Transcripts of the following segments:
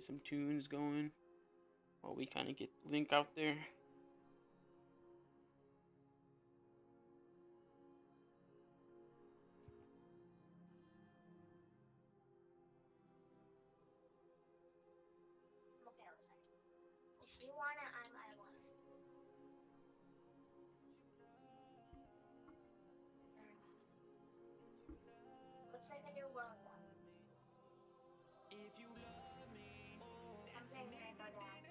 Get some tunes going while we kind of get the link out there. If you want it, I want it. Looks like a new world one. I'm playing Rainbow Dash.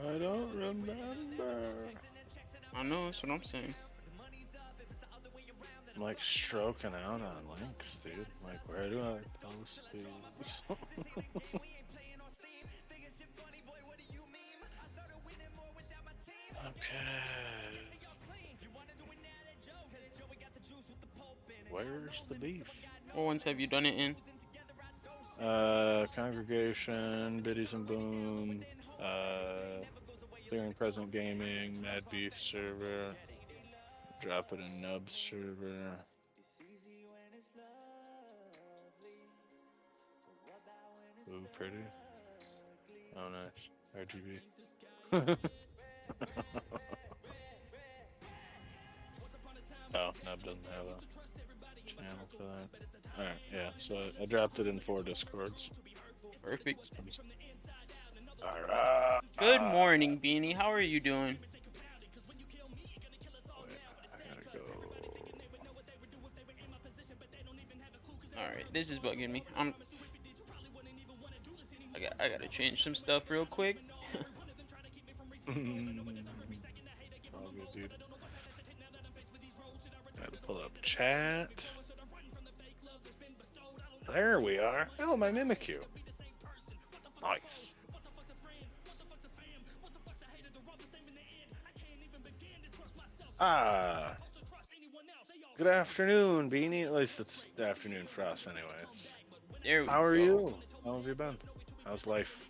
I don't remember. I know, that's what I'm saying. I'm like stroking out on links, dude. Like, where do I post these? Okay. Where's the beef? What ones have you done it in? Congregation, Biddies and Boom, Clearing Present Gaming, Mad Beef server, drop it in Nub server. Ooh, pretty. Oh, nice. RGB. Oh, Nub doesn't have a channel for that. Alright, yeah, so I dropped it in 4 Discords. Perfect. Alright. Good morning, Beanie. How are you doing? Wait, I gotta go. Alright, this is bugging me. I gotta change some stuff real quick. All good, dude. Gotta pull up chat. There we are. Oh, my Mimikyu. Nice. Ah. Good afternoon, Beanie. At least it's the afternoon for us, anyways. There we go. How are you? How have you been? How's life?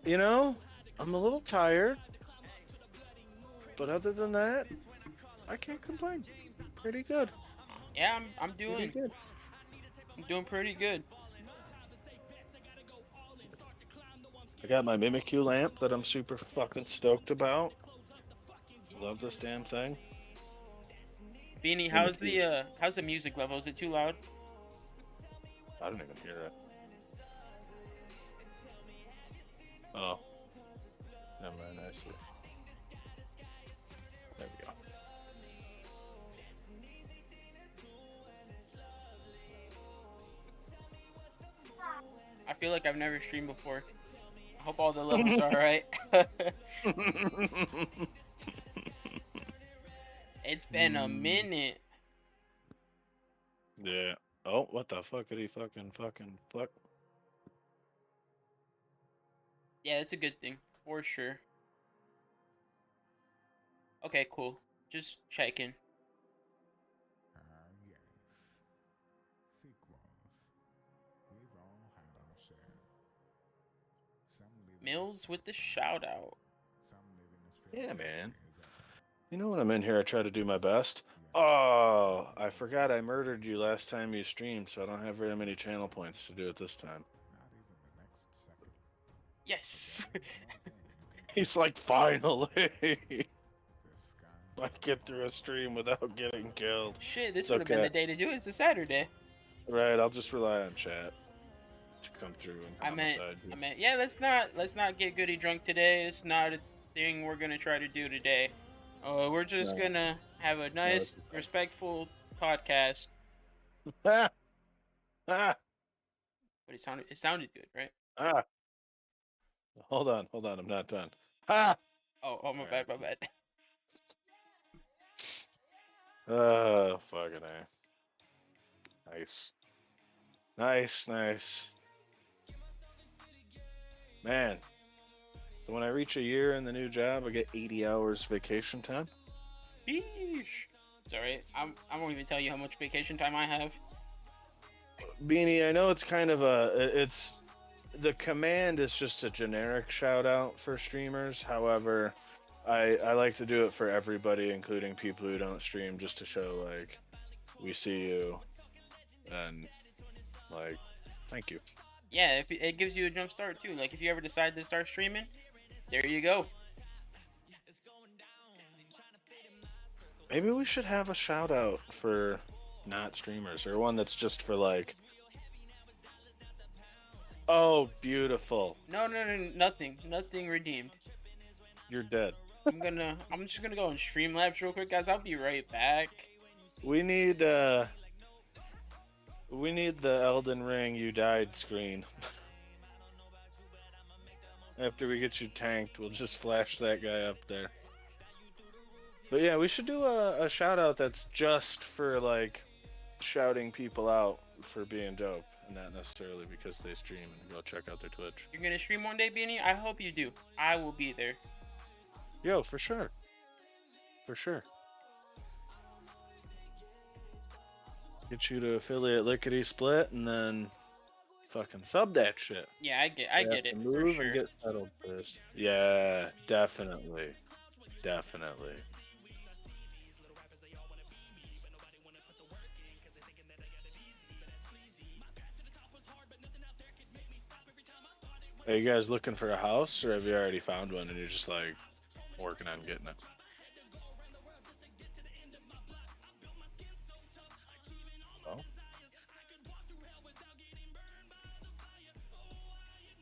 You know, I'm a little tired, but other than that, I can't complain. Pretty good. Yeah, I'm Pretty doing good. I'm doing pretty good. I got my Mimikyu lamp that I'm super fucking stoked about. Love this damn thing. Beanie, Mimikyu. how's the music level? Is it too loud? I didn't even hear that. Oh. Never mind, I see. There we go. I feel like I've never streamed before. I hope all the levels are alright. It's been a minute. Yeah. Oh, what the fuckity fucking fuck? Yeah, that's a good thing. For sure. Okay, cool. Just checking. Yes. Sequels. We've all had our share. Some living Mills with the as shout out. some living as Yeah, fairly man. as others. You know when I'm in here, I try to do my best. Oh, I forgot I murdered you last time you streamed, so I don't have very many channel points to do it this time. Not even the next second. Yes. There's one thing you can He's like, finally, the sky. I get through a stream without getting killed. Shit, this It's would have been the okay. day to do it. It's a Saturday. Right, I'll just rely on chat to come through and I meant, homicide you. yeah, let's not get goody drunk today. It's not a thing we're gonna try to do today. We're just No. gonna have a nice, it's fine. respectful podcast. Ah! Ah! But it sounded good, right? Ah! Hold on, I'm not done. Ha! Oh, my bad, my bad. Oh, fucking A. Nice. Nice. Man, so when I reach a year in the new job, I get 80 hours vacation time. Sheesh. It's alright. I won't even tell you how much vacation time I have. Beanie, I know it's kind of it's the command is just a generic shout out for streamers. However, I like to do it for everybody, including people who don't stream, just to show like we see you and like thank you. Yeah, if it gives you a jump start too. Like if you ever decide to start streaming, there you go. Maybe we should have a shout out for not streamers, or one that's just for like. Oh, beautiful. No, nothing redeemed. You're dead. I'm just gonna go on Streamlabs real quick, guys. I'll be right back. We need the Elden Ring you died screen. After we get you tanked, we'll just flash that guy up there. But yeah, we should do a shout out that's just for like shouting people out for being dope, and not necessarily because they stream and go check out their Twitch. You're gonna stream one day, Beanie? I hope you do. I will be there. Yo, for sure. For sure. Get you to affiliate lickety split and then fucking sub that shit. Yeah, I get it. Move For sure. and get settled first. Yeah, definitely. Definitely. Are you guys looking for a house, or have you already found one and you're just like working on getting it? Oh.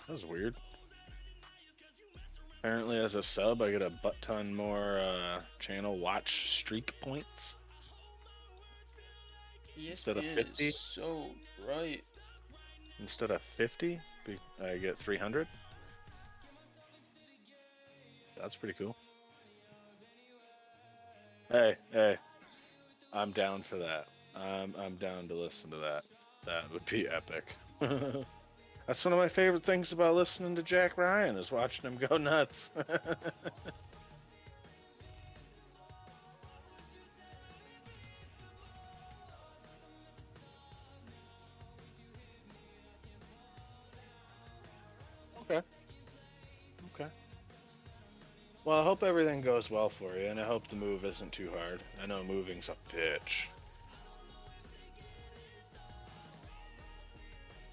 That was weird. Apparently, as a sub, I get a butt ton more channel watch streak points. Instead of 50? So right. Instead of 50, I get 300. That's pretty cool. Hey, I'm down for that. I'm down to listen to that. That would be epic. That's one of my favorite things about listening to Jack Ryan, is watching him go nuts. Okay. Well, I hope everything goes well for you, and I hope the move isn't too hard. I know moving's a bitch.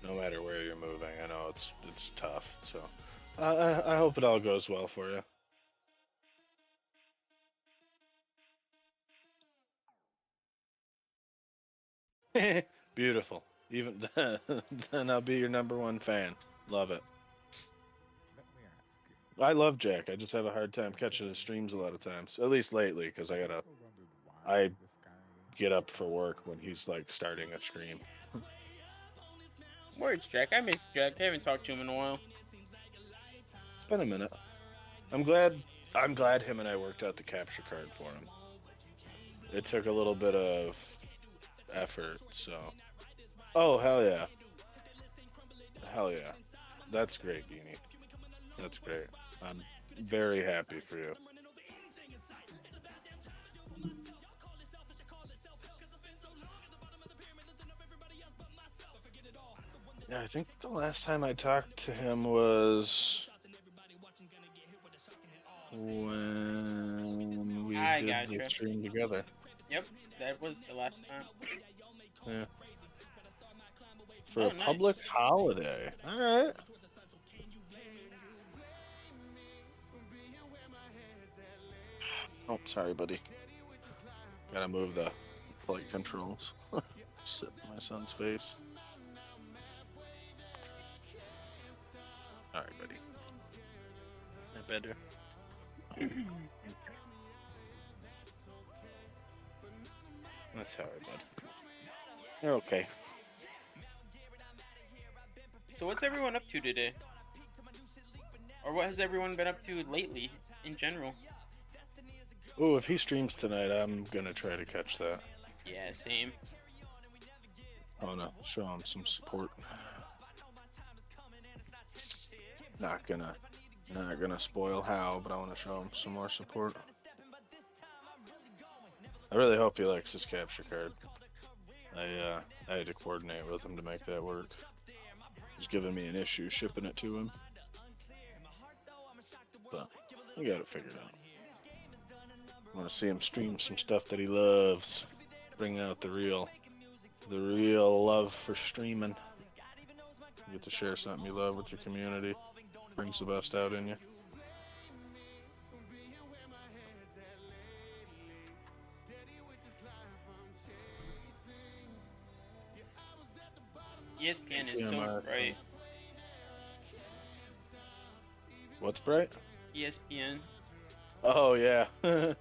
No matter where you're moving, I know it's tough. So, I hope it all goes well for you. Beautiful. Even then, I'll be your #1 fan. Love it. Let me ask you. I love Jack. I just have a hard time catching his streams a lot of times. At least lately, because I Ever wondered why I this guy get up for work when he's like starting a stream. Words, Jack. I miss Jack. I haven't talked to him in a while. It's been a minute. I'm glad him and I worked out the capture card for him. It took a little bit of effort, so. Oh, hell yeah. Hell yeah. That's great, Beanie. That's great. I'm very happy for you. Yeah, I think the last time I talked to him was when we I did the gotcha. stream together. Yep, that was the last time. Yeah. For Oh, a public nice. holiday. Alright. Oh, sorry, buddy. Gotta move the flight controls. Sit in my son's face. Alright, buddy. That better? That's alright, bud. You're okay. So what's everyone up to today? Or what has everyone been up to lately, in general? Oh, if he streams tonight, I'm gonna try to catch that. Yeah, same. I wanna show him some support. Not gonna spoil how, but I wanna show him some more support. I really hope he likes his capture card. I had to coordinate with him to make that work. He's giving me an issue shipping it to him. But we got it figured out. I want to see him stream some stuff that he loves. Bring out the real love for streaming. You get to share something you love with your community. Brings the best out in you. ESPN is so bright. What's bright? ESPN. Oh yeah. Oh.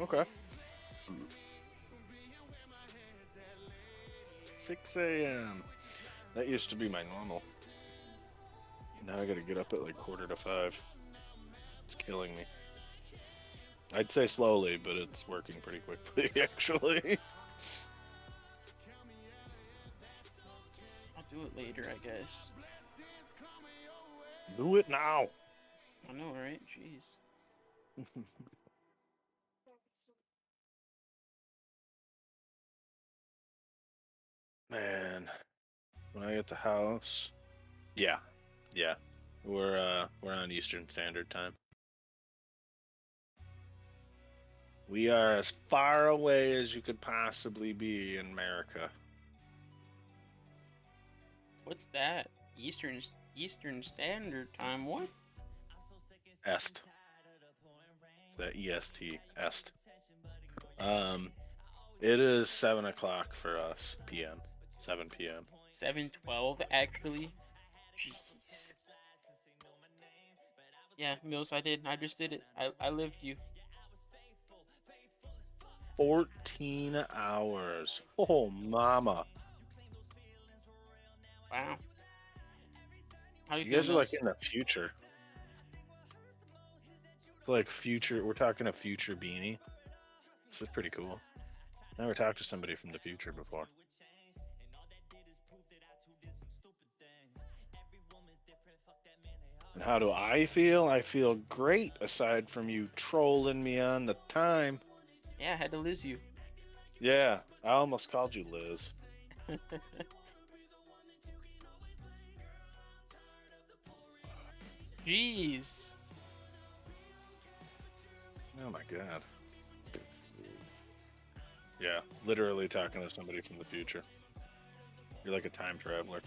Okay. 6 a.m. That used to be my normal. Now I gotta get up at like 4:45. It's killing me. I'd say slowly, but it's working pretty quickly, actually. I'll do it later, I guess. Do it now. I know, right? Jeez. Man, when I get the house, yeah, we're on Eastern Standard Time. We are as far away as you could possibly be in America. What's that? Eastern Standard Time. What? Est. That EST. Est. It is 7 o'clock for us. PM. 7 p.m. 7:12 actually. Jeez. Yeah, Mills, I did. I just did it. I lived you. 14 hours. Oh, mama. Wow. How do you You guys feel, are like Mills? in the future. Like future, we're talking a future beanie. This is pretty cool. Never talked to somebody from the future before. And how do I feel? I feel great, aside from you trolling me on the time. Yeah, I had to Liz you. Yeah, I almost called you Liz. Jeez. Oh my god. Yeah, literally talking to somebody from the future. You're like a time traveler.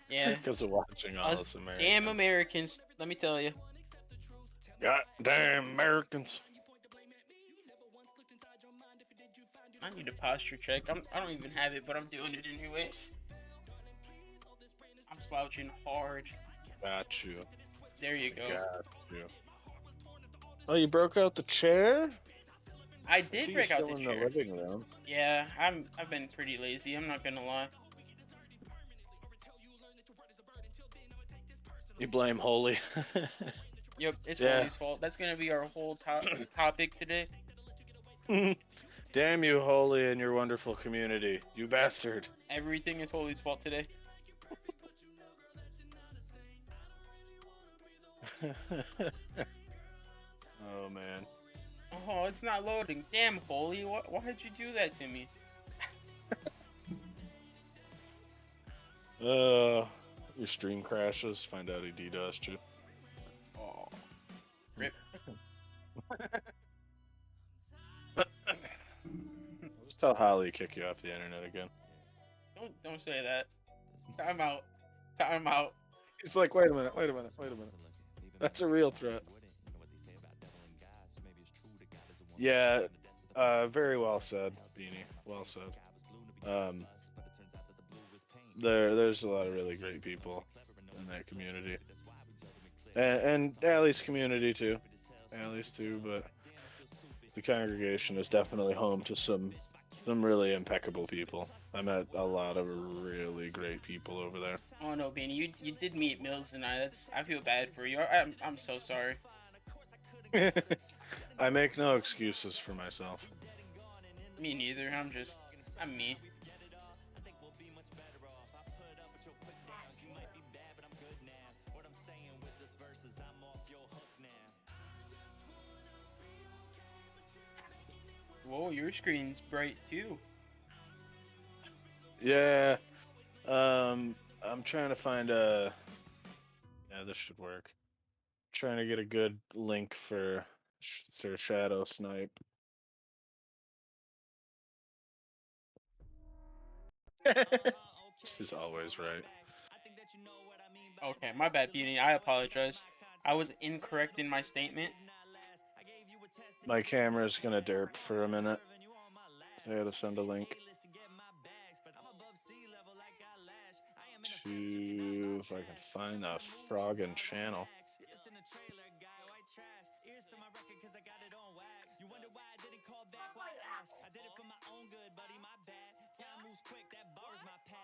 Yeah. Because of watching all Us this Americans. damn Americans, let me tell you. Goddamn Americans. I need a posture check. I don't even have it, but I'm doing it anyways. I'm slouching hard. Got you. There you go. Got you. Oh, you broke out the chair? I See did you break out still the in chair. the living room. Yeah, I've been pretty lazy. I'm not gonna lie. You blame Holy. Yep, it's Yeah. Holy's fault. That's gonna be our whole topic today. Damn you, Holy, and your wonderful community. You bastard. Everything is Holy's fault today. Oh, man. Oh, it's not loading. Damn, Holy. Why did you do that to me? Your stream crashes. Find out he DDoSed you. Oh. Rip. Just tell Holly to kick you off the internet again. Don't say that. Time out. Time out. He's like, wait a minute. That's a real threat. Yeah, very well said, Beanie. Well said. There's a lot of really great people in that community. and Allie's community too. Allie's too, but the congregation is definitely home to some really impeccable people. I met a lot of really great people over there. Oh no, Benny, you did meet Mills tonight. I feel bad for you. I'm so sorry. I make no excuses for myself. Me neither. I'm me. Whoa, your screen's bright too. Yeah. I'm trying to find a. Yeah, this should work. Trying to get a good link for Shadow Snipe. She's always right. Okay, my bad, Benny. I apologize. I was incorrect in my statement. My camera's gonna derp for a minute. I gotta send a link to if I can find the Froggin channel.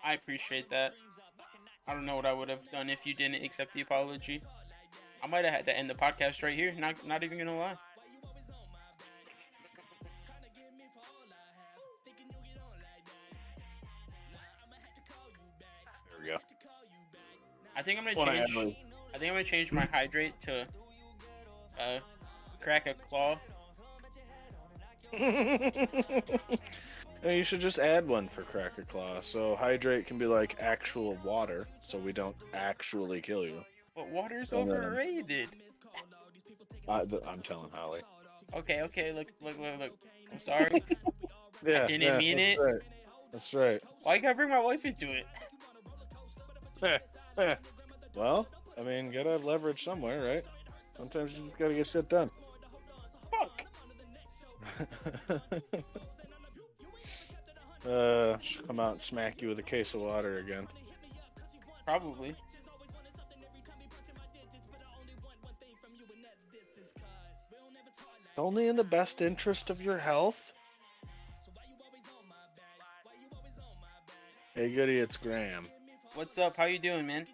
I appreciate that. I don't know what I would have done if you didn't accept the apology. I might have had to end the podcast right here. Not even gonna lie. There we go. I think I'm gonna change my hydrate to crack a claw. You should just add one for Cracker Claw. So hydrate can be like actual water, so we don't actually kill you. But water's And then- overrated. I'm telling Holly. Okay. Look. I'm sorry. Yeah, didn't mean that's it. Right. That's right. Why you gotta bring my wife into it? Well, I mean, gotta have leverage somewhere, right? Sometimes you just gotta get shit done. Fuck. She'll come out and smack you with a case of water again. Probably. It's only in the best interest of your health. Hey, goody, it's Graham. What's up? How you doing, man?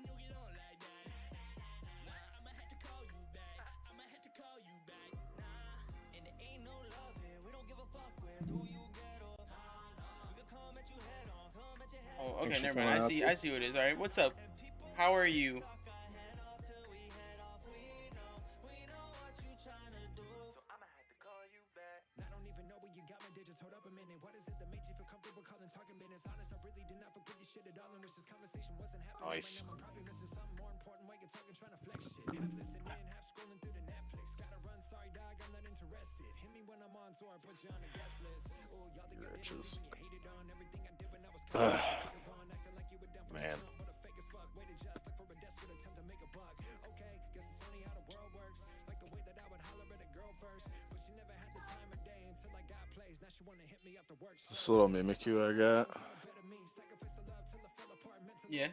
Oh, okay, Thanks for never mind. coming I see what it is. All right, what's up? How are you? Nice. Riches. Man. This little Mimikyu I got. Yeah.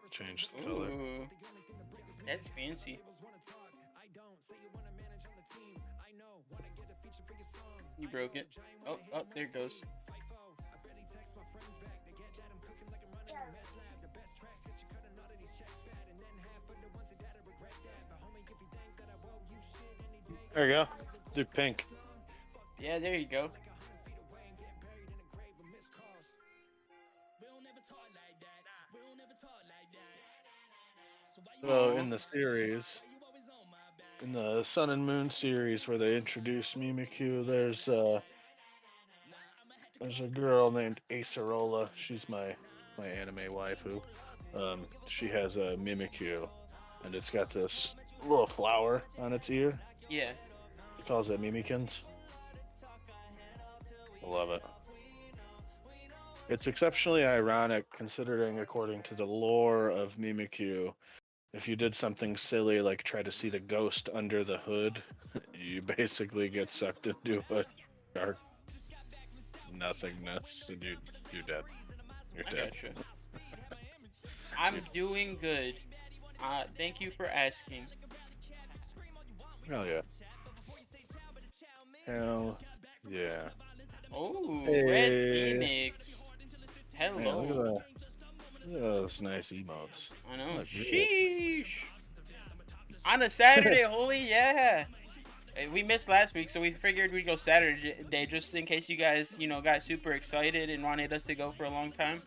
Change the color. Ooh, that's fancy. You broke it. Oh, there it goes. There you go. Do pink. Yeah, there you go. So in the series, in the Sun and Moon series where they introduce Mimikyu, there's a girl named Acerola. She's my anime waifu. She has a Mimikyu, and it's got this little flower on its ear. Yeah. She calls it Mimikins. I love it. It's exceptionally ironic considering, according to the lore of Mimikyu, if you did something silly like try to see the ghost under the hood, you basically get sucked into a dark nothingness and you're dead. You're I dead. gotcha. I'm doing good. Thank you for asking. Hell yeah. Hell yeah. Oh, Red Hey. Phoenix. Man, look at Hello. that. Look at those nice emotes. I know. Look good. Sheesh. On a Saturday, holy yeah. We missed last week, so we figured we'd go Saturday just in case you guys, got super excited and wanted us to go for a long time.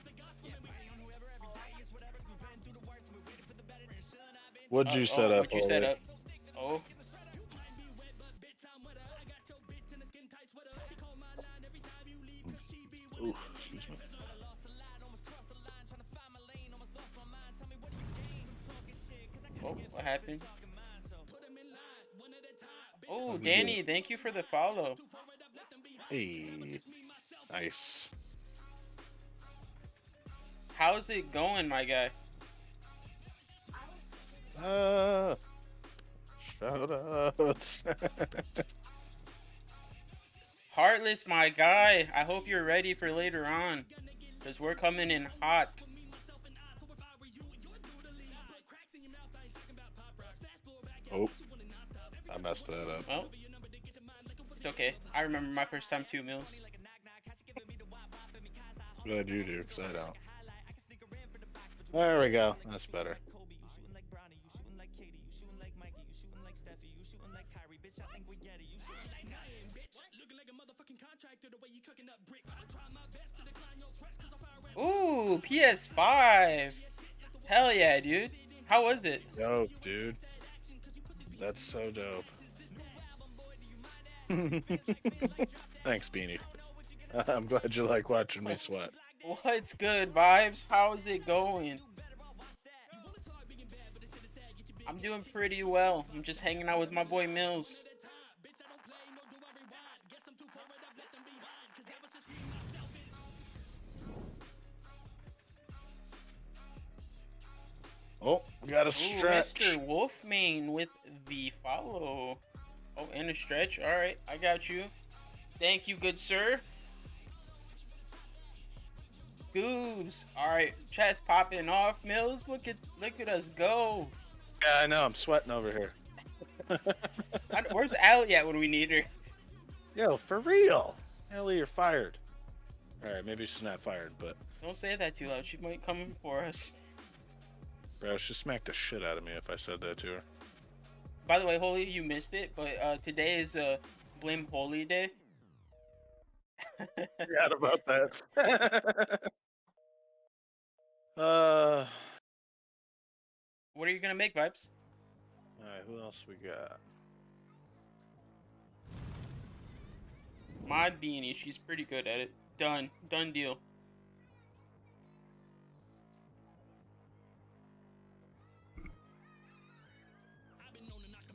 What'd you set up? What you set Ole? up? Oh. Ooh, excuse me. Oh, what happened? Oh, I'm Danny, good. thank you for the follow. Hey. Nice. How's it going, my guy? Shout outs. Heartless, my guy. I hope you're ready for later on, because we're coming in hot. Oh, I messed that up. Well, it's okay. I remember my first time too, Mills. Glad you do, because I don't. There we go. That's better. Ooh, PS5. Hell yeah, dude. How was it? Dope, dude. That's so dope. Thanks, Beanie. I'm glad you like watching me sweat. What's good, Vibes? How's it going? I'm doing pretty well. I'm just hanging out with my boy Mills. Oh, we got a Ooh, stretch. Mr. Wolfmane with the follow. Oh, and a stretch. All right, I got you. Thank you, good sir. Scoobs. All right, chat's popping off. Mills, look at us go. Yeah, I know. I'm sweating over here. Where's Allie at when we need her? Yo, for real. Ellie, you're fired. All right, maybe she's not fired, but Don't say that too loud. She might come for us. bro, she smacked the shit out of me if I said that to her. By the way, Holy, you missed it, but today is Blim Holy Day. Forgot about that. What are you gonna make, Vibes? All right, who else we got? My Beanie, she's pretty good at it. Done deal.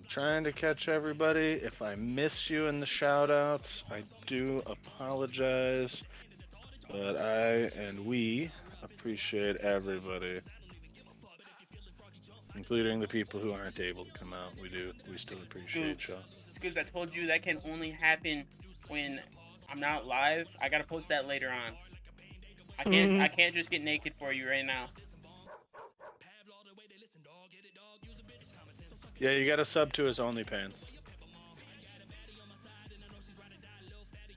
Trying to catch everybody. If I miss you in the shout outs, I do apologize. But I and we appreciate everybody, including the people who aren't able to come out. We still appreciate you. Scoops, I told you that can only happen when I'm not live. I gotta post that later on. I can't just get naked for you right now. Yeah, you gotta sub to his OnlyFans.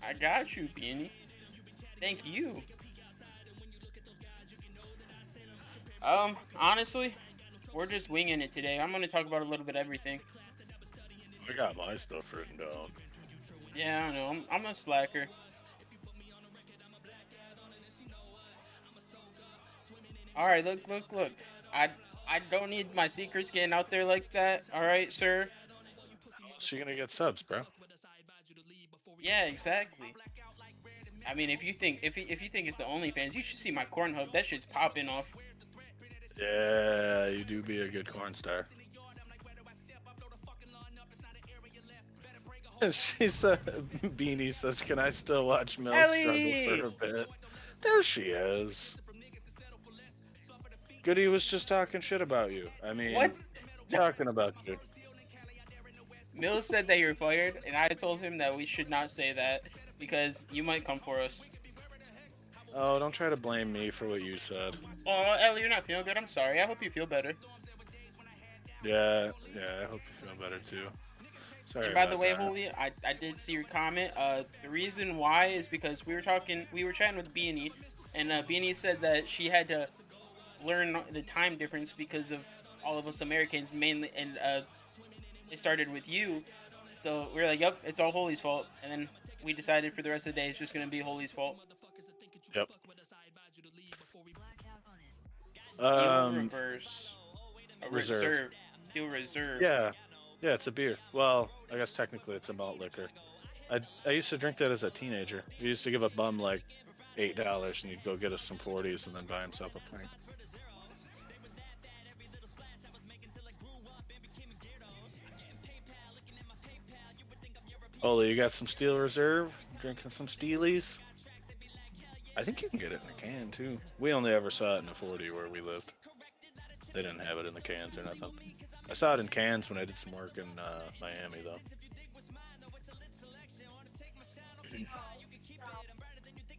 I got you, Beanie. Thank you. Honestly, we're just winging it today. I'm gonna talk about a little bit of everything. I got my stuff written down. Yeah, I know. I'm a slacker. All right, look. I don't need my secrets getting out there like that. All right, sir. So you're gonna get subs, bro. Yeah, exactly. I mean, if you think it's the OnlyFans, you should see my corn hub. That shit's popping off. Yeah, you do be a good corn star. She said, Beanie says, "Can I still watch Mel Ellie! struggle for a bit?" There she is. Goody was just talking shit about you. I mean, What? talking about you. Mills said that you're fired, and I told him that we should not say that because you might come for us. Oh, don't try to blame me for what you said. Oh, Ellie, you're not feeling good. I'm sorry. I hope you feel better. Yeah, I hope you feel better too. Sorry And by the about way, that. Holy, I did see your comment. The reason why is because we were chatting with Beanie, and Beanie said that she had to learn the time difference because of all of us Americans mainly, and it started with you. So we were like, yep, it's all Holy's fault. And then we decided for the rest of the day it's just gonna be Holy's fault. Yep. Steel reverse. Reserve. Steel reserve. Yeah, it's a beer. Well, I guess technically it's a malt liquor. I used to drink that as a teenager. We used to give a bum like $8 and he'd go get us some 40s and then buy himself a pint. Oli, you got some Steel Reserve? Drinking some Steelies? I think you can get it in a can too. We only ever saw it in a 40 where we lived. They didn't have it in the cans or nothing. I saw it in cans when I did some work in Miami though.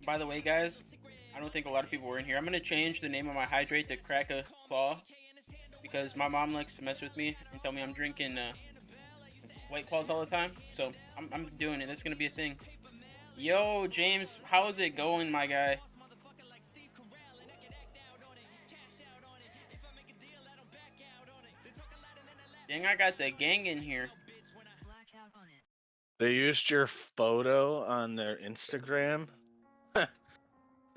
By the way, guys, I don't think a lot of people were in here. I'm gonna change the name of my hydrate to Crack a Claw because my mom likes to mess with me and tell me I'm drinking White Claws all the time. So I'm doing it. That's gonna be a thing. Yo, James, how's it going, my guy? Dang, I got the gang in here. They used your photo on their Instagram?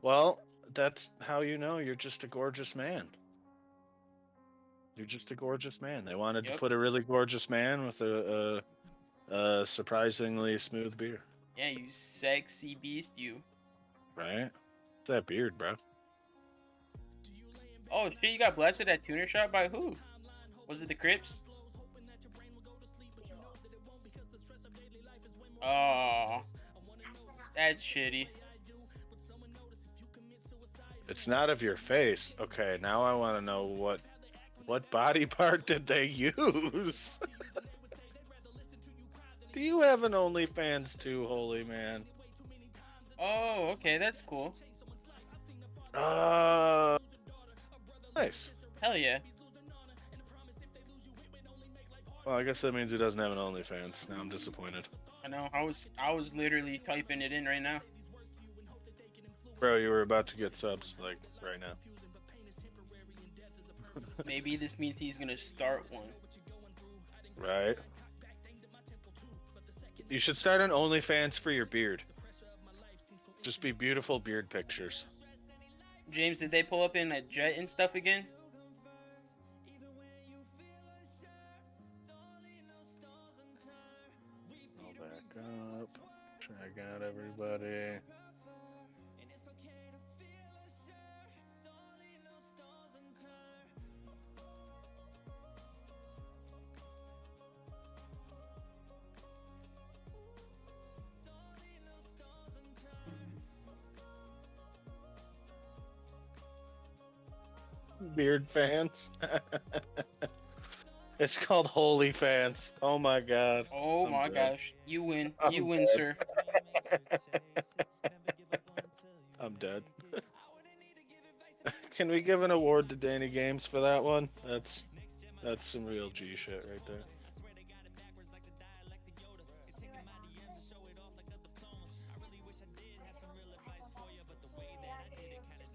Well, that's how you know you're just a gorgeous man. You're just a gorgeous man. They wanted to put a really gorgeous man with a surprisingly smooth beard. Yeah, you sexy beast, you. Right? It's that beard, bro. Oh shit, you got blasted at Tuner Shop by who? Was it the Crips? Oh, that's shitty. It's not of your face. Okay, now I want to know what body part did they use? Do you have an OnlyFans too, holy man? Oh, okay, that's cool. Nice. Hell yeah. Well, I guess that means he doesn't have an OnlyFans. Now I'm disappointed. I know. I was literally typing it in right now. Bro, you were about to get subs like right now. Maybe this means he's gonna start one. Right. You should start an OnlyFans for your beard. Just be beautiful beard pictures. James, did they pull up in a jet and stuff again? I'll back up. Check out everybody. Beard fans. It's called Holy Fans. Oh my god. Oh my gosh. You win. You win, sir. I'm dead. Can we give an award to Danny Games for that one? That's some real G shit right there.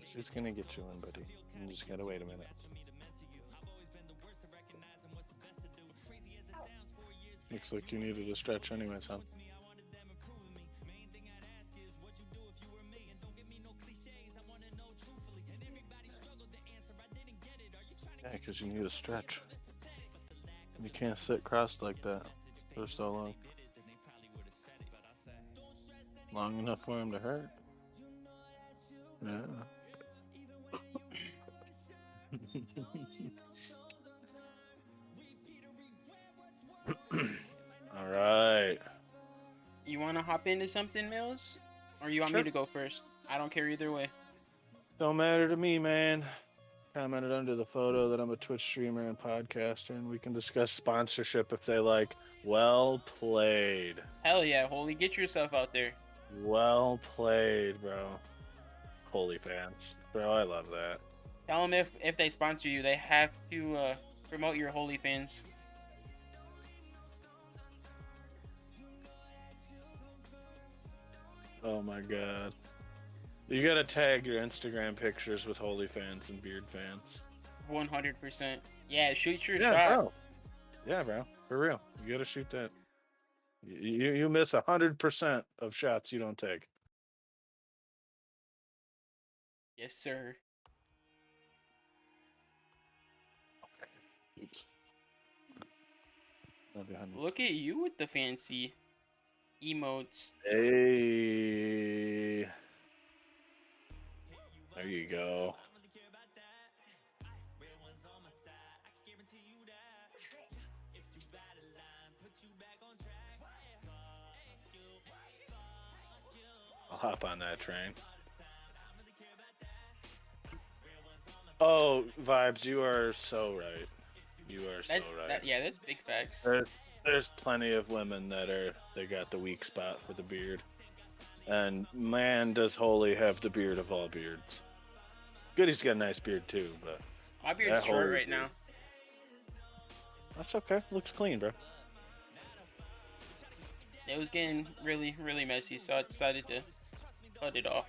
She's gonna get you in, buddy. You just gotta wait a minute. Looks like you needed a stretch anyways, huh? Yeah, because you need a stretch. You can't sit crossed like that for so long. Long enough for him to hurt. Yeah. All right. You want to hop into something, Mills? Or you want me to go first? I don't care either way. Don't matter to me, man. Commented under the photo that I'm a Twitch streamer and podcaster, and we can discuss sponsorship if they like. Well played. Hell yeah, Holy. Get yourself out there. Well played, bro. Holy fans. Bro, I love that. Tell them if they sponsor you, they have to Promote your holy fans. Oh my god. You gotta tag your Instagram pictures with holy fans and beard fans. 100%. Yeah, shoot your Yeah, shot. bro. Yeah, bro. For real. You gotta shoot that. You miss 100% of shots you don't take. Yes, sir. Oops. Love you, honey. Look at you with the fancy emotes. Hey. There you go. I'll hop on that train. Oh, Vibes, you are so right. You are so right. Yeah, that's big facts. There's plenty of women they got the weak spot for the beard. And man, does Holy have the beard of all beards. Goody's got a nice beard too, but My beard's short right now. that's okay. Looks clean, bro. It was getting really, really messy, so I decided to cut it off.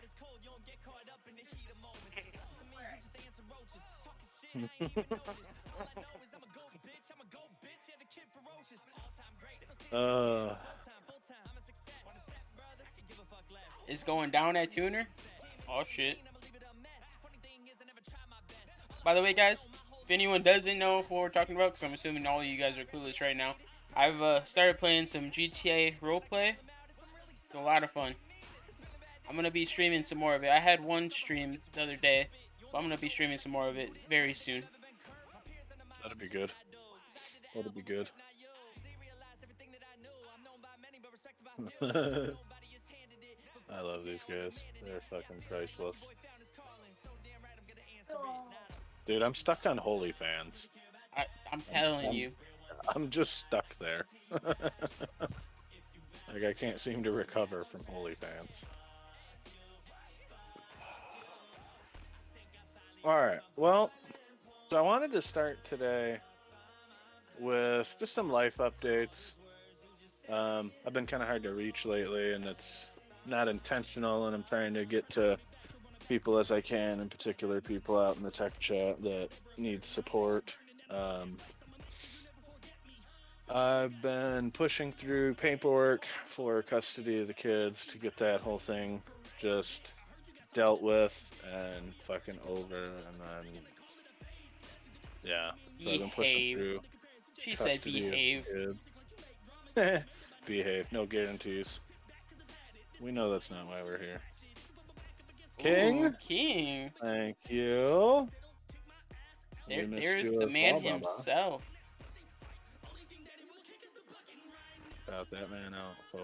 It's going down at Tuner? Oh shit. By the way, guys, if anyone doesn't know what we're talking about, because I'm assuming all of you guys are clueless right now, I've started playing some GTA roleplay. It's a lot of fun. I'm going to be streaming some more of it. I had one stream the other day, but I'm going to be streaming some more of it very soon. That'd be good. That'd be good. I love these guys. They're fucking priceless. Dude, I'm stuck on Holy fans. I'm telling you. I'm just stuck there. Like, I can't seem to recover from Holy fans. Alright, well, so I wanted to start today with just some life updates. I've been kind of hard to reach lately, and it's not intentional, and I'm trying to get to people as I can, in particular people out in the tech chat that need support. I've been pushing through paperwork for custody of the kids to get that whole thing just dealt with and fucking over, and then yeah, so I've been pushing through. She said behave. Behave, no guarantees. We know that's not why we're here. King? Ooh, King. Thank you. There's the man himself. Got that man out for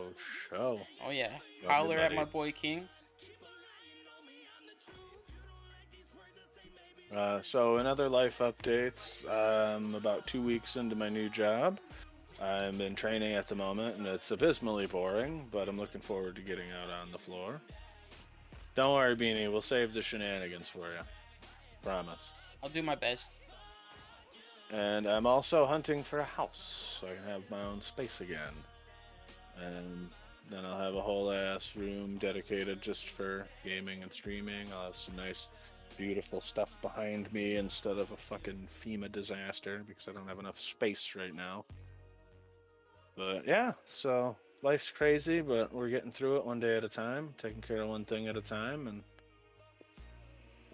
show. Oh yeah, holler at my boy King. So in other life updates, I'm about 2 weeks into my new job. I'm in training at the moment, and it's abysmally boring, but I'm looking forward to getting out on the floor. Don't worry, Beanie, we'll save the shenanigans for you. Promise. I'll do my best. And I'm also hunting for a house, so I can have my own space again. And then I'll have a whole ass room dedicated just for gaming and streaming. I'll have some nice, beautiful stuff behind me instead of a fucking FEMA disaster, because I don't have enough space right now. But yeah, so life's crazy, but we're getting through it one day at a time, taking care of one thing at a time, and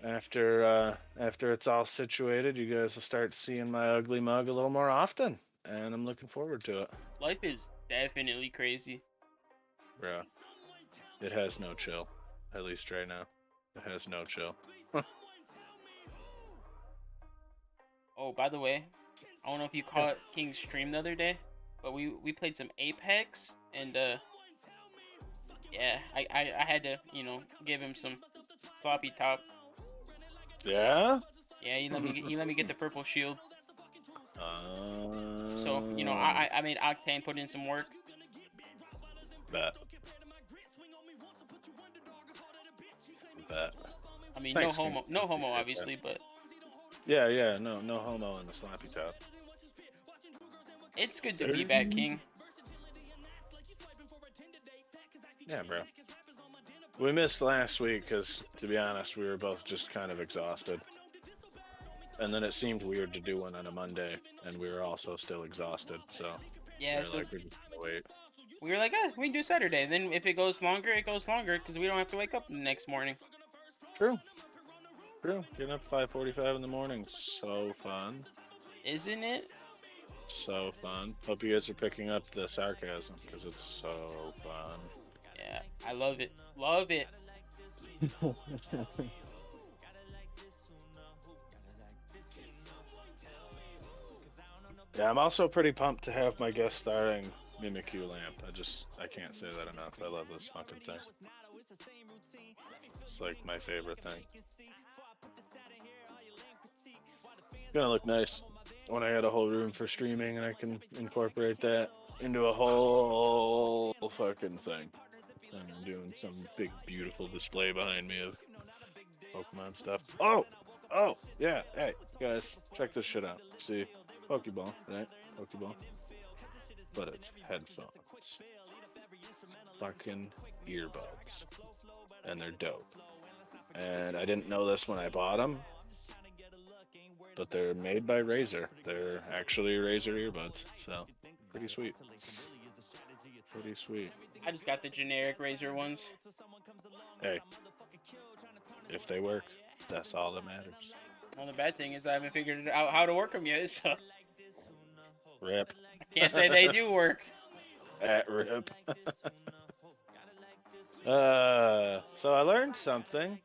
after it's all situated, you guys will start seeing my ugly mug a little more often, and I'm looking forward to it. Life is definitely crazy. Bruh, it has no chill, at least right now. It has no chill. Oh, by the way, I don't know if you caught King's stream the other day, but we played some Apex, and yeah, I had to, you know, give him some sloppy top. Yeah? Yeah, he let me get the purple shield. So, you know, Oh. I made Octane put in some work. Bet. Bet. I mean, Thanks, no homo, King. no homo, Appreciate obviously, but Yeah, no homo in the sloppy top. It's good to be back, King. Yeah, bro. We missed last week because, to be honest, we were both just kind of exhausted. And then it seemed weird to do one on a Monday, and we were also still exhausted, so Yeah, we're so like, we're just gonna wait. we were like, we can do Saturday. Then if it goes longer, it goes longer because we don't have to wake up the next morning. True. Getting up 5:45 in the morning, so fun. Isn't it? So fun. Hope you guys are picking up the sarcasm because it's so fun. Yeah, I love it. Love it. Yeah, I'm also pretty pumped to have my guest starring Mimikyu lamp. I can't say that enough. I love this fucking thing. It's like my favorite thing. It's gonna look nice when I got a whole room for streaming and I can incorporate that into a whole fucking thing. And I'm doing some big beautiful display behind me of Pokemon stuff. Oh, yeah. Hey guys, check this shit out. See, Pokeball, right? Pokeball. But it's headphones. It's fucking earbuds. And they're dope. And I didn't know this when I bought them. But they're made by Razer. They're actually Razer earbuds. So, pretty sweet. Pretty sweet. I just got the generic Razer ones. Hey, if they work, that's all that matters. Well, the bad thing is I haven't figured out how to work them yet, so Rip. I can't say they do work. At rip. So I learned something.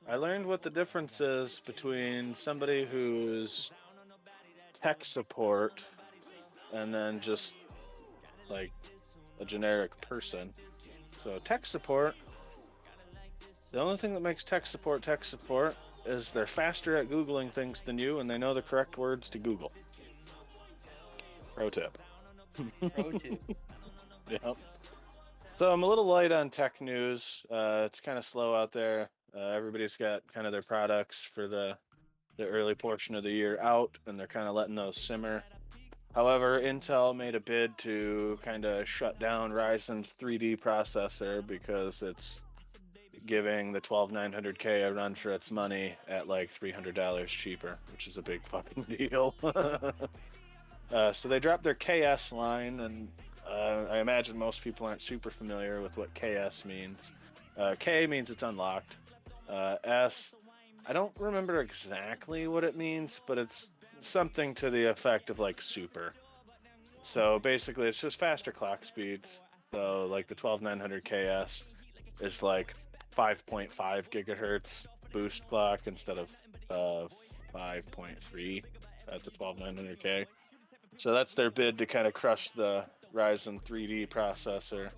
I learned what the difference is between somebody who's tech support and then just like a generic person. So tech support, the only thing that makes tech support is they're faster at Googling things than you and they know the correct words to Google. Pro tip. Pro tip. Yep. So I'm a little light on tech news. It's kind of slow out there. Everybody's got kind of their products for the early portion of the year out, and they're kind of letting those simmer. However, Intel made a bid to kind of shut down Ryzen's 3D processor because it's giving the 12900K a run for its money at like $300 cheaper, which is a big fucking deal. So they dropped their KS line, and I imagine most people aren't super familiar with what KS means. K means it's unlocked. S, I don't remember exactly what it means, but it's something to the effect of like super. So basically it's just faster clock speeds. So like the 12900 KS is like 5.5 gigahertz boost clock instead of 5.3 at the 12900K. So that's their bid to kind of crush the Ryzen 3D processor.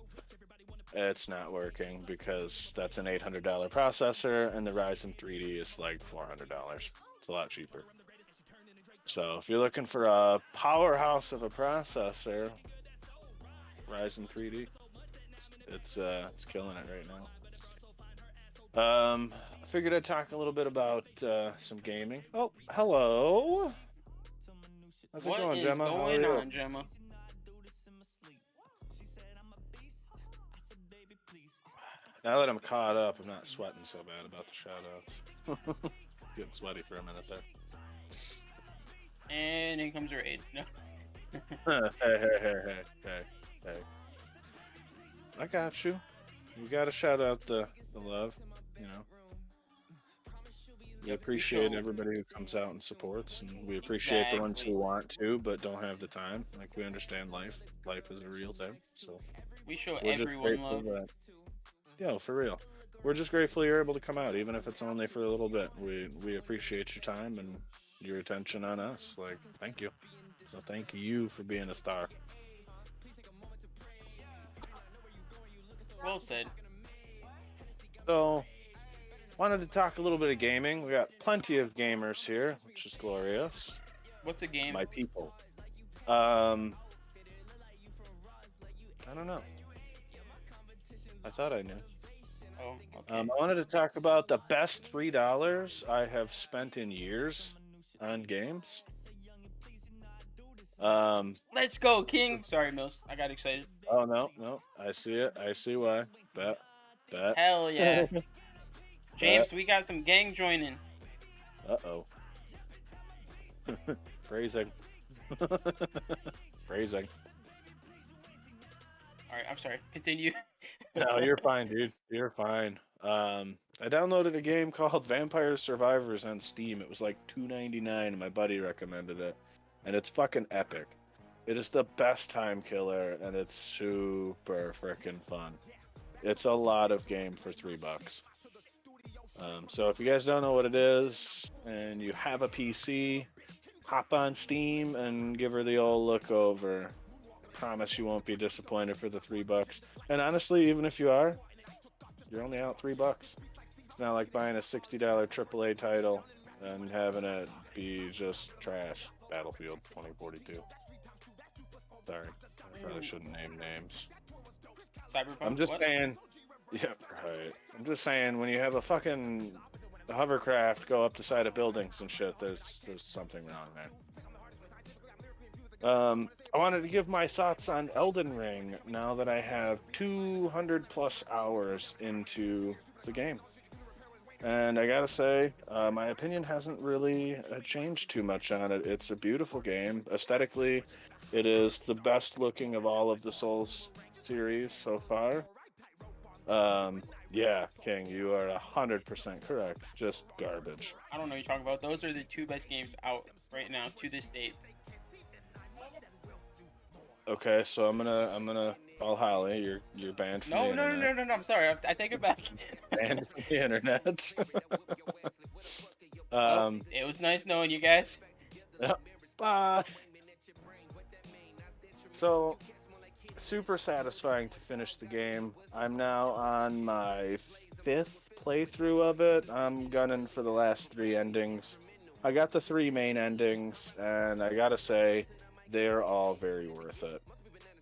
It's not working because that's an $800 processor and the Ryzen 3D is like $400. It's a lot cheaper. So if you're looking for a powerhouse of a processor, Ryzen 3D, it's killing it right now. I figured I'd talk a little bit about some gaming. Oh, hello. How's it going, Gemma? What is going on, Gemma? Now that I'm caught up, I'm not sweating so bad about the shout-outs. Getting sweaty for a minute there. And in comes Raid. No. Hey. I got you. You gotta shout out the love, you know. We appreciate everybody who comes out and supports, and we appreciate the ones who want to but don't have the time. Like, we understand life. Life is a real thing, so we show everyone love. Yeah, for real. We're just grateful you're able to come out, even if it's only for a little bit. We appreciate your time and your attention on us. Like, thank you. So thank you for being a star. Well said. So, wanted to talk a little bit of gaming. We got plenty of gamers here, which is glorious. What's a game? My people. I don't know. I thought I knew. Oh, okay. I wanted to talk about the best $3 I have spent in years. on games. Let's go, King. Sorry, Mills. I got excited. Oh no, I see it. I see why. Bet. Hell yeah. James, we got some gang joining. Uh-oh. Phrasing. Phrasing. Alright, I'm sorry. Continue. No, you're fine, dude. You're fine. I downloaded a game called Vampire Survivors on Steam. It was like $2.99 and my buddy recommended it. And it's fucking epic. It is the best time killer and it's super freaking fun. It's a lot of game for $3. So if you guys don't know what it is and you have a PC, hop on Steam and give her the old look over. Promise you won't be disappointed for the $3. And honestly, even if you are, you're only out $3. It's not like buying a $60 AAA title and having it be just trash. Battlefield 2042. Sorry, I probably shouldn't name names. Cyberpunk? I'm just saying. Yeah, right. I'm just saying, when you have a fucking hovercraft go up the side of buildings and shit, there's something wrong there. I wanted to give my thoughts on Elden Ring now that I have 200 plus hours into the game. And I gotta say, my opinion hasn't really changed too much on it. It's a beautiful game. Aesthetically, it is the best looking of all of the Souls series so far. Yeah, King, you are 100% correct. Just garbage. I don't know what you're talking about. Those are the two best games out right now to this date. Okay, so I'm gonna call Holly. You're banned from the internet. No. I'm sorry. I take it back. Banned from the internet. It was nice knowing you guys. Yep. Bye. So, super satisfying to finish the game. I'm now on my 5th playthrough of it. I'm gunning for the last 3 endings. I got the 3 main endings, and I gotta say, they're all very worth it.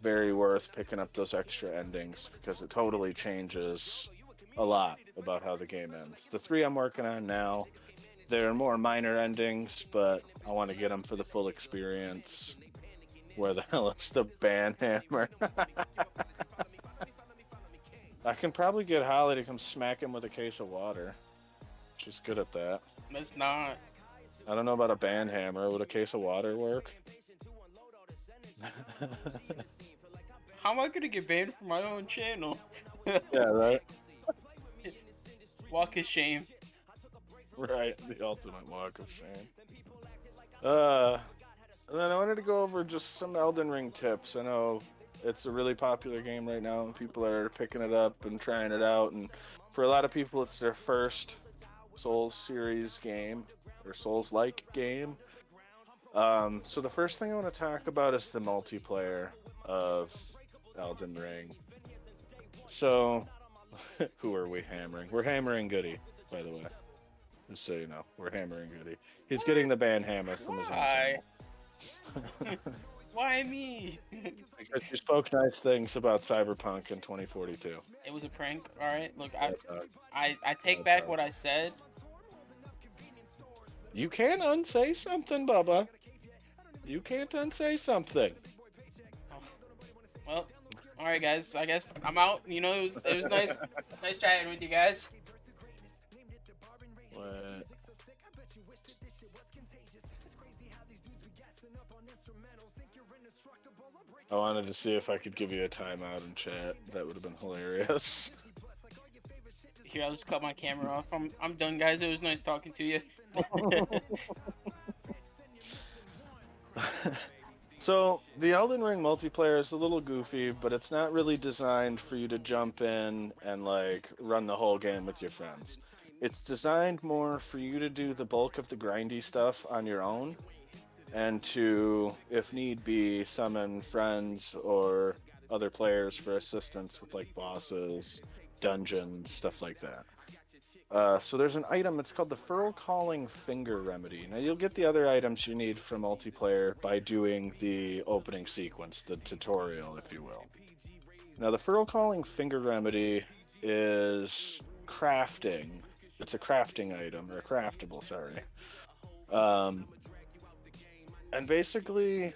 Very worth picking up those extra endings, because it totally changes a lot about how the game ends. The 3 I'm working on now, they're more minor endings, but I want to get them for the full experience. Where the hell is the banhammer? I can probably get Holly to come smack him with a case of water. She's good at that. That's not. I don't know about a banhammer. Would a case of water work? How am I gonna get banned from my own channel? Yeah, right? Walk of shame. Right, the ultimate walk of shame. And then I wanted to go over just some Elden Ring tips. I know it's a really popular game right now, and people are picking it up and trying it out. And for a lot of people, it's their first Souls series game, or Souls-like game. So the first thing I want to talk about is the multiplayer of Elden Ring. So, who are we hammering? We're hammering Goody, by the way. Just so you know, we're hammering Goody. He's getting the ban hammer from his own channel. Why me? Because you spoke nice things about Cyberpunk in 2042. It was a prank, alright? Look, I take back what I said. You can't unsay something, Bubba. You can't unsay something. Well, alright guys, I guess I'm out. You know, it was nice chatting with you guys. What? I wanted to see if I could give you a timeout in chat. That would have been hilarious. Here, I'll just cut my camera off. I'm done, guys. It was nice talking to you. So, the Elden Ring multiplayer is a little goofy, but it's not really designed for you to jump in and, like, run the whole game with your friends. It's designed more for you to do the bulk of the grindy stuff on your own, and to, if need be, summon friends or other players for assistance with, like, bosses, dungeons, stuff like that. So there's an item, it's called the Furl Calling Finger Remedy. Now you'll get the other items you need for multiplayer by doing the opening sequence, the tutorial, if you will. Now the Furl Calling Finger Remedy is crafting. It's a crafting item, or a craftable, sorry. And basically,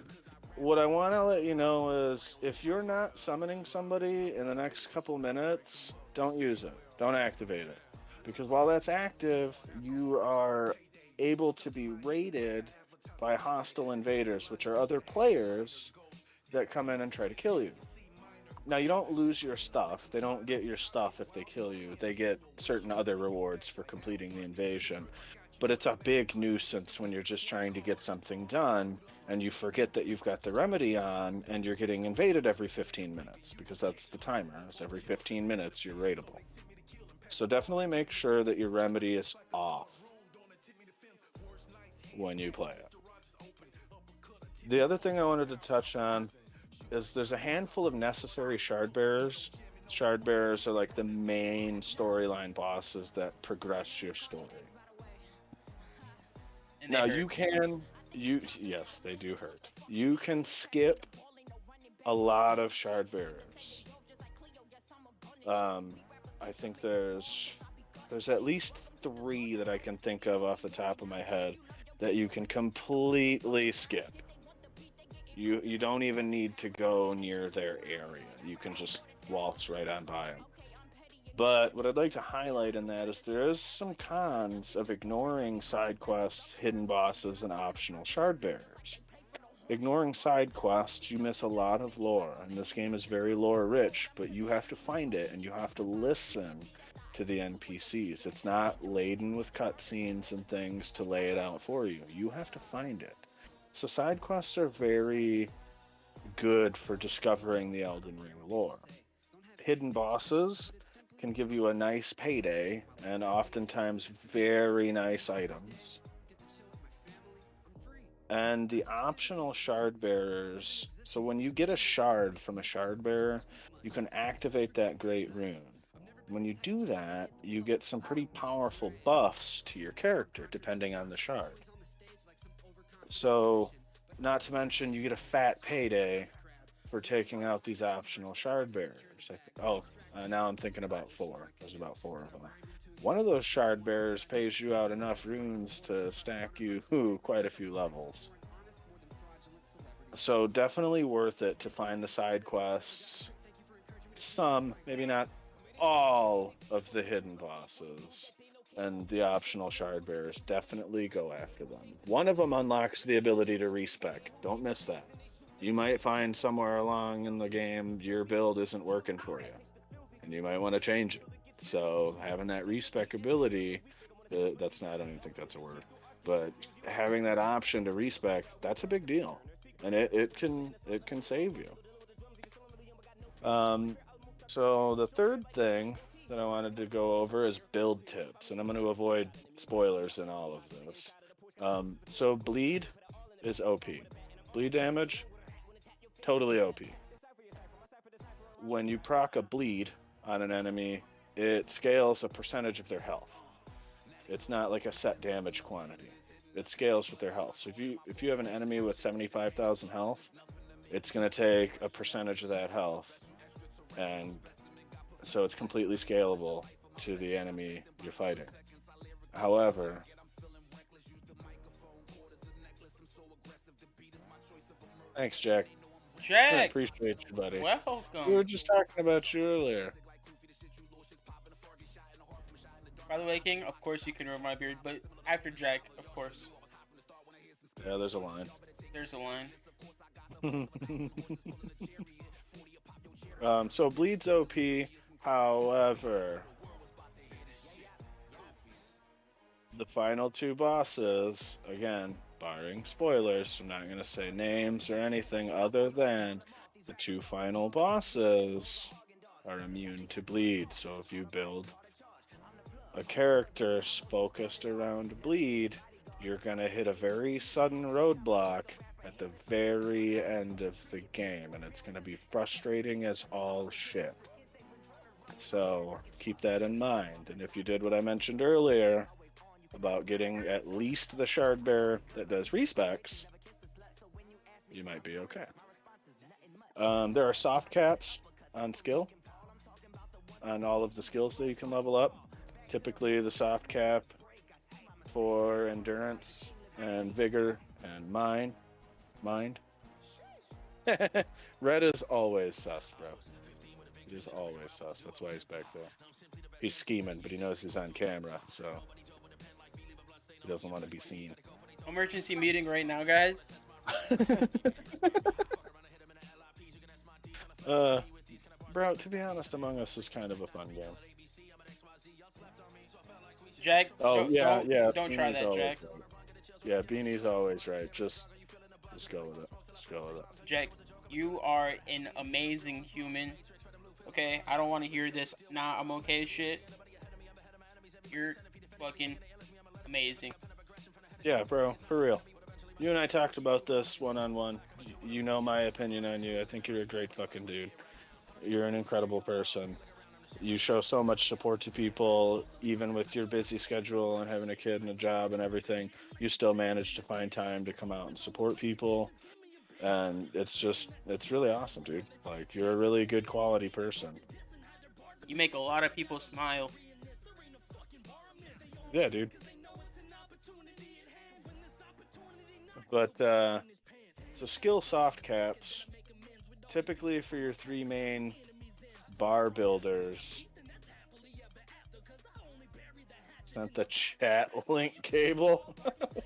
what I want to let you know is if you're not summoning somebody in the next couple minutes, don't use it. Don't activate it. Because while that's active, you are able to be raided by hostile invaders, which are other players that come in and try to kill you. Now, you don't lose your stuff. They don't get your stuff if they kill you. They get certain other rewards for completing the invasion. But it's a big nuisance when you're just trying to get something done and you forget that you've got the remedy on and you're getting invaded every 15 minutes because that's the timer. It's every 15 minutes you're raidable. So definitely make sure that your remedy is off when you play it. The other thing I wanted to touch on is there's a handful of necessary shard bearers. Shard bearers are like the main storyline bosses that progress your story. And they Now hurt. yes, they do hurt. You can skip a lot of shard bearers. I think there's at least 3 that I can think of off the top of my head that you can completely skip. You don't even need to go near their area. You can just waltz right on by them. But what I'd like to highlight in that is there is some cons of ignoring side quests, hidden bosses, and optional shard bearers. Ignoring side quests, you miss a lot of lore, and this game is very lore rich, but you have to find it and you have to listen to the NPCs. It's not laden with cutscenes and things to lay it out for you. You have to find it. So side quests are very good for discovering the Elden Ring lore. Hidden bosses can give you a nice payday and oftentimes very nice items. And the optional shard bearers, so when you get a shard from a shard bearer, you can activate that great rune. When you do that, you get some pretty powerful buffs to your character depending on the shard. So, not to mention, you get a fat payday for taking out these optional shard bearers. Now I'm thinking about 4. There's about 4 of them. One of those shard bearers pays you out enough runes to stack you quite a few levels. So definitely worth it to find the side quests. Some, maybe not all of the hidden bosses and the optional shard bearers. Definitely go after them. One of them unlocks the ability to respec. Don't miss that. You might find somewhere along in the game your build isn't working for you, and you might want to change it. So having that respec ability, I don't even think that's a word, but having that option to respec, that's a big deal, and it can save you. So the third thing that I wanted to go over is build tips, and I'm going to avoid spoilers in all of this. So bleed is OP. Bleed damage, totally OP. When you proc a bleed on an enemy, it scales a percentage of their health. It's not like a set damage quantity. It scales with their health. So if you have an enemy with 75,000 health, it's going to take a percentage of that health, and so it's completely scalable to the enemy you're fighting. However, thanks, Jack. I Jack, appreciate you, buddy. welcome. We were just talking about you earlier. By the way, King, of course you can ruin my beard, but after Jack, of course. Yeah, there's a line. There's a line. So bleed's OP, however, the final 2 bosses, again, barring spoilers, I'm not going to say names or anything other than the 2 final bosses are immune to bleed. So if you build a character focused around bleed, you're going to hit a very sudden roadblock at the very end of the game, and it's going to be frustrating as all shit. So keep that in mind. And if you did what I mentioned earlier about getting at least the shard bearer that does respecs, you might be okay. There are soft caps on skill, on all of the skills that you can level up. Typically the soft cap for endurance and vigor and mind mind. Red is always sus, bro. He is always sus. That's why he's back there. He's scheming, but he knows he's on camera, so he doesn't want to be seen. Emergency meeting right now, guys. Bro, to be honest, Among Us is kind of a fun game. Jack, Oh, don't try Beanie's that, always Jack. right. Yeah, Beanie's always right. Just go with it. Just go with it. Jack, you are an amazing human. Okay, I don't want to hear this. Nah, I'm okay shit. You're fucking amazing. Yeah, bro, for real. You and I talked about this one-on-one. You know my opinion on you. I think you're a great fucking dude. You're an incredible person. You show so much support to people, even with your busy schedule and having a kid and a job and everything. You still manage to find time to come out and support people. And it's really awesome, dude. Like, you're a really good quality person. You make a lot of people smile. Yeah, dude. But, so skill soft caps, typically for your three main bar builders. Sent the chat link cable.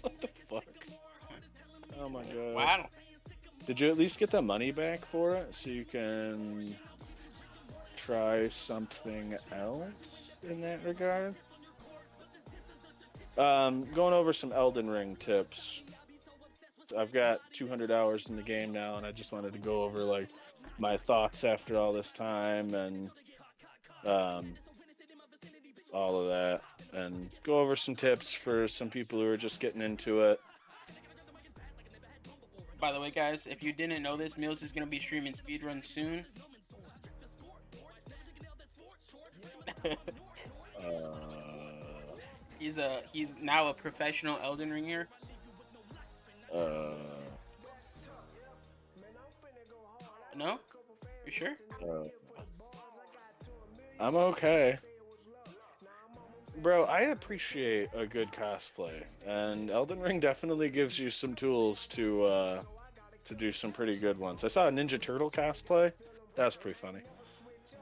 What the fuck? Oh my god. Wow. Did you at least get the money back for it so you can try something else in that regard? Going over some Elden Ring tips. I've got 200 hours in the game now, and I just wanted to go over like my thoughts after all this time and all of that, and go over some tips for some people who are just getting into it. By the way, guys, if you didn't know this, Mills is gonna be streaming speedruns soon. He's now a professional Elden Ringer. No? You sure? I'm okay. Bro, I appreciate a good cosplay, and Elden Ring definitely gives you some tools to do some pretty good ones. I saw a Ninja Turtle cosplay. That was pretty funny.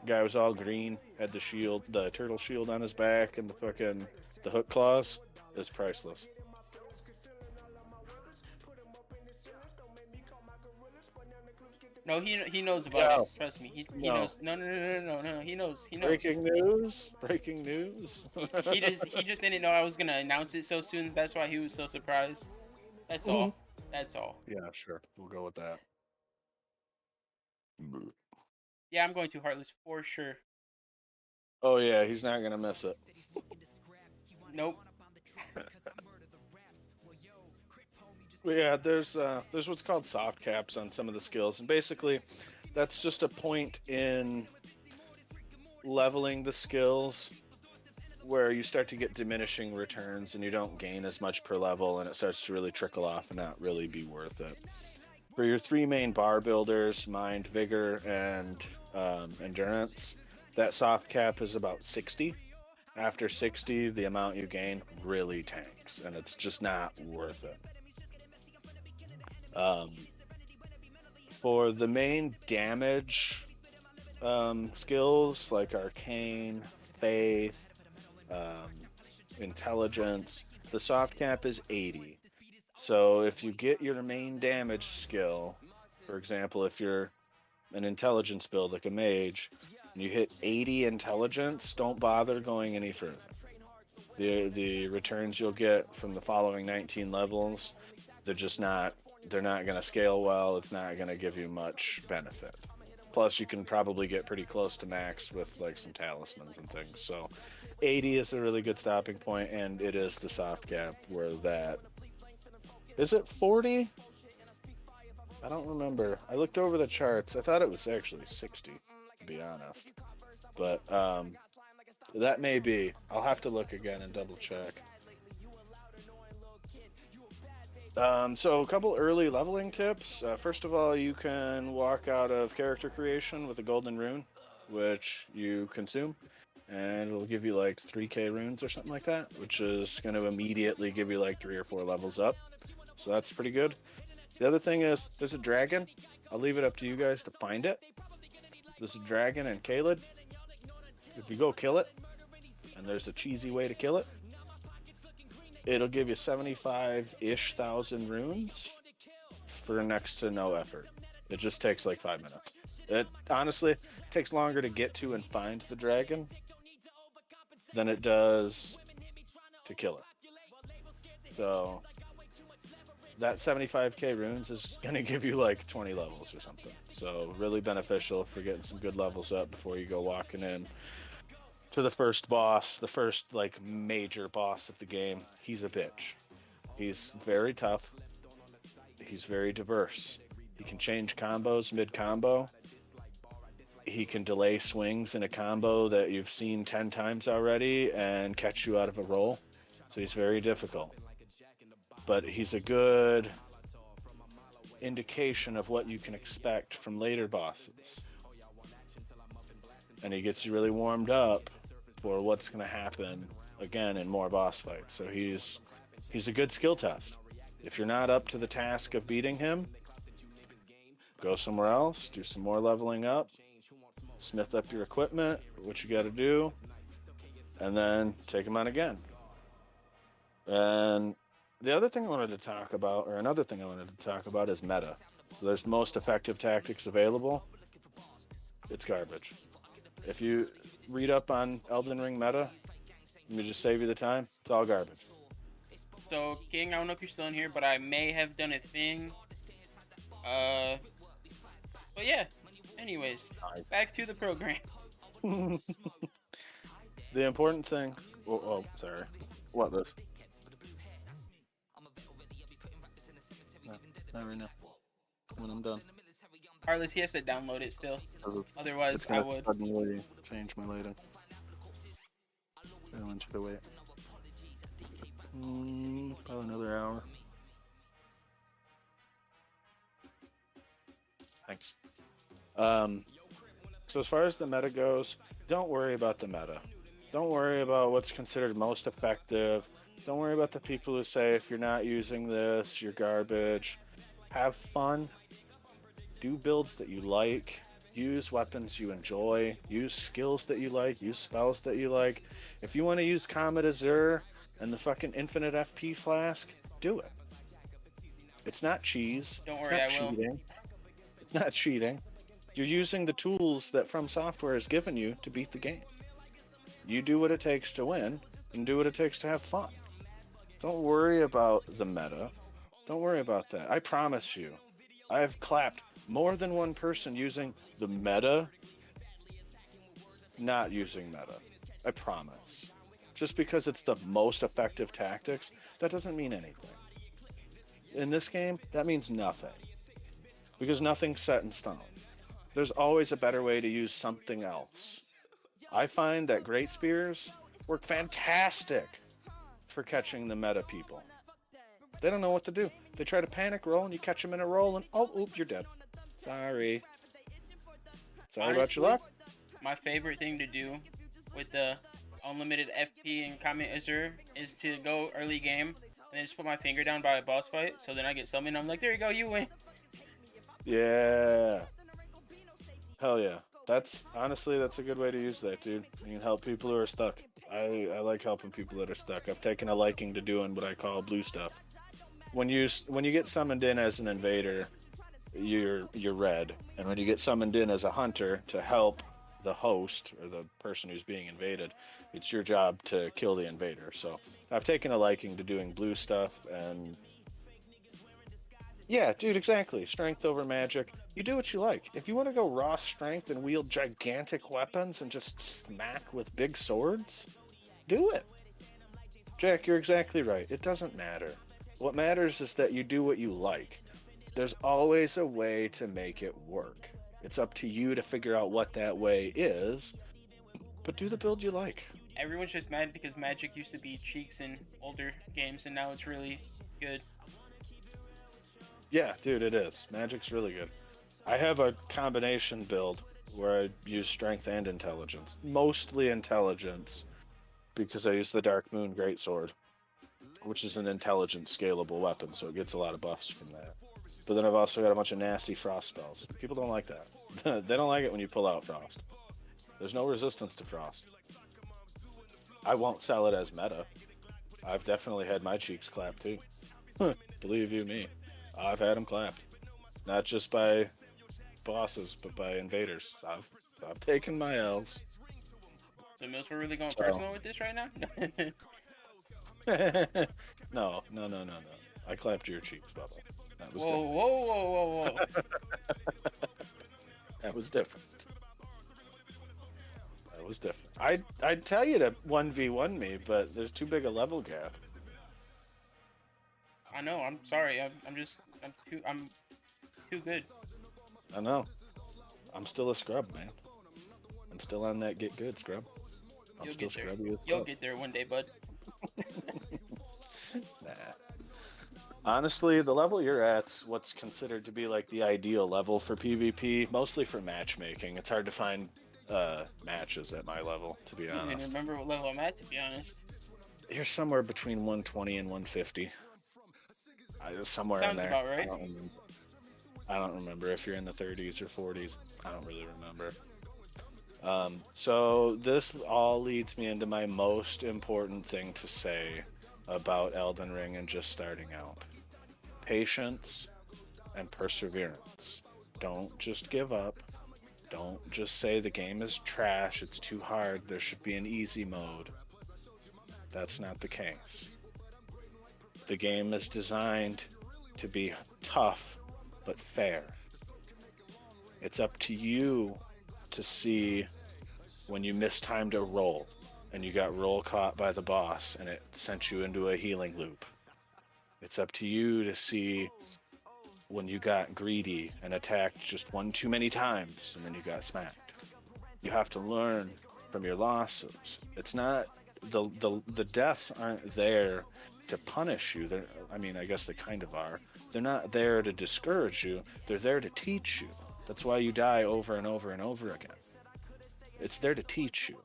Guy was all green, had the shield, the turtle shield on his back, and the hook claws. It was priceless. No, he knows about it. Trust me. He No. knows. No. He knows. Breaking news! Breaking news! He just didn't know I was gonna announce it so soon. That's why he was so surprised. That's all. That's all. Yeah, sure. We'll go with that. Yeah, I'm going to Heartless for sure. Oh yeah, he's not gonna miss it. Nope. Well, yeah, there's what's called soft caps on some of the skills, and basically, that's just a point in leveling the skills where you start to get diminishing returns and you don't gain as much per level, and it starts to really trickle off and not really be worth it. For your three main bar builders, mind, vigor, and endurance, that soft cap is about 60. After 60, the amount you gain really tanks, and it's just not worth it. For the main damage skills like Arcane, Faith, Intelligence, the soft cap is 80. So if you get your main damage skill, for example, if you're an Intelligence build like a mage, and you hit 80 Intelligence, don't bother going any further. The returns you'll get from the following 19 levels, they're not going to scale well. It's not going to give you much benefit. Plus, you can probably get pretty close to max with like some talismans and things. So 80 is a really good stopping point, and it is the soft cap where that... Is it 40? I don't remember. I looked over the charts. I thought it was actually 60, to be honest. But that may be. I'll have to look again and double check. So a couple early leveling tips. First of all, you can walk out of character creation with a golden rune, which you consume, and it'll give you like 3k runes or something like that, which is going to immediately give you like 3 or 4 levels up. So that's pretty good. The other thing is, there's a dragon. I'll leave it up to you guys to find it. There's a dragon in Caled. If you go kill it, and there's a cheesy way to kill it, it'll give you 75-ish thousand runes for next to no effort. It just takes like 5 minutes. It honestly takes longer to get to and find the dragon than it does to kill it. So that 75k runes is going to give you like 20 levels or something. So really beneficial for getting some good levels up before you go walking in to the first boss, the first like major boss of the game. He's a bitch. He's very tough. He's very diverse. He can change combos mid-combo. He can delay swings in a combo that you've seen 10 times already and catch you out of a roll. So he's very difficult. But he's a good indication of what you can expect from later bosses. And he gets you really warmed up for what's going to happen again in more boss fights. So he's a good skill test. If you're not up to the task of beating him, go somewhere else, do some more leveling up, smith up your equipment, what you got to do, and then take him on again. And the other thing I wanted to talk about, or another thing I wanted to talk about, is meta. So there's most effective tactics available. It's garbage. If you read up on Elden Ring meta, let me just save you the time. It's all garbage. So, King, I don't know if you're still in here, but I may have done a thing. But yeah. Anyways, back to the program. The important thing. Oh, sorry. What this? No, not right now. When I'm done. Carlos, he has to download it still. Otherwise, I would. Suddenly change my lighting. I went to the wait. Probably another hour. Thanks. So as far as the meta goes, don't worry about the meta. Don't worry about what's considered most effective. Don't worry about the people who say if you're not using this, you're garbage. Have fun. Do builds that you like. Use weapons you enjoy. Use skills that you like. Use spells that you like. If you want to use Comet Azure and the fucking infinite FP flask, do it. It's not cheese. Don't worry, I will. Cheating. It's not cheating. You're using the tools that From Software has given you to beat the game. You do what it takes to win, and do what it takes to have fun. Don't worry about the meta. Don't worry about that. I promise you, I've clapped more than one person using the meta, not using meta. I promise. Just because it's the most effective tactics, that doesn't mean anything. In this game, that means nothing. Because nothing's set in stone. There's always a better way to use something else. I find that Great Spears work fantastic for catching the meta people. They don't know what to do. They try to panic roll and you catch them in a roll and you're dead. Sorry. Sorry about your luck. My favorite thing to do with the unlimited FP and Comet Azure is to go early game and then just put my finger down by a boss fight, so then I get summoned and I'm like, there you go, you win. Yeah. Hell yeah. That's a good way to use that, dude. You can help people who are stuck. I like helping people that are stuck. I've taken a liking to doing what I call blue stuff. When you get summoned in as an invader, you're red, and when you get summoned in as a hunter to help the host or the person who's being invaded, it's your job to kill the invader. So I've taken a liking to doing blue stuff, and yeah, dude, exactly. Strength over magic. You do what you like. If you want to go raw strength and wield gigantic weapons and just smack with big swords, do it. Jack, you're exactly right. It doesn't matter. What matters is that you do what you like. There's always a way to make it work. It's up to you to figure out what that way is, but do the build you like. Everyone's just mad because magic used to be cheeks in older games, and now it's really good. Yeah, dude, it is. Magic's really good. I have a combination build where I use strength and intelligence. Mostly intelligence, because I use the Dark Moon Greatsword, which is an intelligent, scalable weapon, so it gets a lot of buffs from that. But then I've also got a bunch of nasty frost spells. People don't like that. They don't like it when you pull out frost. There's no resistance to frost. I won't sell it as meta. I've definitely had my cheeks clapped too. Believe you me, I've had them clapped. Not just by bosses, but by invaders. I've taken my L's. So Mills, we're really going personal with this right now? No. I clapped your cheeks, Bubba. That was Whoa, different. whoa. That was different. That was different. I'd tell you to 1v1 me, but there's too big a level gap. I know. I'm sorry. I'm too good. I know. I'm still a scrub, man. I'm still on that get good scrub. I'm You'll still get there. scrubby as You'll fuck. get there one day, bud. Nah. Honestly, the level you're at's what's considered to be like the ideal level for PvP, mostly for matchmaking. It's hard to find matches at my level, to be I don't even honest. remember what level I'm at, to be honest. You're somewhere between 120 and 150. Somewhere Sounds in there. about right. I don't remember if you're in the 30s or 40s. I don't really remember. So this all leads me into my most important thing to say about Elden Ring and just starting out. Patience and perseverance. Don't just give up. Don't just say the game is trash, it's too hard, there should be an easy mode. That's not the case. The game is designed to be tough, but fair. It's up to you to see when you mistimed a roll and you got roll caught by the boss and it sent you into a healing loop. It's up to you to see when you got greedy and attacked just one too many times and then you got smacked. You have to learn from your losses. It's not the deaths aren't there to punish you. I guess they kind of are. They're not there to discourage you. They're there to teach you. That's why you die over and over and over again. It's there to teach you.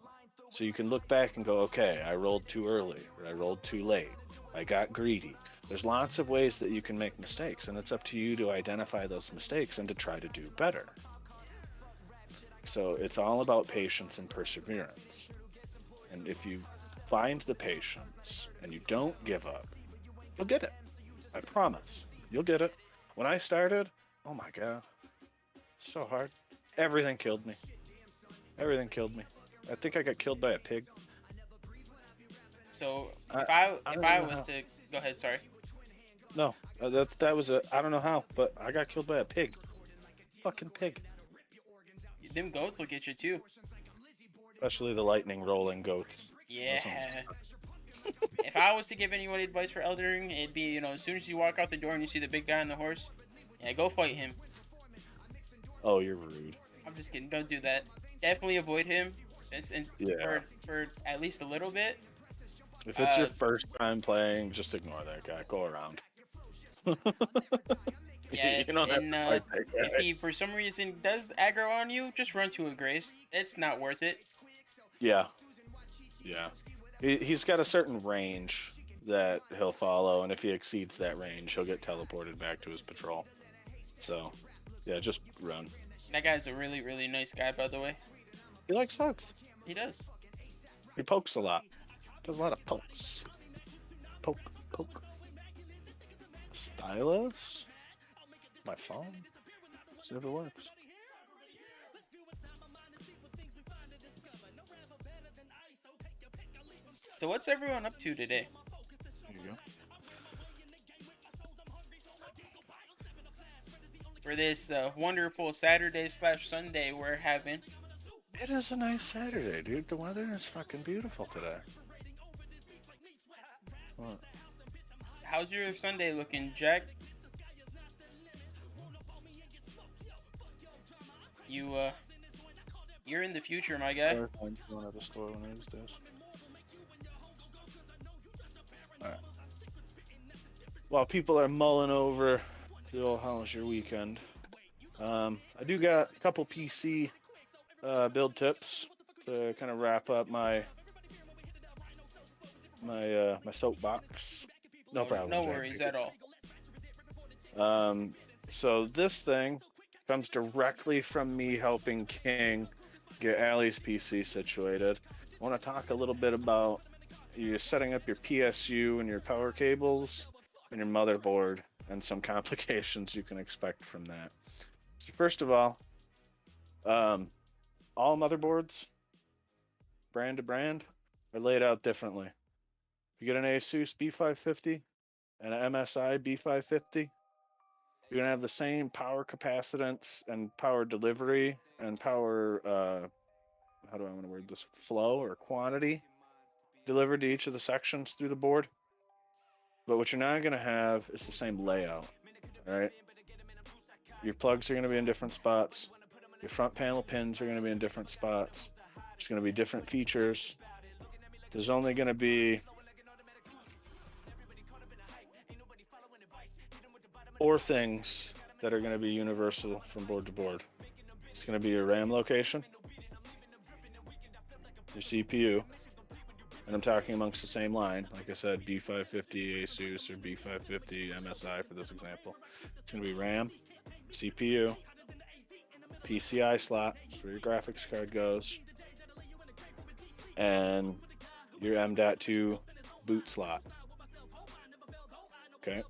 So you can look back and go, okay, I rolled too early, or I rolled too late. I got greedy. There's lots of ways that you can make mistakes, and it's up to you to identify those mistakes and to try to do better. So it's all about patience and perseverance. And if you find the patience and you don't give up, you'll get it. I promise. You'll get it. When I started, oh my god, so hard. Everything killed me. Everything killed me. I think I got killed by a pig. So I if I don't know was how. to go ahead, sorry. No, that was I don't know how, but I got killed by a pig. Fucking pig. Them goats will get you too. Especially the lightning rolling goats. Yeah. Those ones- If I was to give anyone advice for Elden Ring, it'd be, as soon as you walk out the door and you see the big guy on the horse, yeah, go fight him. Oh, you're rude. I'm just kidding. Don't do that. Definitely avoid him. Yeah. For at least a little bit. If it's your first time playing, just ignore that guy. Go around. Yeah, you don't have and to fight that if guy. he for some reason does aggro on you, just run to a grace. It's not worth it. Yeah. Yeah. He's got a certain range that he'll follow, and if he exceeds that range, he'll get teleported back to his patrol. So, yeah, just run. That guy's a really, really nice guy, by the way. He likes hugs. He does. He pokes a lot. Does a lot of pokes. Poke. Stylus? My phone? See if it works. So what's everyone up to today? There you go. For this wonderful Saturday/Sunday we're having. It is a nice Saturday, dude. The weather is fucking beautiful today. What? How's your Sunday looking, Jack? You're in the future, my guy. I'm going to the store one of these days. Alright. While people are mulling over the old how's your weekend, I do got a couple PC build tips to kind of wrap up my soapbox. No problem. No Jack. worries at all. So this thing comes directly from me helping King get Allie's PC situated. I want to talk a little bit about you setting up your PSU and your power cables and your motherboard and some complications you can expect from that. So first of all motherboards, brand to brand, are laid out differently. If you get an Asus B550 and an MSI B550, you're gonna have the same power capacitance and power delivery and power how do I want to word this, flow or quantity delivered to each of the sections through the board. But what you're not gonna have is the same layout. All right, your plugs are gonna be in different spots. Your front panel pins are gonna be in different spots. There's gonna be different features. There's only gonna be 4 things that are going to be universal from board to board. It's going to be your RAM location, your CPU, and I'm talking amongst the same line. Like I said, B550 Asus or B550 MSI for this example. It's going to be RAM, CPU, PCI slot, that's where your graphics card goes, and your M.2 boot slot. Okay.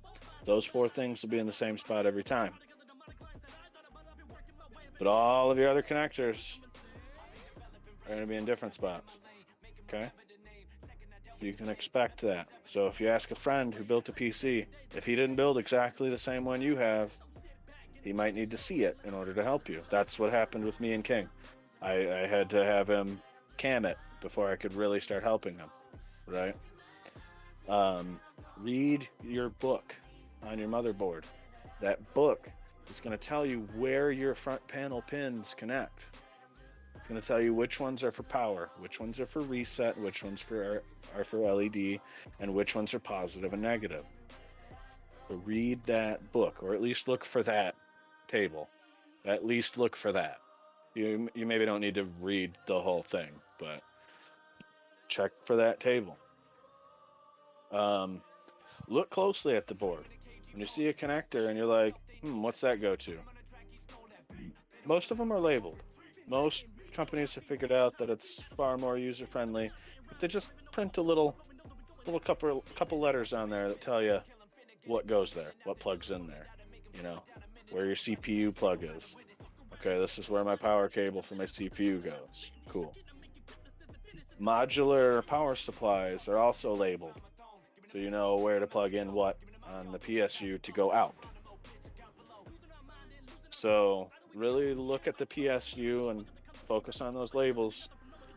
Those 4 things will be in the same spot every time. But all of your other connectors are going to be in different spots. Okay? So you can expect that. So if you ask a friend who built a PC, if he didn't build exactly the same one you have, he might need to see it in order to help you. That's what happened with me and King. I had to have him cam it before I could really start helping him. Right? Read your book on your motherboard. That book is going to tell you where your front panel pins connect. It's going to tell you which ones are for power, which ones are for reset, which ones are for LED, and which ones are positive and negative. So read that book, or at least look for that table. At least look for that. You maybe don't need to read the whole thing, but check for that table. Look closely at the board. When you see a connector and you're like, what's that go to? Most of them are labeled. Most companies have figured out that it's far more user-friendly if they just print a little couple letters on there that tell you what goes there, what plugs in there, you know, where your CPU plug is. Okay, this is where my power cable for my CPU goes. Cool. Modular power supplies are also labeled, so you know where to plug in what on the PSU to go out. So really look at the PSU and focus on those labels.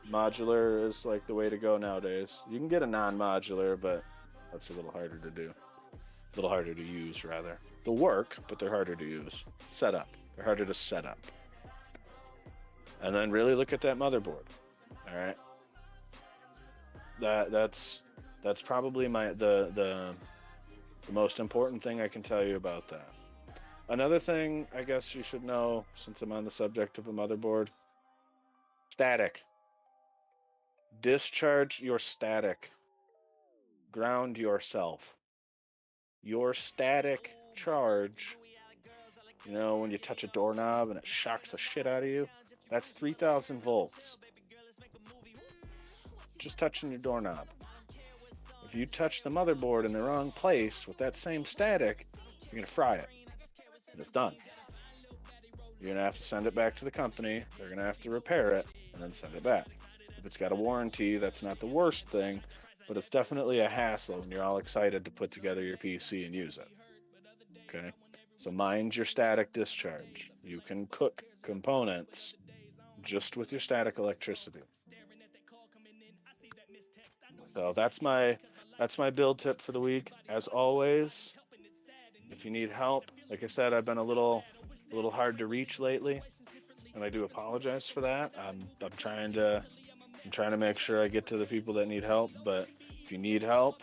Modular is like the way to go nowadays. You can get a non-modular, but that's a little harder to do. A little harder to use, rather. They'll work, but they're harder to use. Set up. They're harder to set up. And then really look at that motherboard. All right. That's probably the most important thing I can tell you about that. Another thing I guess you should know, since I'm on the subject of a motherboard, static. Discharge your static. Ground yourself. Your static charge, you know, when you touch a doorknob and it shocks the shit out of you, that's 3,000 volts. Just touching your doorknob. If you touch the motherboard in the wrong place with that same static, you're going to fry it. And it's done. You're going to have to send it back to the company. They're going to have to repair it and then send it back. If it's got a warranty, that's not the worst thing, but it's definitely a hassle when you're all excited to put together your PC and use it. Okay? So mind your static discharge. You can cook components just with your static electricity. So that's my build tip for the week. As always, if you need help, like I said, I've been a little hard to reach lately, and I do apologize for that. I'm trying to make sure I get to the people that need help. But if you need help,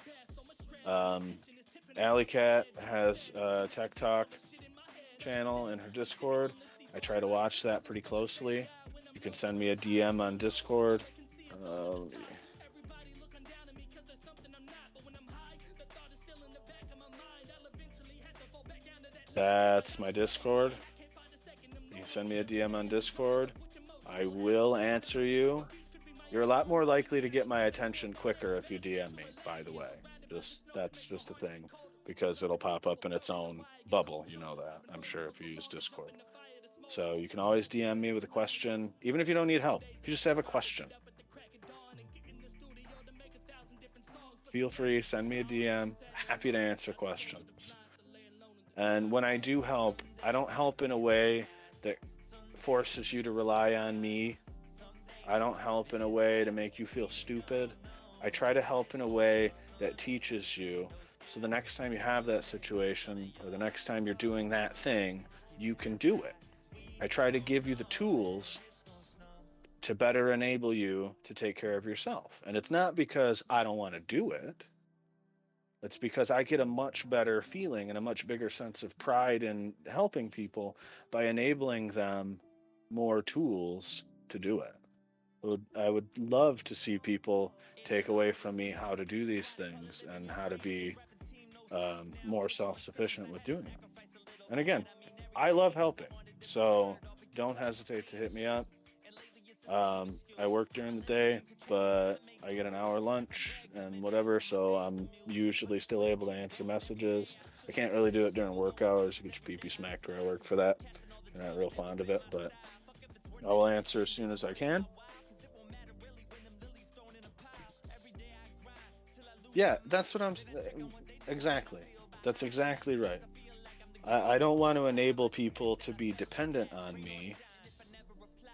Alley Cat has a Tech Talk channel in her Discord. I try to watch that pretty closely. You can send me a DM on Discord. That's my Discord. You can send me a DM on Discord. I will answer you. You're a lot more likely to get my attention quicker if you DM me, by the way. That's just a thing, because it'll pop up in its own bubble, you know that, I'm sure, if you use Discord. So you can always DM me with a question, even if you don't need help. If you just have a question, feel free, send me a DM. Happy to answer questions. And when I do help, I don't help in a way that forces you to rely on me. I don't help in a way to make you feel stupid. I try to help in a way that teaches you, so the next time you have that situation, or the next time you're doing that thing, you can do it. I try to give you the tools to better enable you to take care of yourself. And it's not because I don't want to do it. It's because I get a much better feeling and a much bigger sense of pride in helping people by enabling them more tools to do it. I would love to see people take away from me how to do these things and how to be more self-sufficient with doing them. And again, I love helping, so don't hesitate to hit me up. I work during the day, but I get an hour lunch and whatever, so I'm usually still able to answer messages. I can't really do it during work hours. You get your pee-pee smacked where I work for that. I'm not real fond of it, but I will answer as soon as I can. Yeah, that's what I'm... Exactly. That's exactly right. I don't want to enable people to be dependent on me.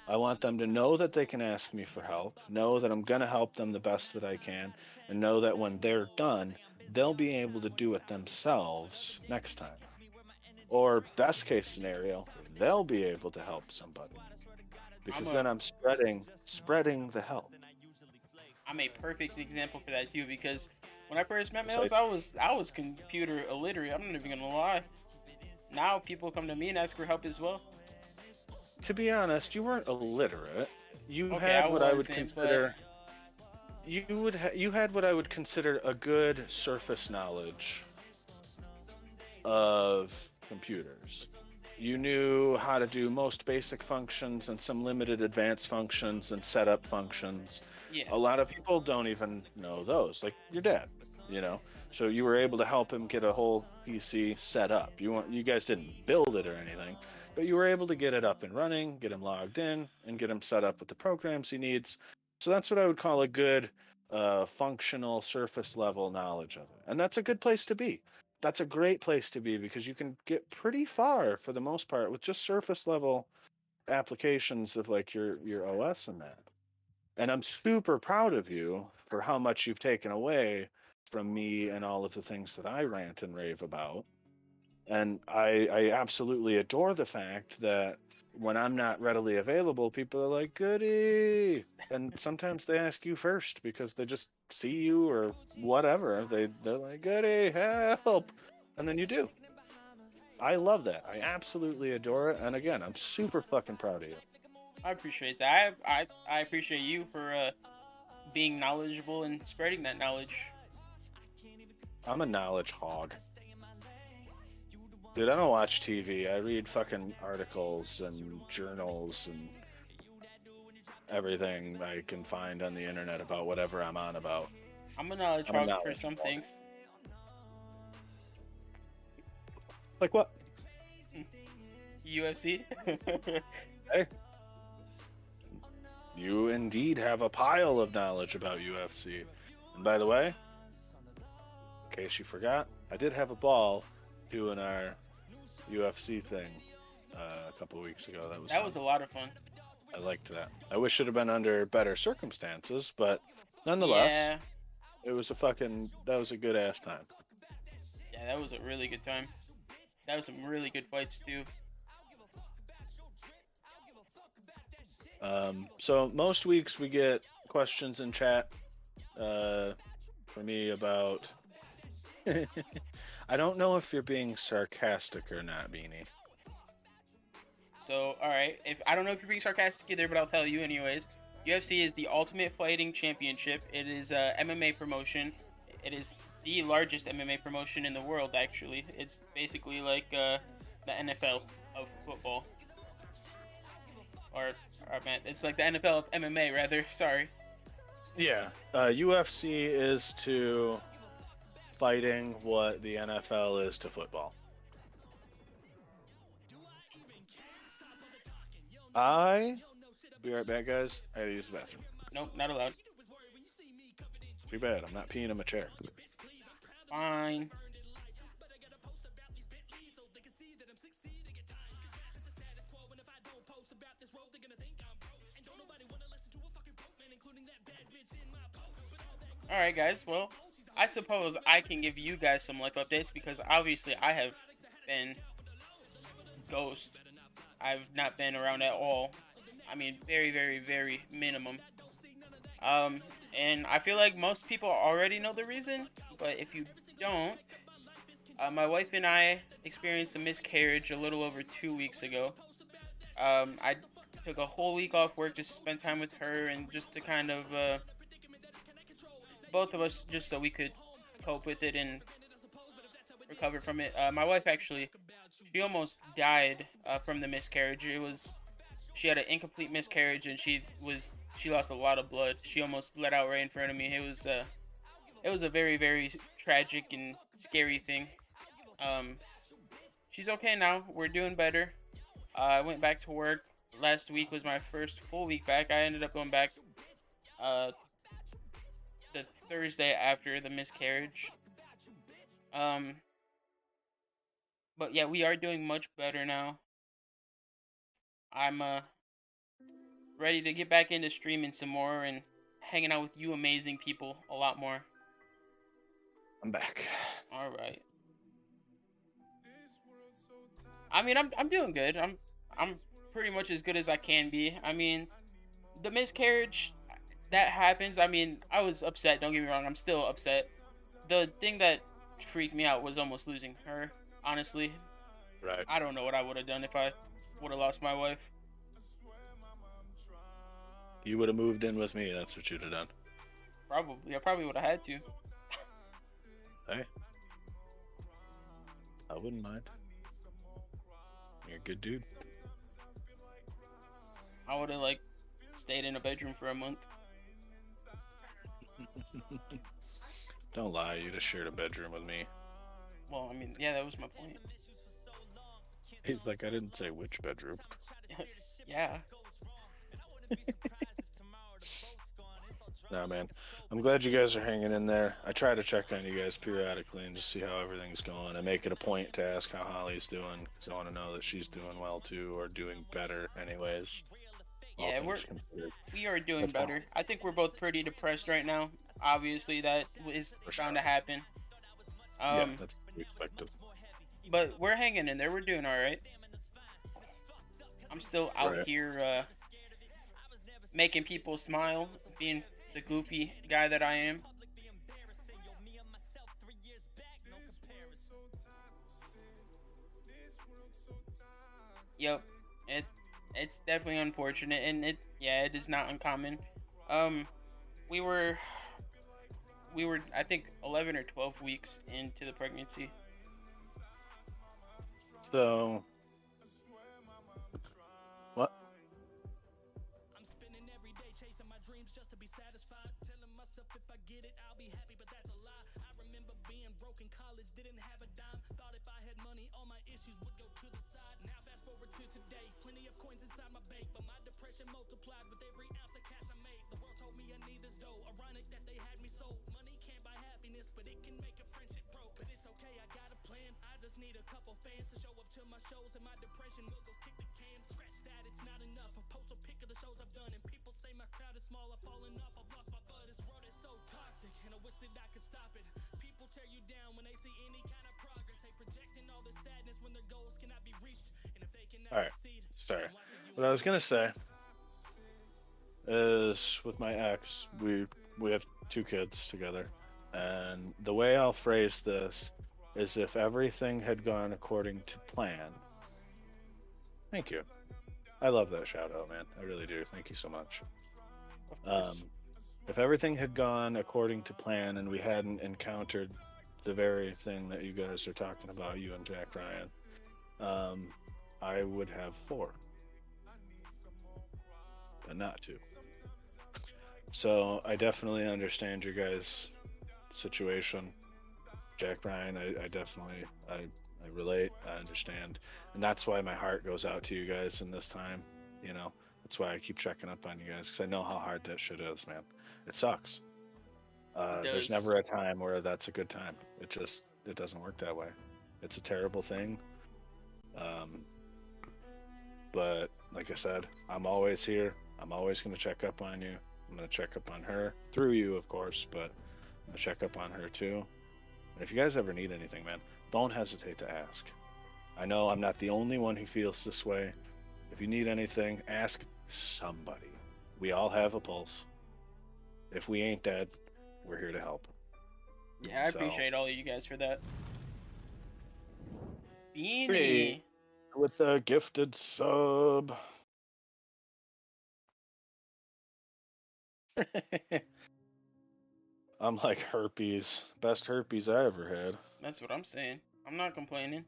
I want them to know that they can ask me for help, know that I'm going to help them the best that I can, and know that when they're done, they'll be able to do it themselves next time. Or best case scenario, they'll be able to help somebody. Because then I'm spreading the help. I'm a perfect example for that too, because when I first met Mills, I was computer illiterate. I'm not even gonna lie. Now people come to me and ask for help as well. To be honest, you weren't illiterate. You had what I would consider. You had what I would consider a good surface knowledge of computers. You knew how to do most basic functions and some limited advanced functions and setup functions. Yeah. A lot of people don't even know those, like your dad, you know. So you were able to help him get a whole PC set up. You guys didn't build it or anything, but you were able to get it up and running, get him logged in, and get him set up with the programs he needs. So that's what I would call a good functional surface level knowledge of it. And that's a good place to be. That's a great place to be, because you can get pretty far for the most part with just surface level applications of like your OS and that. And I'm super proud of you for how much you've taken away from me and all of the things that I rant and rave about. And I absolutely adore the fact that when I'm not readily available, people are like, goody. And sometimes they ask you first because they just see you or whatever. They're like, goody, help. And then you do. I love that. I absolutely adore it. And again, I'm super fucking proud of you. I appreciate that. I appreciate you for being knowledgeable and spreading that knowledge. I'm a knowledge hog. Dude, I don't watch TV. I read fucking articles and journals and everything I can find on the internet about whatever I'm on about. I'm a knowledge hog for some things. Like what? UFC? Hey. You indeed have a pile of knowledge about UFC. And by the way, in case you forgot, I did have a ball doing our UFC thing a couple of weeks ago. That was a lot of fun. I liked that. I wish it had been under better circumstances, but nonetheless, yeah. That was a good ass time. Yeah, that was a really good time. That was some really good fights too. So most weeks we get questions in chat for me about I don't know if you're being sarcastic or not, Beanie. So, alright, I don't know if you're being sarcastic either, but I'll tell you anyways. UFC is the Ultimate Fighting Championship. It is a MMA promotion. It is the largest MMA promotion in the world, actually. It's basically like the NFL of football. Or man, it's like the NFL of MMA rather. Sorry. Yeah, UFC is to fighting what the NFL is to football. Be right back, guys. I gotta use the bathroom. Nope, not allowed. Too bad. I'm not peeing in my chair. Fine. Alright guys, well, I suppose I can give you guys some life updates because obviously I have been ghost. I've not been around at all. I mean, very, very, very minimum. And I feel like most people already know the reason, but if you don't, my wife and I experienced a miscarriage a little over 2 weeks ago. I took a whole week off work just to spend time with her and just to kind of, both of us, just so we could cope with it and recover from it. My wife actually, she almost died from the miscarriage. She had an incomplete miscarriage and she lost a lot of blood. She almost bled out right in front of me. It was a very, very tragic and scary thing. She's okay now. We're doing better. I went back to work. Last week was my first full week back. I ended up going back the Thursday after the miscarriage. But yeah, we are doing much better now. I'm ready to get back into streaming some more and hanging out with you amazing people a lot more. I'm back. All right. I mean, I'm doing good. I'm pretty much as good as I can be. I mean, the miscarriage that happens. I mean, I was upset. Don't get me wrong. I'm still upset. The thing that freaked me out was almost losing her. Honestly, Right. I don't know what I would have done if I would have lost my wife. You would have moved in with me. That's what you'd have done. Probably. I probably would have had to. Hey. I wouldn't mind. You're a good dude. I would have, like, stayed in a bedroom for a month. Don't lie. You'd have shared a bedroom with me. Well, I mean, yeah, that was my point. He's like, I didn't say which bedroom. Yeah. Nah, man. I'm glad you guys are hanging in there. I try to check on you guys periodically and just see how everything's going. I make it a point to ask how Holly's doing because I want to know that she's doing well too, or doing better, anyways. Yeah, we are doing better. I think we're both pretty depressed right now. Obviously, that is bound to happen. Yeah, that's expected. But we're hanging in there. We're doing all right. I'm still out here making people smile, being the goofy guy that I am. Yep, it's definitely unfortunate, and it is not uncommon. We were I think 11 or 12 weeks into the pregnancy. So what? I'm spending every day chasing my dreams just to be satisfied. Telling myself if I get it, I'll be happy, but that's a lie. I remember being broke in college, didn't have a dime. Thought if I had money, all my issues would go to the side. Now fast forward to today, plenty of coins inside my bank, but my depression multiplied with every ounce of cash I made. The world told me I need this dough. Ironic that they had me sold. Money can't buy happiness, but it can make a friendship broke. But it's okay, I got a plan. I just need a couple fans to show up to my shows, and my depression will go kick the can. Scratch that, it's not enough. I post a pic of the shows I've done, and people say my crowd is small. I've fallen off, I've lost my bud. This world is so toxic, and I wish that I could stop it. People tear you down when they see any kind of progress. They projecting all the sadness when their goals cannot be reached, and if they cannot succeed. Sorry. What I was gonna say is, with my ex, we have 2 kids together, and the way I'll phrase this is if everything had gone according to plan. Thank you. I love that shout out, man. I really do. Thank you so much. If everything had gone according to plan and we hadn't encountered the very thing that you guys are talking about, you and Jack Ryan, I would have 4, but not 2. So I definitely understand your guys' situation. Jack Ryan, I definitely I relate, I understand. And that's why my heart goes out to you guys in this time, you know. That's why I keep checking up on you guys, because I know how hard that shit is, man. It sucks. There's does. never a time where that's a good time. It doesn't work that way. It's a terrible thing. But like I said, I'm always here. I'm always going to check up on you. I'm going to check up on her through you, of course, but I'm going to check up on her too. And if you guys ever need anything, man, don't hesitate to ask. I know I'm not the only one who feels this way. If you need anything, ask somebody. We all have a pulse. If we ain't dead, we're here to help. Yeah, I So- appreciate all of you guys for that. Beanie. Hey. With the gifted sub. I'm like herpes. Best herpes I ever had. That's what I'm saying. I'm not complaining.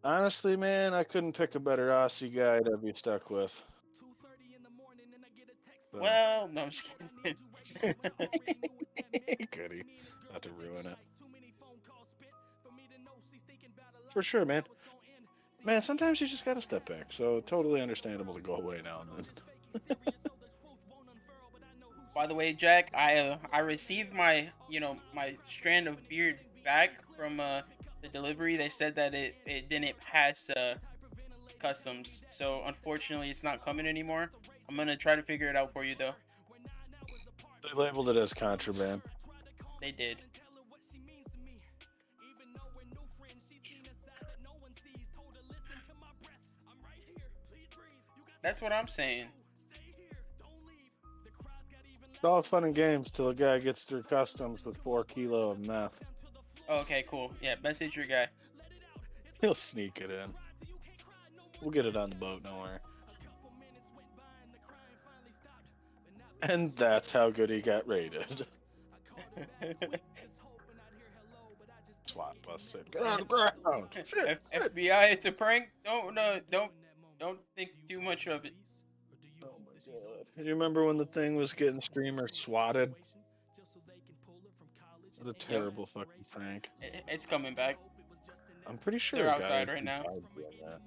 Honestly, man, I couldn't pick a better Aussie guy to be stuck with. 2:30 in the morning and I get a text So- Well, no, I'm just kidding. Goody. Not to ruin it. For sure, man. Man, sometimes you just gotta step back. So totally understandable to go away now and then. By the way, Jack, I received my my strand of beard back from the delivery. They said that it didn't pass customs, so unfortunately it's not coming anymore. I'm gonna try to figure it out for you though. They labeled it as contraband. They did. That's what I'm saying. It's all fun and games till a guy gets through customs with 4 kilo of meth. Okay, cool. Yeah, message your guy. He'll sneak it in. We'll get it on the boat, don't worry. And that's how good he got rated. SWAT busted. Get on the ground. Shit. FBI, it's a prank. Don't think too much of it. Oh my god. Do you remember when the thing was getting streamer swatted? What a terrible fucking prank. It's coming back. I'm pretty sure They're a guy outside right now. died doing that.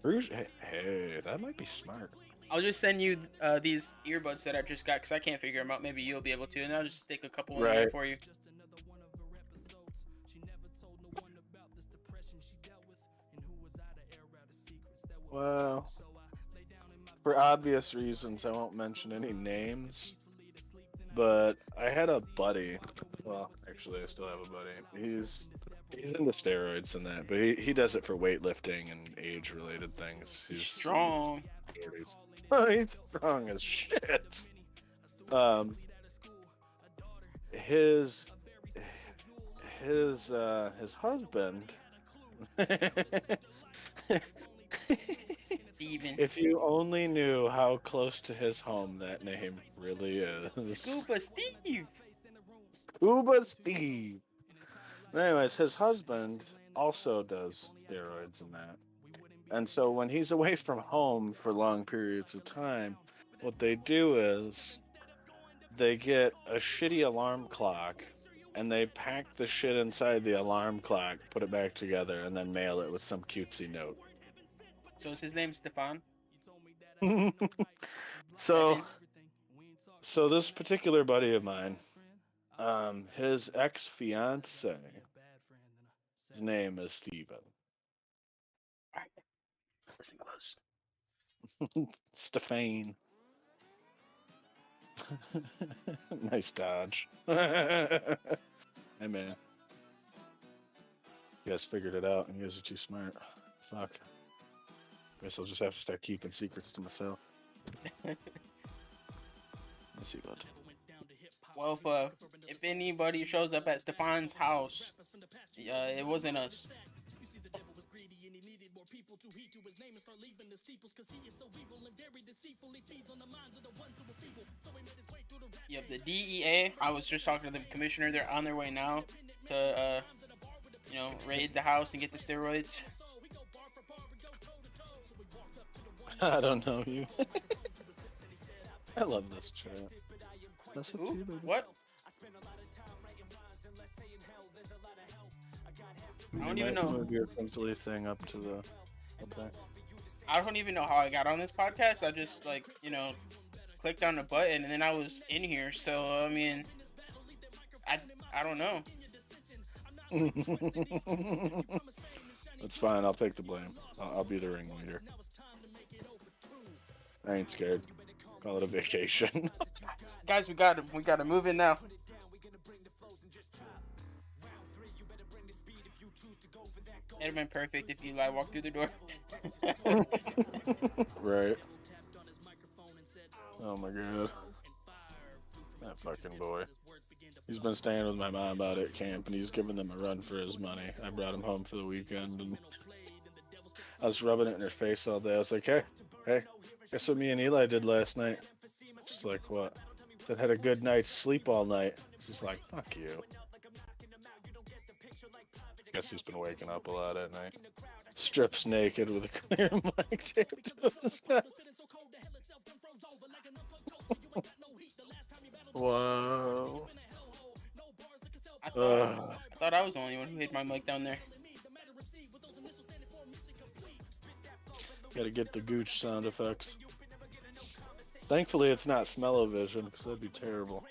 Bruce, hey, that might be smart. I'll just send you these earbuds that I just got because I can't figure them out. Maybe you'll be able to, and I'll just stick a couple in there Right. for you. Well, for obvious reasons, I won't mention any names. But I had a buddy. Well, actually, I still have a buddy. He's into steroids and that, but he does it for weightlifting and age-related things. He's Strong. He's strong as shit. His husband. Steven. If you only knew how close to his home that name really is. Scuba Steve. Scuba Steve. Anyways, his husband also does steroids and that. And so when he's away from home for long periods of time, what they do is they get a shitty alarm clock and they pack the shit inside the alarm clock, put it back together, and then mail it with some cutesy note. So is his name Stefan? So this particular buddy of mine, his ex-fiance, his name is Steven. Alright. Listen close. Stefan. Nice dodge. Hey man. You guys figured it out and you guys are too smart. Fuck. Guess I'll just have to start keeping secrets to myself. Let's see what. Well, if anybody shows up at Stefan's house, it wasn't us. Yep, the DEA. I was just talking to the commissioner. They're on their way now to you know, raid the house and get the steroids. I don't know you. I love this chat. That's up to Ooh, you, baby. what? I don't even know. Move your simply thing up to the. Okay. I don't even know how I got on this podcast. I just like, you know, clicked on the button and then I was in here. So I mean, I don't know. It's fine. I'll take the blame. I'll be the ringleader. I ain't scared. Call it a vacation. Guys, we gotta move in now. It'd have been perfect if Eli walked through the door. Right. Oh my god. That fucking boy. He's been staying with my mom out at camp and he's giving them a run for his money. I brought him home for the weekend and I was rubbing it in her face all day. I was like, hey, guess what me and Eli did last night? She's like, what? That had a good night's sleep all night. She's like, fuck you. Guess he's been waking up a lot at night. Strips naked with a clear mic taped to his head. Whoa. I thought I was the only one who hid my mic down there. Gotta get the gooch sound effects. Thankfully, it's not smell-o-vision, because that'd be terrible.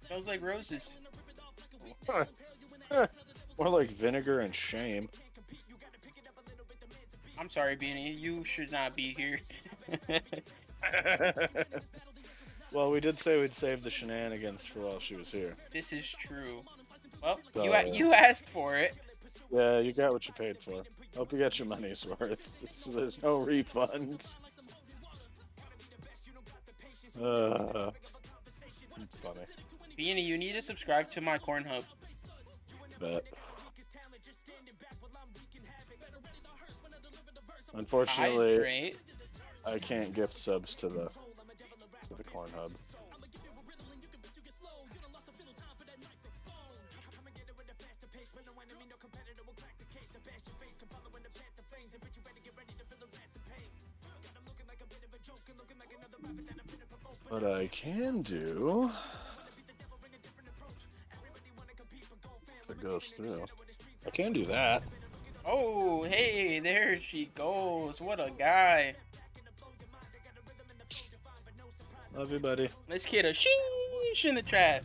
Smells like roses. More like vinegar and shame. I'm sorry, Beanie. You should not be here. Well, we did say we'd save the shenanigans for while she was here. This is true. Well, So- you asked for it. Yeah, you got what you paid for. Hope you got your money's worth. So there's no refunds. It's funny. Beanie, you need to subscribe to my Corn Hub. Bet. Unfortunately, Hydrate. I can't gift subs to the Corn Hub. What I can do, if it goes through, I can do that. Oh, hey, there she goes. What a guy. Love you, buddy. Let's get a sheesh in the chat.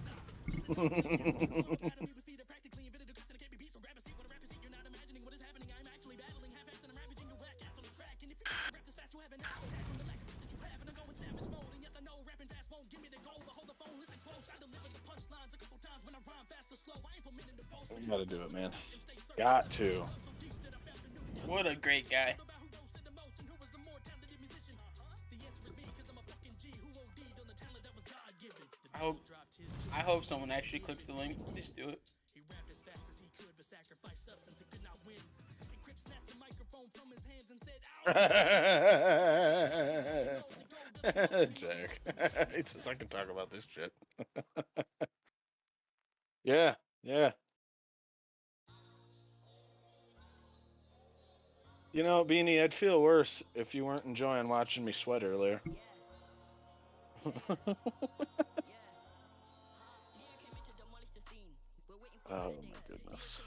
Gotta do it, man. Got to. What a great guy. I hope someone actually clicks the link. Just do it. Jack. He says I can talk about this shit. Yeah. You know, Beanie, I'd feel worse if you weren't enjoying watching me sweat earlier. Oh my goodness.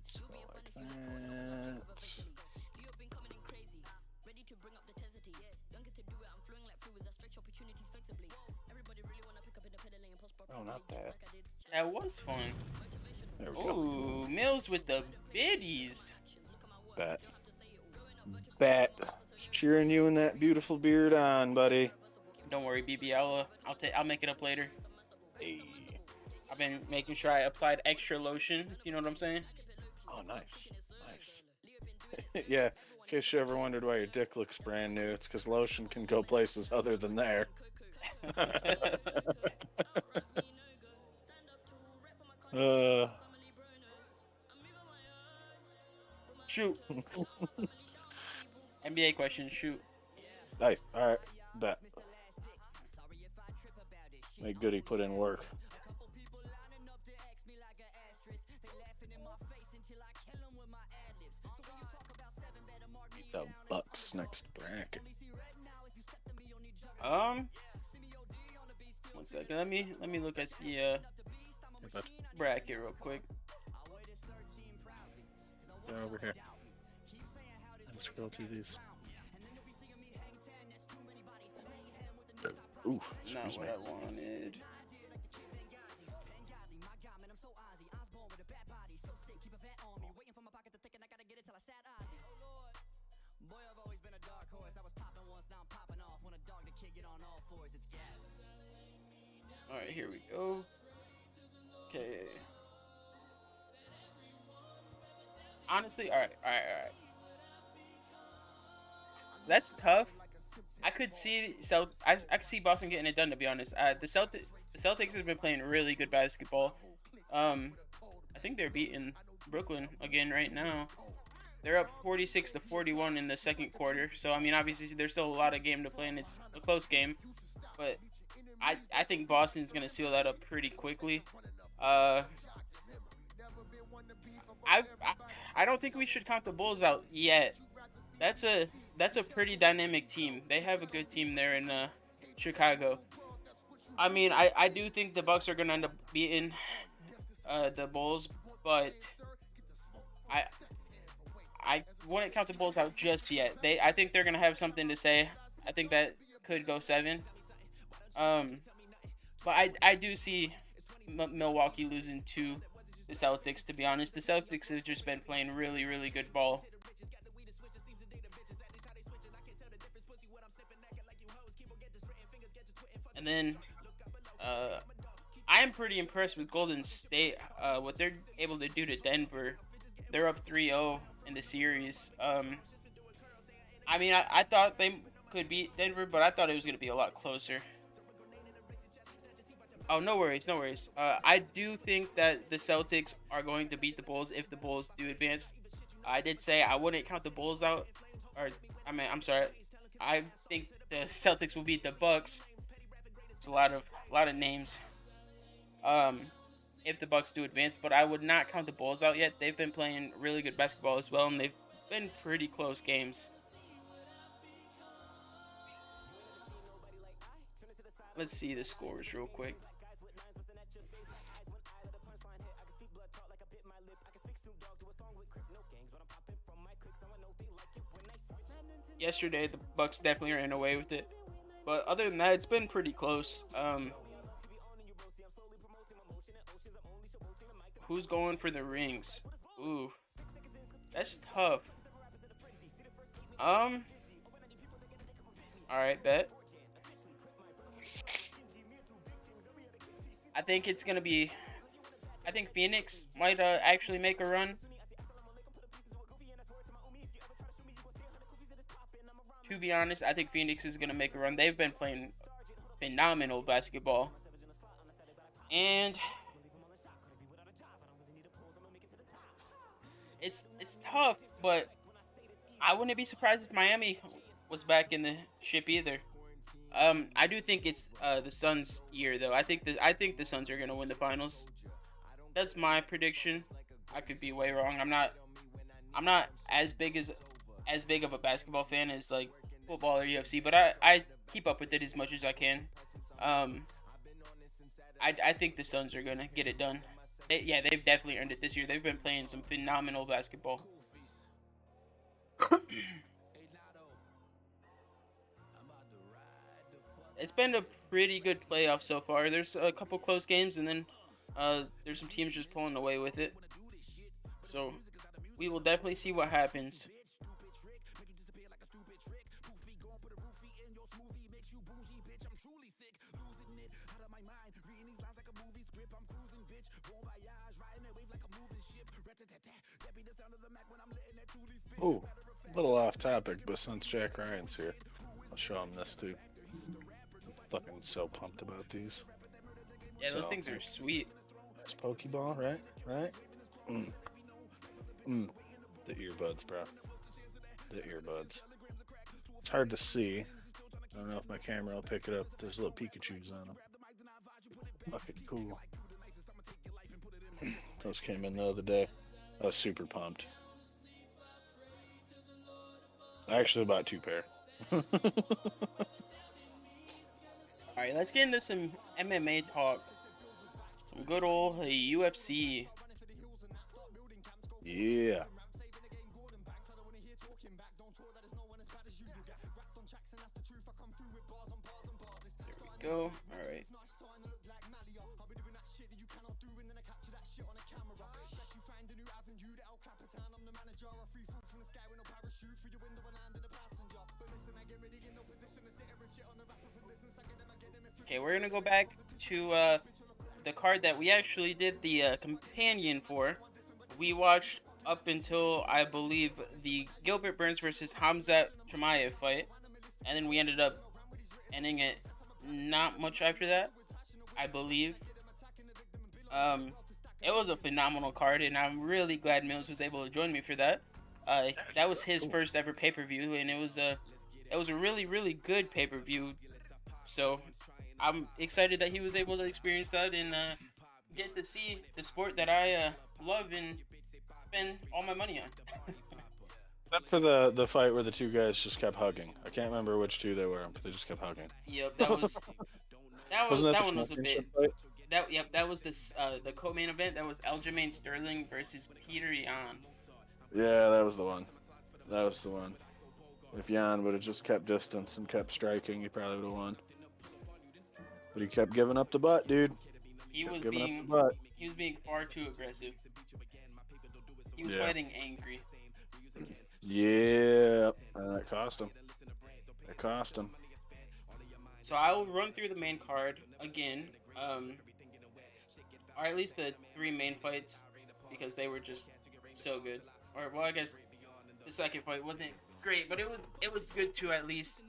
So like that. Oh, not that. That was fun. There we go. Ooh, Mills with the biddies. Bet. Just cheering you and that beautiful beard on, buddy. Don't worry, BB. I'll make it up later. Hey. I've been making sure I applied extra lotion. You know what I'm saying? Oh, nice. Yeah, in case you ever wondered why your dick looks brand new, it's because lotion can go places other than there. Shoot. NBA question. Shoot. Nice. All right. Bet. Make good he put in work. Beat the Bucks next bracket. 1 second. Let me look at the bracket real quick. Go over here. Let's scroll through these. Ooh, Not excuse what me. I wanted. All right, here we go. Okay. Honestly, all right. That's tough. I could see I could see Boston getting it done, to be honest. The Celtics have been playing really good basketball. I think they're beating Brooklyn again right now. They're up 46-41 in the second quarter. So I mean, obviously there's still a lot of game to play, and it's a close game. But I think Boston's gonna seal that up pretty quickly. I don't think we should count the Bulls out yet. That's a pretty dynamic team. They have a good team there in Chicago. I mean, I do think the Bucks are gonna end up beating the Bulls, but I wouldn't count the Bulls out just yet. I think they're gonna have something to say. I think that could go 7. But I do see Milwaukee losing to the Celtics, to be honest. The Celtics have just been playing really, really good ball. And then I am pretty impressed with Golden State. What they're able to do to Denver. They're up 3-0 in the series. I mean, I thought they could beat Denver, but I thought it was going to be a lot closer. Oh, no worries. I do think that the Celtics are going to beat the Bulls if the Bulls do advance. I did say I wouldn't count the Bulls out. I'm sorry. I think the Celtics will beat the Bucks. It's a lot of names. If the Bucks do advance, but I would not count the Bulls out yet. They've been playing really good basketball as well, and they've been pretty close games. Let's see the scores real quick. Yesterday, the Bucks definitely ran away with it. But other than that, it's been pretty close. Who's going for the rings? Ooh, that's tough. All right, bet. I think it's gonna be. I think Phoenix might actually make a run. To be honest, I think Phoenix is gonna make a run. They've been playing phenomenal basketball, and it's tough. But I wouldn't be surprised if Miami was back in the ship either. I do think it's the Suns' year, though. I think the Suns are gonna win the finals. That's my prediction. I could be way wrong. I'm not as big of a basketball fan as like football or UFC, but I keep up with it as much as I can. I think the Suns are gonna get it done. They've definitely earned it this year. They've been playing some phenomenal basketball. It's been a pretty good playoff so far. There's a couple close games, and then there's some teams just pulling away with it. So we will definitely see what happens. Oh, a little off topic, but since Jack Ryan's here, I'll show him this too. I'm fucking so pumped about these. Yeah, those things are sweet. It's Pokeball, right? The earbuds, bro. The earbuds. It's hard to see. I don't know if my camera will pick it up. There's little Pikachus on them. Fucking cool. Those came in the other day. I was super pumped. I actually bought 2 pair. All right, let's get into some MMA talk. Some good old UFC. Yeah. There we go. All right. Okay, we're gonna go back to the card that we actually did the companion for. We watched up until I believe the Gilbert Burns versus Hamza Chimaev fight, and then we ended up ending it not much after that, I believe. It was a phenomenal card, and I'm really glad Mills was able to join me for that. That was his first ever pay-per-view, and it was a really, really good pay-per-view. So I'm excited that he was able to experience that and get to see the sport that I love and spend all my money on. Except for the fight where the 2 guys just kept hugging. I can't remember which 2 they were, but they just kept hugging. Yep, that was Wasn't that the one was a bit. championship fight? That was the co-main event. That was Aljamain Sterling versus Peter Yan. Yeah, that was the one. That was the one. If Jan would have just kept distance and kept striking, he probably would have won. But he kept giving up the butt, dude. He was Giving up being the butt. he was being far too aggressive. He was Yeah. fighting angry. Yeah, and that cost him. It cost him. So I will run through the main card again, or at least the 3 main fights, because they were just so good. Or well, I guess the second fight wasn't great, but it was good to at least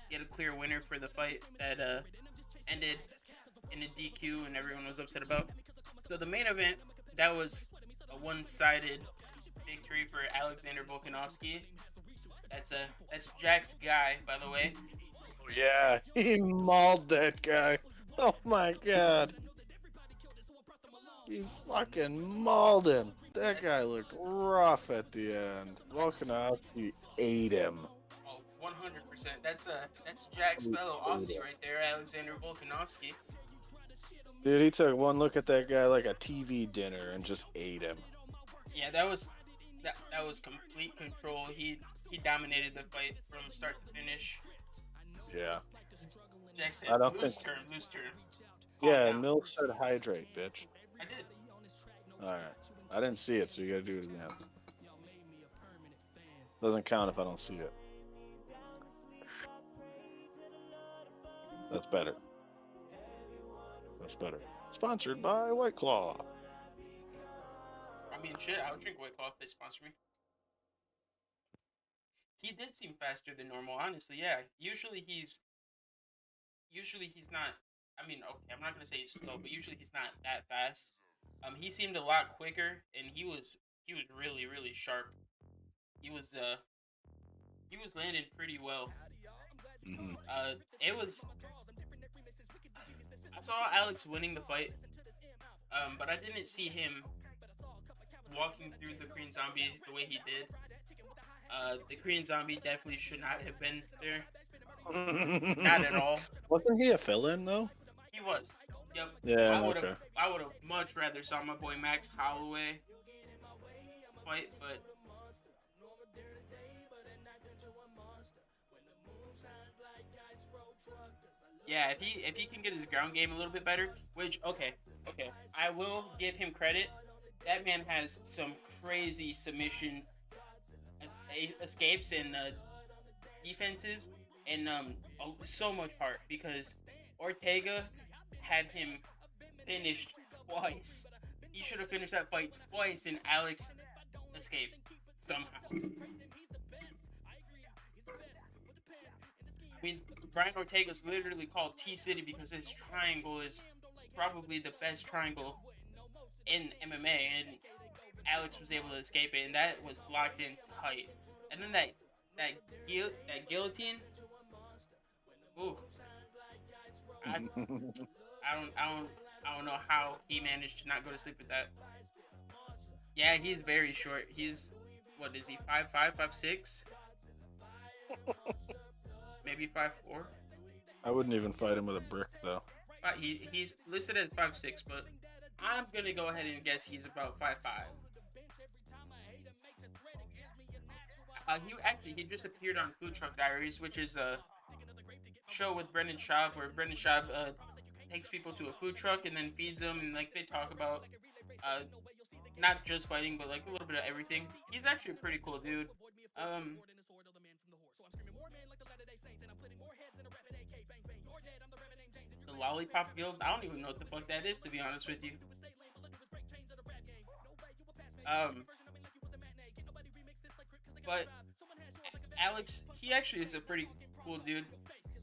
get a clear winner for the fight that ended in a DQ and everyone was upset about. So the main event, that was a one-sided victory for Alexander Volkanovski. That's Jack's guy, by the way. Oh, yeah, he mauled that guy. Oh my god. He fucking mauled him. That guy looked rough at the end. Volkanovski ate him. Oh, 100%. That's Jack's fellow Aussie right there, Alexander Volkanovski. Dude, he took one look at that guy like a TV dinner and just ate him. Yeah, that was complete control. He dominated the fight from start to finish. Yeah. Jack said, I don't loose think- turn, loose turn. Calm Yeah, down. Mills said hydrate, bitch. I did. Alright. I didn't see it, so you gotta do it again. Doesn't count if I don't see it. That's better. That's better. Sponsored by White Claw. I mean, shit, I would drink White Claw if they sponsor me. He did seem faster than normal, honestly, yeah. Usually he's not, I mean, okay, I'm not gonna say he's slow, but usually he's not that fast. He seemed a lot quicker, and he was really, really sharp. He was landing pretty well. Mm-hmm. It was, I saw Alex winning the fight, but I didn't see him walking through the Korean Zombie the way he did. The Korean Zombie definitely should not have been there. Not at all. Wasn't he a fill-in though? He was. Yep. Yeah, I would have okay. much rather saw my boy Max Holloway fight, but yeah, if he can get his ground game a little bit better, which okay, I will give him credit. That man has some crazy submission escapes and defenses, and so much heart, because Ortega had him finished twice. He should have finished that fight twice, and Alex escaped somehow. I mean, Brian Ortega's literally called T-City because his triangle is probably the best triangle in MMA, and Alex was able to escape it, and that was locked in tight. And then that guillotine. Ooh. I I don't know how he managed to not go to sleep with that. Yeah, he's very short. He's, what is he, 5'5", 5'6"? Maybe 5'4". I wouldn't even fight him with a brick, though. He's listed as 5'6", but I'm gonna go ahead and guess he's about 5'5". He just appeared on Food Truck Diaries, which is a show with Brendan Schaub, where Brendan Schaub takes people to a food truck and then feeds them, and like they talk about not just fighting, but like a little bit of everything. He's actually a pretty cool dude. The Lollipop Guild, I don't even know what the fuck that is, to be honest with you. But Alex, he actually is a pretty cool dude.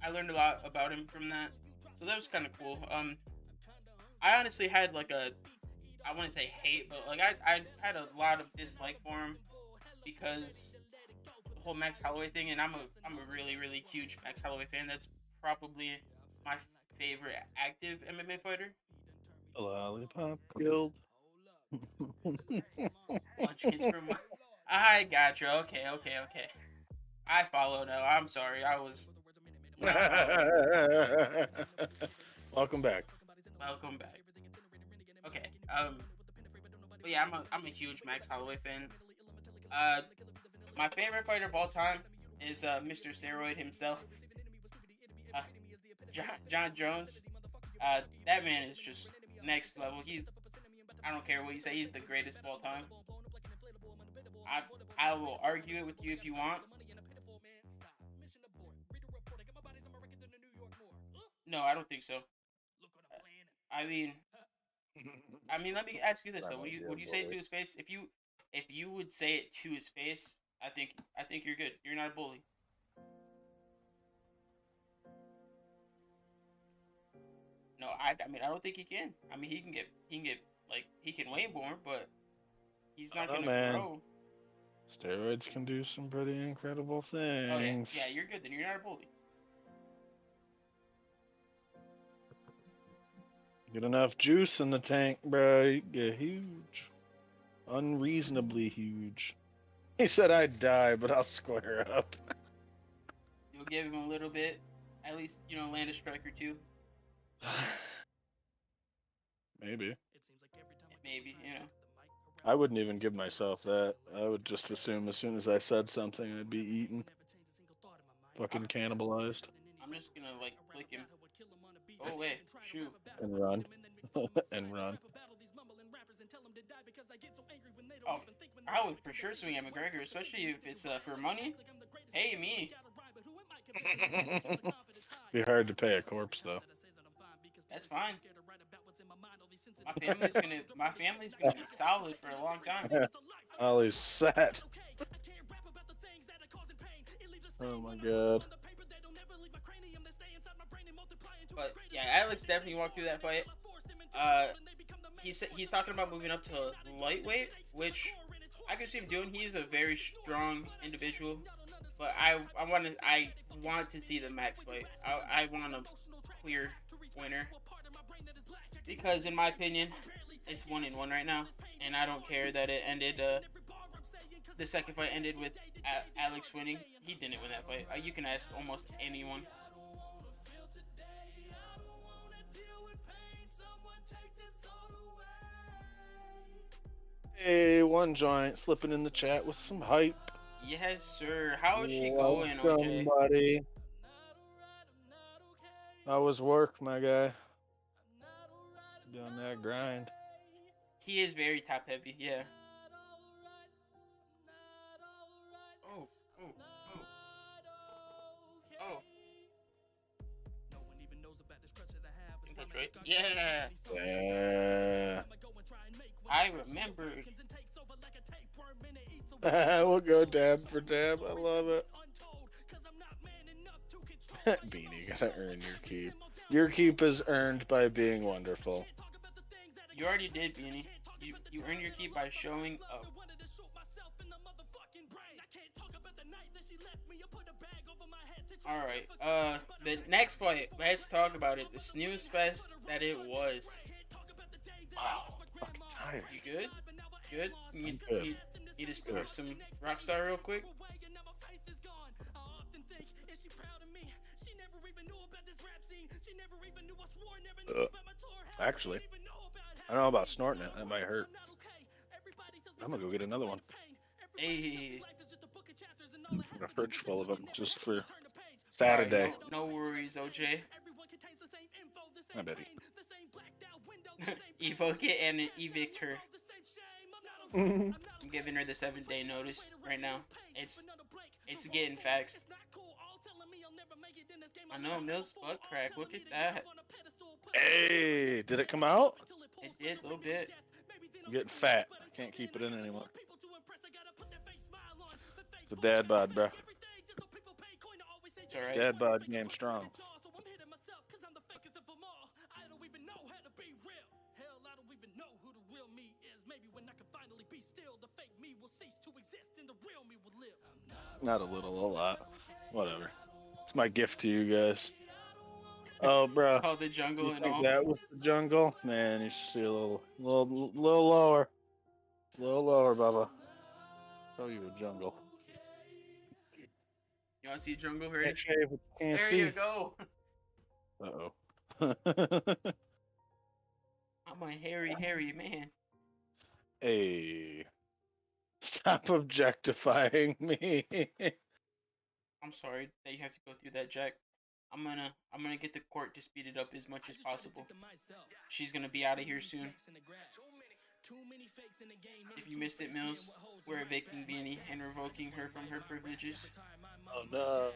I learned a lot about him from that, so that was kind of cool. I honestly had like I wouldn't say hate, but like I had a lot of dislike for him because the whole Max Holloway thing, and I'm a really, really huge Max Holloway fan. That's probably my favorite active MMA fighter. Lollipop Guild. I got you. Okay. I follow now. I'm sorry. I was. Welcome back. Welcome back. Okay. But yeah, I'm a huge Max Holloway fan. My favorite fighter of all time is Mr. Steroid himself, John Jones. That man is just next level. I don't care what you say, he's the greatest of all time. I will argue it with you if you want. No, I don't think so. I mean, let me ask you this though: would you say it to his face? If you would say it to his face, I think you're good. You're not a bully. No, I don't think he can. I mean, he can get like he can weigh more, but he's not gonna grow. Steroids can do some pretty incredible things. Oh yeah, you're good. Then you're not a bully. Get enough juice in the tank, bro. You get huge. Unreasonably huge. He said I'd die, but I'll square up. You'll give him a little bit. At least, land a strike or two. Maybe. Maybe, I wouldn't even give myself that. I would just assume as soon as I said something, I'd be eaten. Fucking cannibalized. I'm just gonna, flick him. Oh, wait. Shoot. And run. And run. Oh, I would for sure swing at McGregor, especially if it's for money. Hey, me. Be hard to pay a corpse, though. That's fine. My family's gonna be solid for a long time. Ollie's set. Oh my god. But yeah, Alex definitely walked through that fight. He's talking about moving up to lightweight, which I could see him doing. He's a very strong individual, but I want to see the Max fight. I want a clear winner because, in my opinion, it's 1-1 right now, and I don't care that it ended. The second fight ended with Alex winning. He didn't win that fight. You can ask almost anyone. Hey, one giant slipping in the chat with some hype. Yes, sir. How is she going, OJ? Welcome, buddy. How was work, my guy? Doing that grind. He is very top heavy, yeah. Oh. That's right. Yeah. Yeah. I remember. We'll go dab for dab. I love it. Beanie, gotta earn your keep. Your keep is earned by being wonderful. You already did, Beanie. You earned your keep by showing up. Alright, the next fight, let's talk about it. The snooze fest that it was. Wow, fucking tired. You good? Good? You good. need to start some Rockstar real quick? Actually, I don't know about snorting it. That might hurt. I'm gonna go get another one. Hey. A fridge full of them just for Alright, Saturday. no worries, OJ. I bet Evoke it and evict her. I'm giving her the 7-day notice right now. It's getting faxed. I know, Mills butt crack. Look at that. Hey, did it come out? It did a little bit. I'm getting fat. I can't keep it in anymore. It's a dad bod, bro. It's alright. Dad bod game strong. Not a little, a lot. Whatever. It's my gift to you guys. Oh, bro. Saw the jungle You and think all. that was the jungle? Man, you should see a little lower. A little lower, Bubba. Show you a jungle. You want to see jungle, ready? Can't shave what you can't There see. you go. Uh-oh. I'm a hairy man. Hey. Stop objectifying me. I'm sorry that you have to go through that, Jack. I'm gonna get the court to speed it up as much as possible. She's gonna be out of here soon. If you missed it, Mills, we're evicting Beanie and revoking her from her privileges. Oh no.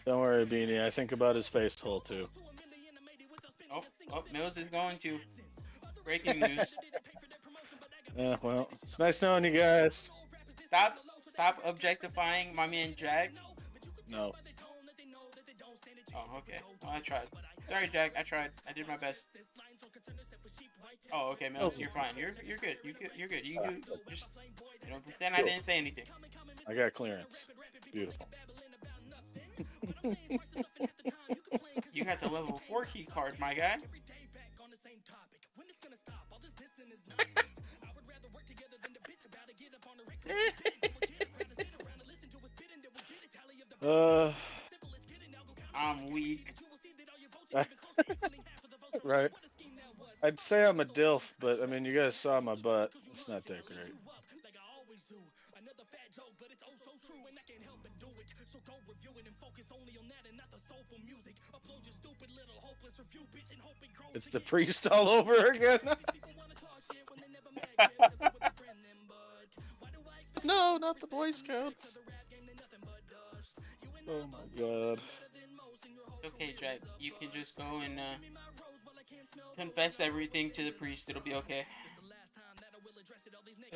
Don't worry, Beanie. I think about his face hole too. Oh, Mills is going to. Breaking news. Yeah, well, it's nice knowing you guys. Stop objectifying my man Jack. No. Oh, okay. Well, I tried. Sorry, Jack. I tried. I did my best. Oh, okay, Mills. You're fine. You're good. You're good. You just pretend I didn't say anything. I got clearance. Beautiful. You got the level 4 key card, my guy. I'm weak. Right. I'd say I'm a DILF, but I mean, you guys saw my butt. It's not that great. It's the priest all over again. No, not the Boy Scouts. Oh my god. Okay, Jack. You can just go and confess everything to the priest. It'll be okay.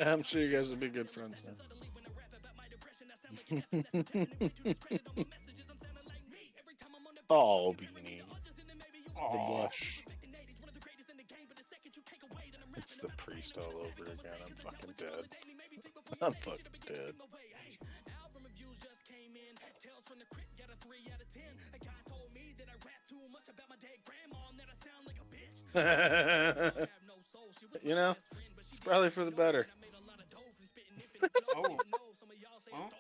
I'm sure you guys will be good friends then. Oh, Beanie. The blush. It's the priest all over again. I'm fucking dead. I'm fucking dead. You know, it's probably for the better. Oh. Well.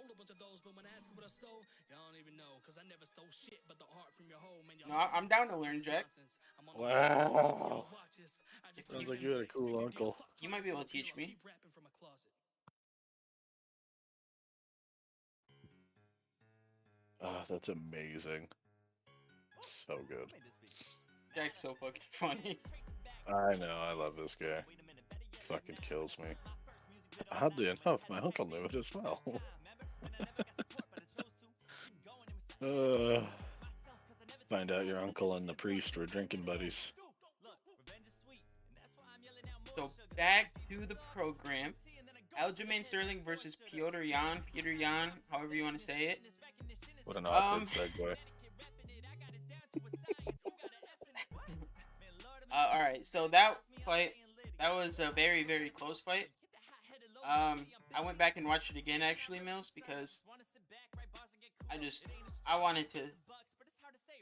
No, I'm down to learn, Jack. Wow. Sounds like you had a cool uncle. You might be able to teach me. Oh, that's amazing. So good. Jack's so fucking funny. I know, I love this guy. Fucking kills me. Oddly enough, my uncle knew it as well. Find out your uncle and the priest were drinking buddies. So back to the program. Aljamain Sterling versus Petr Yan, however you want to say it. What an awkward segue. Alright, so that fight, that was a very, very close fight. I went back and watched it again, actually, Mills, because I wanted to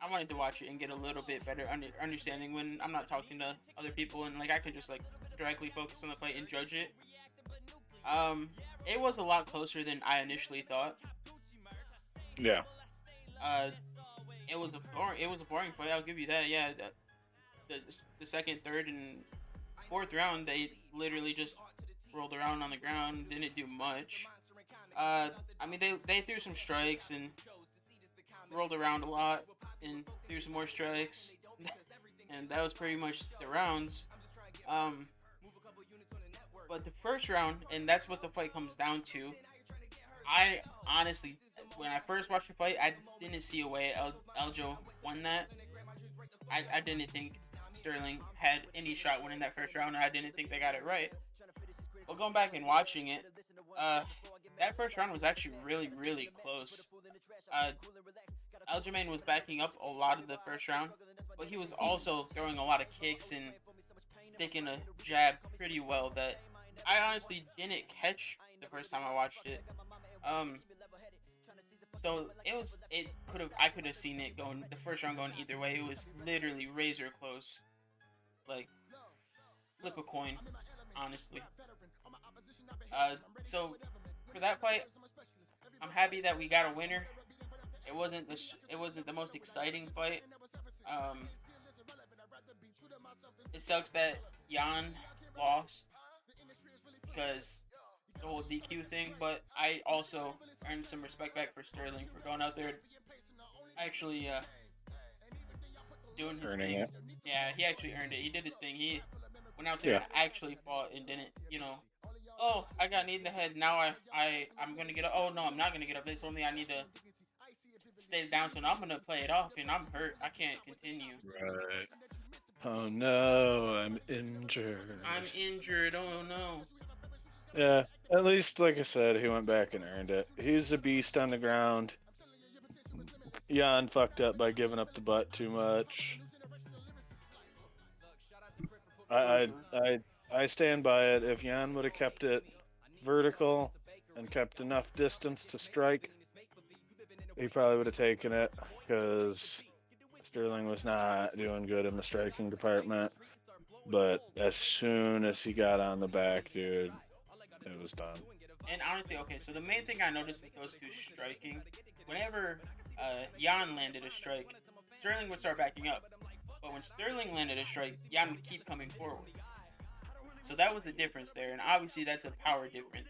I wanted to watch it and get a little bit better understanding when I'm not talking to other people and like I can just like directly focus on the fight and judge it. It was a lot closer than I initially thought. Yeah. It was a boring fight. I'll give you that. Yeah, the second, third, and fourth round they literally just rolled around on the ground, didn't do much. I mean they threw some strikes and rolled around a lot and threw some more strikes, and that was pretty much the rounds. But the first round, and that's what the fight comes down to. I honestly, when I first watched the fight, I didn't see a way Aljo won that. I didn't think Sterling had any shot winning that first round, and I didn't think they got it right. But going back and watching it, that first round was actually really, really close. Aljamain was backing up a lot of the first round, but he was also throwing a lot of kicks and sticking a jab pretty well that I honestly didn't catch the first time I watched it. So I could have seen it going the first round going either way. It was literally razor close, like flip a coin, honestly. So for that fight, I'm happy that we got a winner. It wasn't the most exciting fight. It sucks that Jan lost because the whole DQ thing, but I also earned some respect back for Sterling for going out there actually doing his thing. Yeah, he actually earned it. He did his thing. He went out there and actually fought and didn't, oh, I got kneed in the head. Now I'm gonna get up. Oh no, I'm not gonna get up. They told me I need to stay down, so now I'm gonna play it off, and I'm hurt. I can't continue. Right. Oh no, I'm injured. Oh no. Yeah, at least, like I said, he went back and earned it. He's a beast on the ground. Jan fucked up by giving up the butt too much. I stand by it. If Jan would have kept it vertical and kept enough distance to strike, he probably would have taken it, because Sterling was not doing good in the striking department. But as soon as he got on the back, dude, it was done. And honestly, okay, so the main thing I noticed with those two striking, whenever Jan landed a strike, Sterling would start backing up. But when Sterling landed a strike, Jan would keep coming forward. So that was the difference there, and obviously that's a power difference.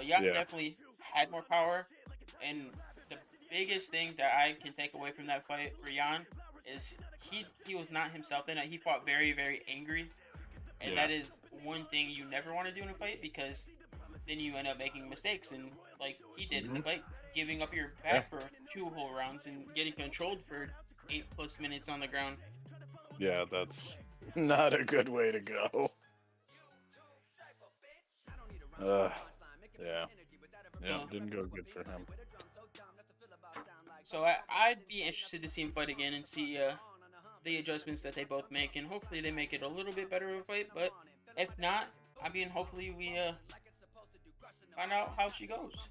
Jan definitely had more power, and the biggest thing that I can take away from that fight for Jan is he was not himself in it. He fought very, very angry, and that is one thing you never want to do in a fight, because then you end up making mistakes, and like he did in the fight, giving up your back for 2 whole rounds and getting controlled for 8+ minutes on the ground. Yeah, that's not a good way to go. Yeah, didn't go good for him. So I'd be interested to see him fight again and see the adjustments that they both make, and hopefully they make it a little bit better of a fight. But if not, I mean, hopefully we find out how she goes.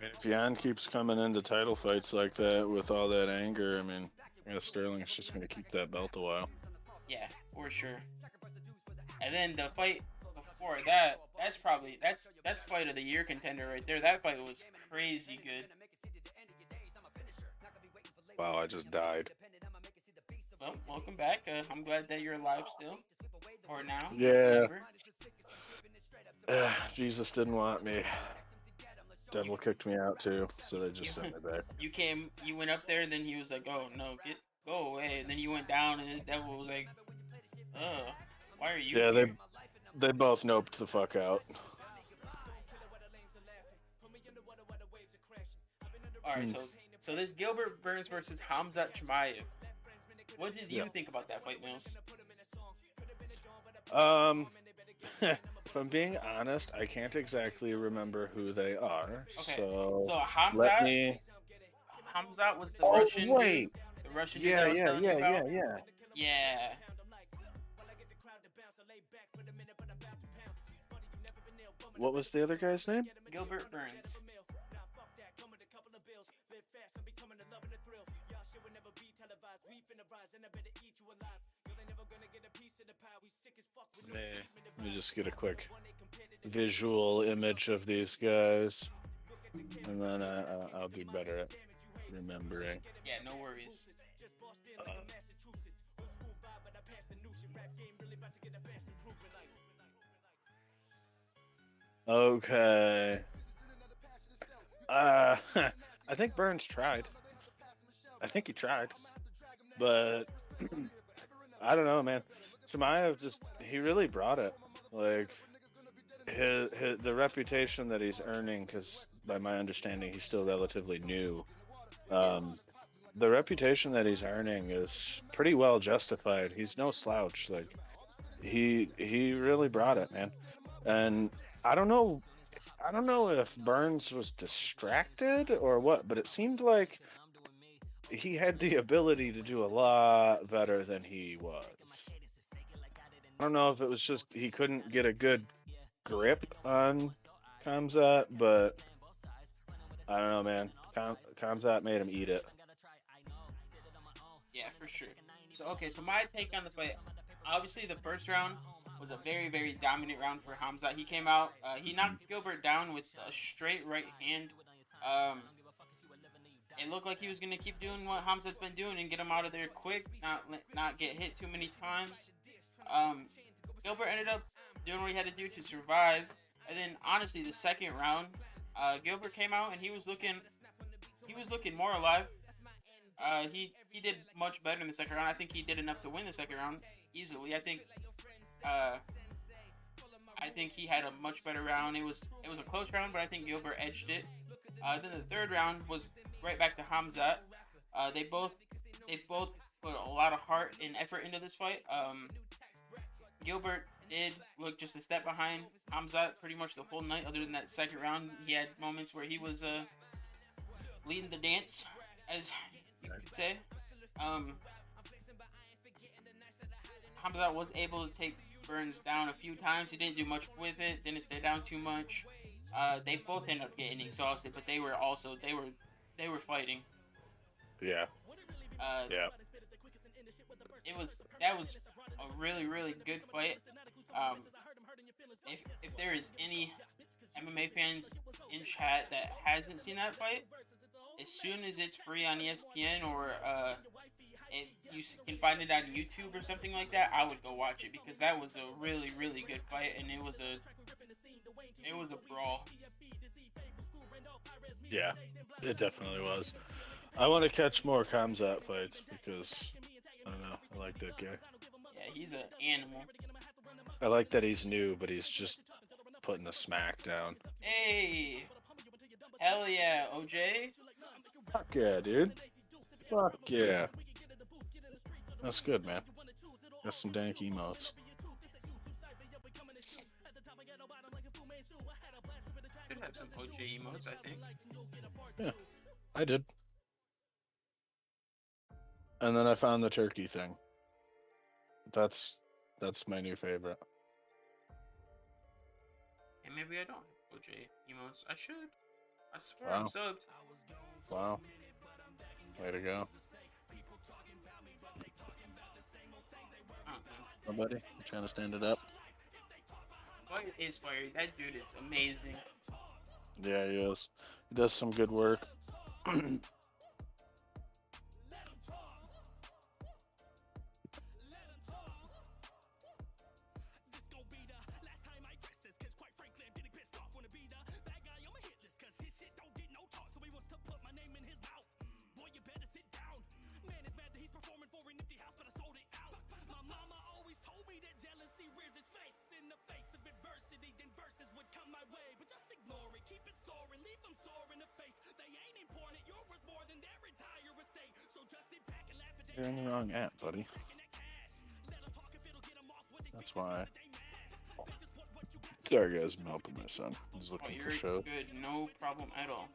If Jan keeps coming into title fights like that with all that anger, I mean, Sterling's just going to keep that belt a while. Yeah, for sure. And then the fight before that, that's fight of the year contender right there. That fight was crazy good. Wow, I just died. Well, welcome back. I'm glad that you're alive still. Or now. Yeah. Jesus didn't want me. Devil kicked me out too, so they just sent me back. You went up there, and then he was like, "Oh no, go away." And then you went down, and the devil was like, why are you here? Yeah, they both noped the fuck out. Alright, so this Gilbert Burns versus Hamza Chimaev. What did you think about that fight, Mills? If I'm being honest, I can't exactly remember who they are. Okay. So Hamza, let me. Hamza was the Russian. Wait. The Russian. Yeah. Yeah. What was the other guy's name? Gilbert Burns. Let me just get a quick visual image of these guys, and then I'll be better at remembering. Yeah, no worries. Okay. I think Burns tried. I think he tried, but I don't know, man. Chimaev he really brought it. Like the reputation that he's earning, because by my understanding he's still relatively new. The reputation that he's earning is pretty well justified. He's no slouch. Like he really brought it, man. And I don't know if Burns was distracted or what, but it seemed like he had the ability to do a lot better than he was. I don't know if it was just he couldn't get a good grip on Hamza, but I don't know, man. Hamza made him eat it. Yeah, for sure. So my take on the fight. Obviously, the first round was a very, very dominant round for Hamza. He came out, he knocked Gilbert down with a straight right hand. It looked like he was going to keep doing what Hamza's been doing and get him out of there quick, not get hit too many times. Gilbert ended up doing what he had to do to survive. And then, honestly, the second round, Gilbert came out and he was looking more alive. He did much better in the second round. I think he did enough to win the second round easily. I think he had a much better round. It was a close round, but I think Gilbert edged it. Then the third round was right back to Hamza. They both put a lot of heart and effort into this fight. Gilbert did look just a step behind Hamza pretty much the whole night. Other than that second round, he had moments where he was leading the dance, as you could say. Hamza was able to take Burns down a few times. He didn't do much with it. Didn't stay down too much. They both ended up getting exhausted, but they were fighting. Yeah. Yeah. That was a really, really good fight. If there is any MMA fans in chat that hasn't seen that fight, as soon as it's free on ESPN or you can find it on YouTube or something like that, I would go watch it, because that was a really, really good fight, and it was a brawl. Yeah, it definitely was. I want to catch more Kamzat fights because I don't know, I like that guy. Yeah, he's an animal. I like that he's new, but he's just putting a smack down. Hey, hell yeah, OJ. Fuck yeah, dude. Fuck yeah. That's good, man. Got some dank emotes. Should have some OJ emotes, I think. Yeah, I did. And then I found the turkey thing. That's my new favorite. And maybe I don't have OJ emotes. I should. I swear Wow. I'm subbed. Wow. Way to go. Nobody? You trying to stand it up? Fire is fire. That dude is amazing. Yeah, he is. He does some good work. You're in the wrong app, buddy. That's why. Sorry, guys, I'm helping my son. He's Oh, looking for you're shows. good. No problem at all.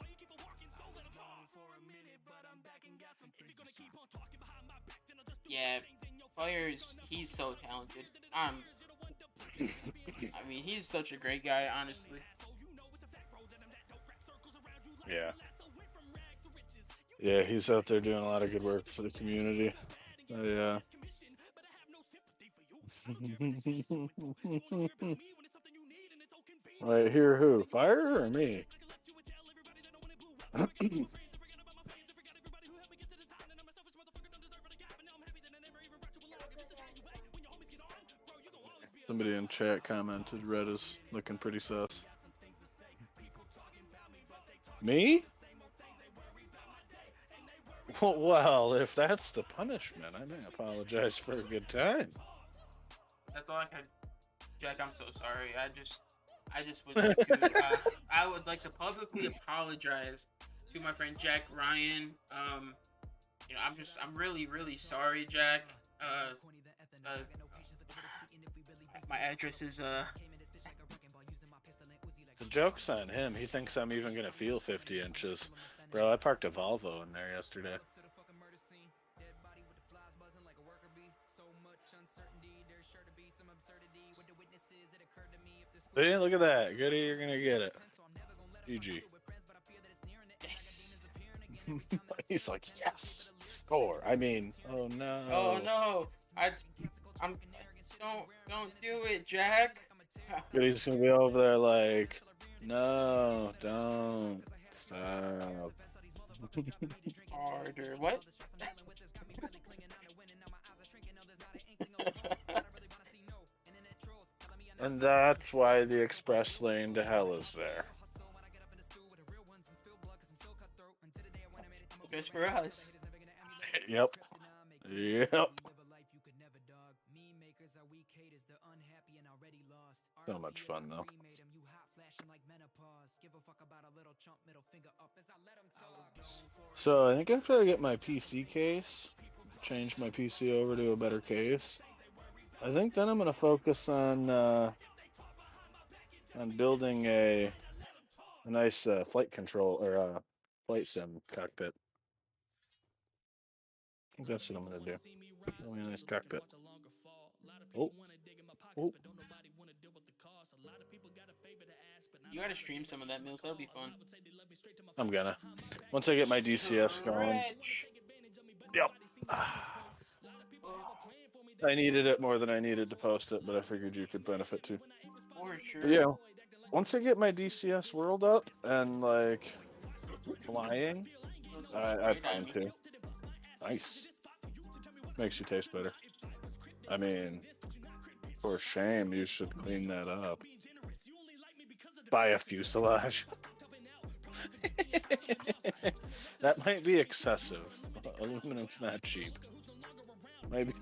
Yeah, he's so talented. I mean, he's such a great guy, honestly. Yeah. Yeah, he's out there doing a lot of good work for the community. Yeah. Right here, who? Fire or me? Somebody in chat commented Red is looking pretty sus. Me? Well, if that's the punishment, I may apologize for a good time. That's all I can. Jack, I'm so sorry. I just would like to. I would like to publicly apologize to my friend Jack Ryan. I'm really, really sorry, Jack. My address is The joke's on him. He thinks I'm even gonna feel 50 inches. Bro, I parked a Volvo in there yesterday. See, look at that. Goody, you're gonna get it. GG. yes. He's like, yes, score. I mean, oh no. Oh no! I'm don't do it, Jack. Goody's gonna be over there like, no, don't stop. Harder. What? And that's why the express lane to hell is there. Just for us. Yep. Yep. So much fun though. So I think after I get my PC case, change my PC over to a better case, I think then I'm gonna focus on building a nice flight control or flight sim cockpit. I think that's what I'm gonna do. Really nice cockpit. Oh. Oh. You gotta stream some of that, Mills. That'll be fun. I'm gonna. Once I get my DCS going. Stretch. Yep. I needed it more than I needed to post it, but I figured you could benefit too. For sure. But yeah, once I get my DCS world up and like flying, I plan to. Nice. Makes you taste better. I mean, for shame, you should clean that up. Buy a fuselage. That might be excessive. Aluminum's not cheap. Maybe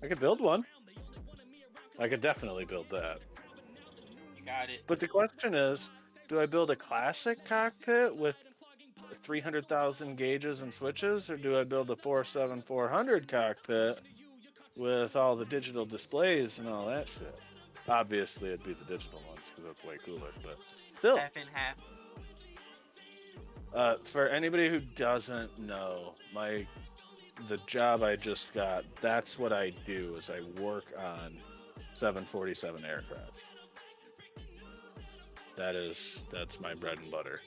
I could build one. I could definitely build that. You got it. But the question is, do I build a classic cockpit with 300,000 gauges and switches, or do I build a 47400 cockpit with all the digital displays and all that shit? Obviously, it'd be the digital ones because that's way cooler. But still, Half and half. for anybody who doesn't know, the job I just got, that's what I do. Is I work on 747 aircraft. That's my bread and butter.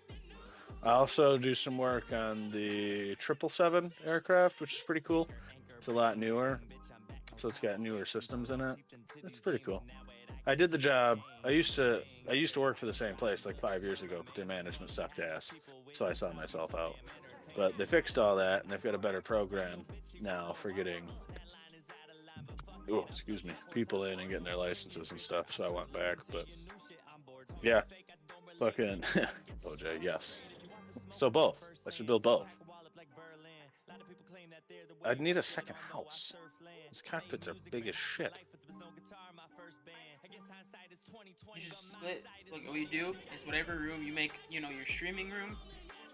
I also do some work on the 777 aircraft, which is pretty cool. It's a lot newer, so it's got newer systems in it. It's pretty cool. I did the job. I used to work for the same place like 5 years ago, but their management sucked ass, so I saw myself out. But they fixed all that, and they've got a better program now for getting, people in and getting their licenses and stuff. So I went back, but yeah, fucking OJ, yes. So both. I should build both. I'd need a second house. These cockpits are big as shit. You just split. Look, what you do is whatever room you make, your streaming room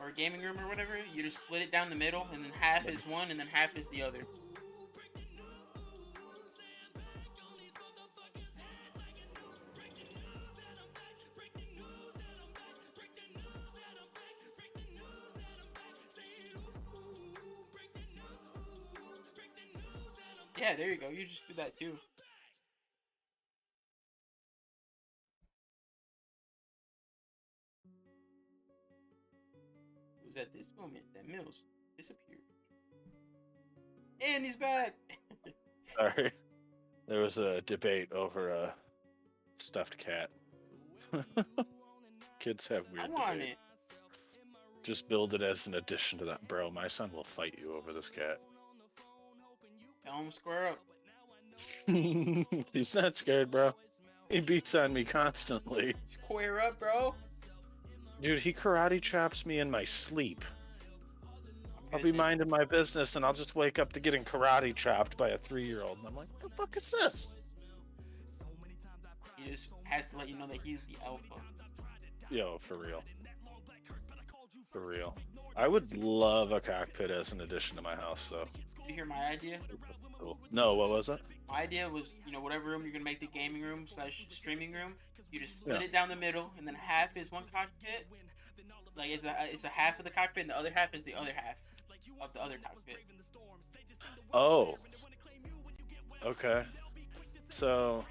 or gaming room or whatever, you just split it down the middle, and then half is one, and then half is the other. Yeah, there you go. You just do that too. It was at this moment that Mills disappeared. And he's back. Sorry. There was a debate over a stuffed cat. Kids have I weird want debates. it. Just build it as an addition to that. Bro, my son will fight you over this cat. Tell him square up. He's not scared, bro. He beats on me constantly. Square up, bro. Dude, he karate chops me in my sleep. I'll be Good, minding my business and I'll just wake up to getting karate chopped by a 3-year-old. And I'm like, what the fuck is this? He just has to let you know that he's the alpha. Yo, for real. For real. I would love a cockpit as an addition to my house, though. Did you hear my idea? Cool. No, what was it? My idea was, whatever room you're gonna make the gaming room / streaming room, you just split Yeah. it down the middle, and then half is one cockpit. Like it's a half of the cockpit, and the other half is the other half of the other cockpit. Oh. Okay. So,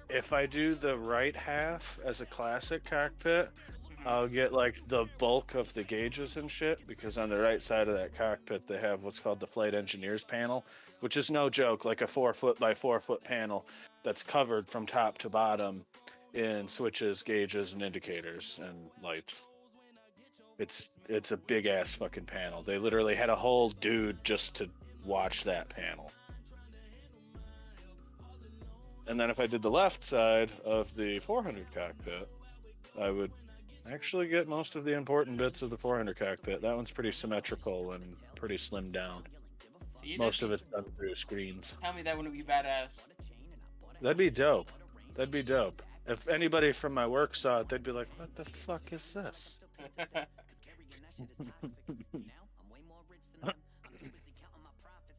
if I do the right half as a classic cockpit, I'll get like the bulk of the gauges and shit, because on the right side of that cockpit they have what's called the flight engineers panel, which is no joke, like a 4-foot by 4-foot panel that's covered from top to bottom in switches, gauges, and indicators and lights. It's a big ass fucking panel. They literally had a whole dude just to watch that panel. And then if I did the left side of the 400 cockpit, I would actually get most of the important bits of the 400 cockpit. That one's pretty symmetrical and pretty slimmed down. See, Most of it's done through screens. Tell me that wouldn't be badass. That'd be dope. That'd be dope. If anybody from my work saw it, they'd be like, what the fuck is this?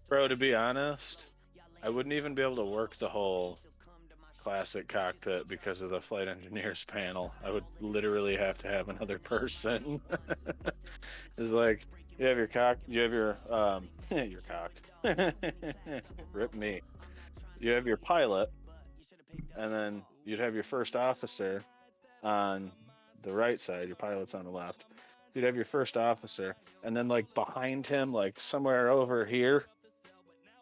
Bro, to be honest, I wouldn't even be able to work the whole classic cockpit because of the flight engineers panel. I would literally have to have another person. It's like, you have your cock, you have your your cock. Rip me. You have your pilot, and then you'd have your first officer on the right side, your pilot's on the left. You'd have your first officer, and then like behind him, like somewhere over here,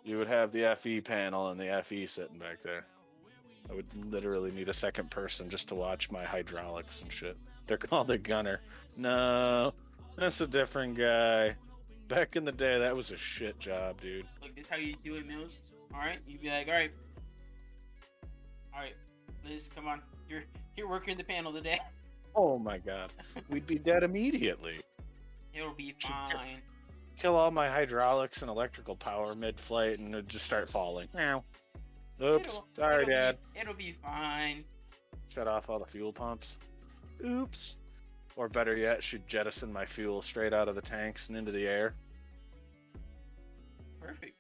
you would have the FE panel and the FE sitting back there. I would literally need a second person just to watch my hydraulics and shit. They're called a gunner. No, that's a different guy. Back in the day, that was a shit job, dude. Like, this how you do it, Mills? Alright? You'd be like, alright, Liz, come on. You're working the panel today. Oh my god. We'd be dead immediately. It'll be fine. Kill all my hydraulics and electrical power mid-flight and it'd just start falling. Ow. Oops. Sorry, Dad. It'll be fine. Shut off all the fuel pumps. Oops. Or better yet, she'd jettison my fuel straight out of the tanks and into the air. Perfect.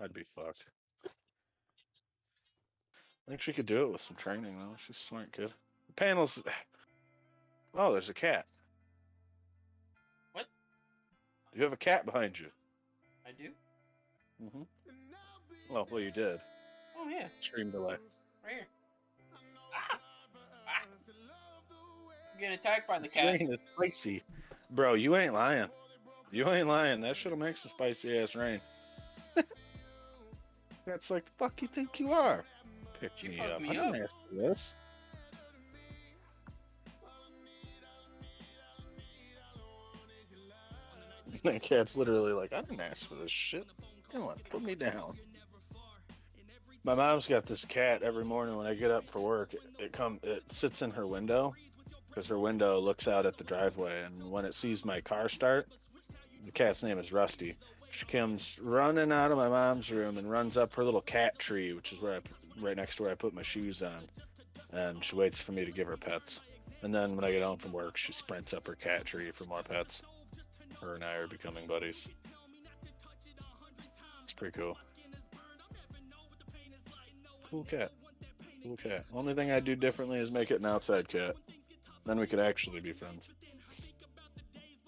I'd be fucked. I think she could do it with some training, though. She's a smart kid. The panels... Oh, there's a cat. What? You have a cat behind you. I do? Mm-hmm. Well, you did. Oh, yeah. Stream delay. Right here. Ah! Ah! I'm getting attacked by the This cat. rain is spicy. Bro, you ain't lying. You ain't lying. That shit'll make some spicy ass rain. That's like, the fuck you think you are? Pick She me fucked up. me I didn't up. ask for this. That cat's literally like, I didn't ask for this shit. Come on, put me down. My mom's got this cat. Every morning when I get up for work, it sits in her window because her window looks out at the driveway, and when it sees my car start, the cat's name is Rusty. She comes running out of my mom's room and runs up her little cat tree, which is right next to where I put my shoes on, and she waits for me to give her pets. And then when I get home from work, she sprints up her cat tree for more pets. Her and I are becoming buddies. It's pretty cool. Cool cat. Cool cat. Only thing I'd do differently is make it an outside cat. Then we could actually be friends.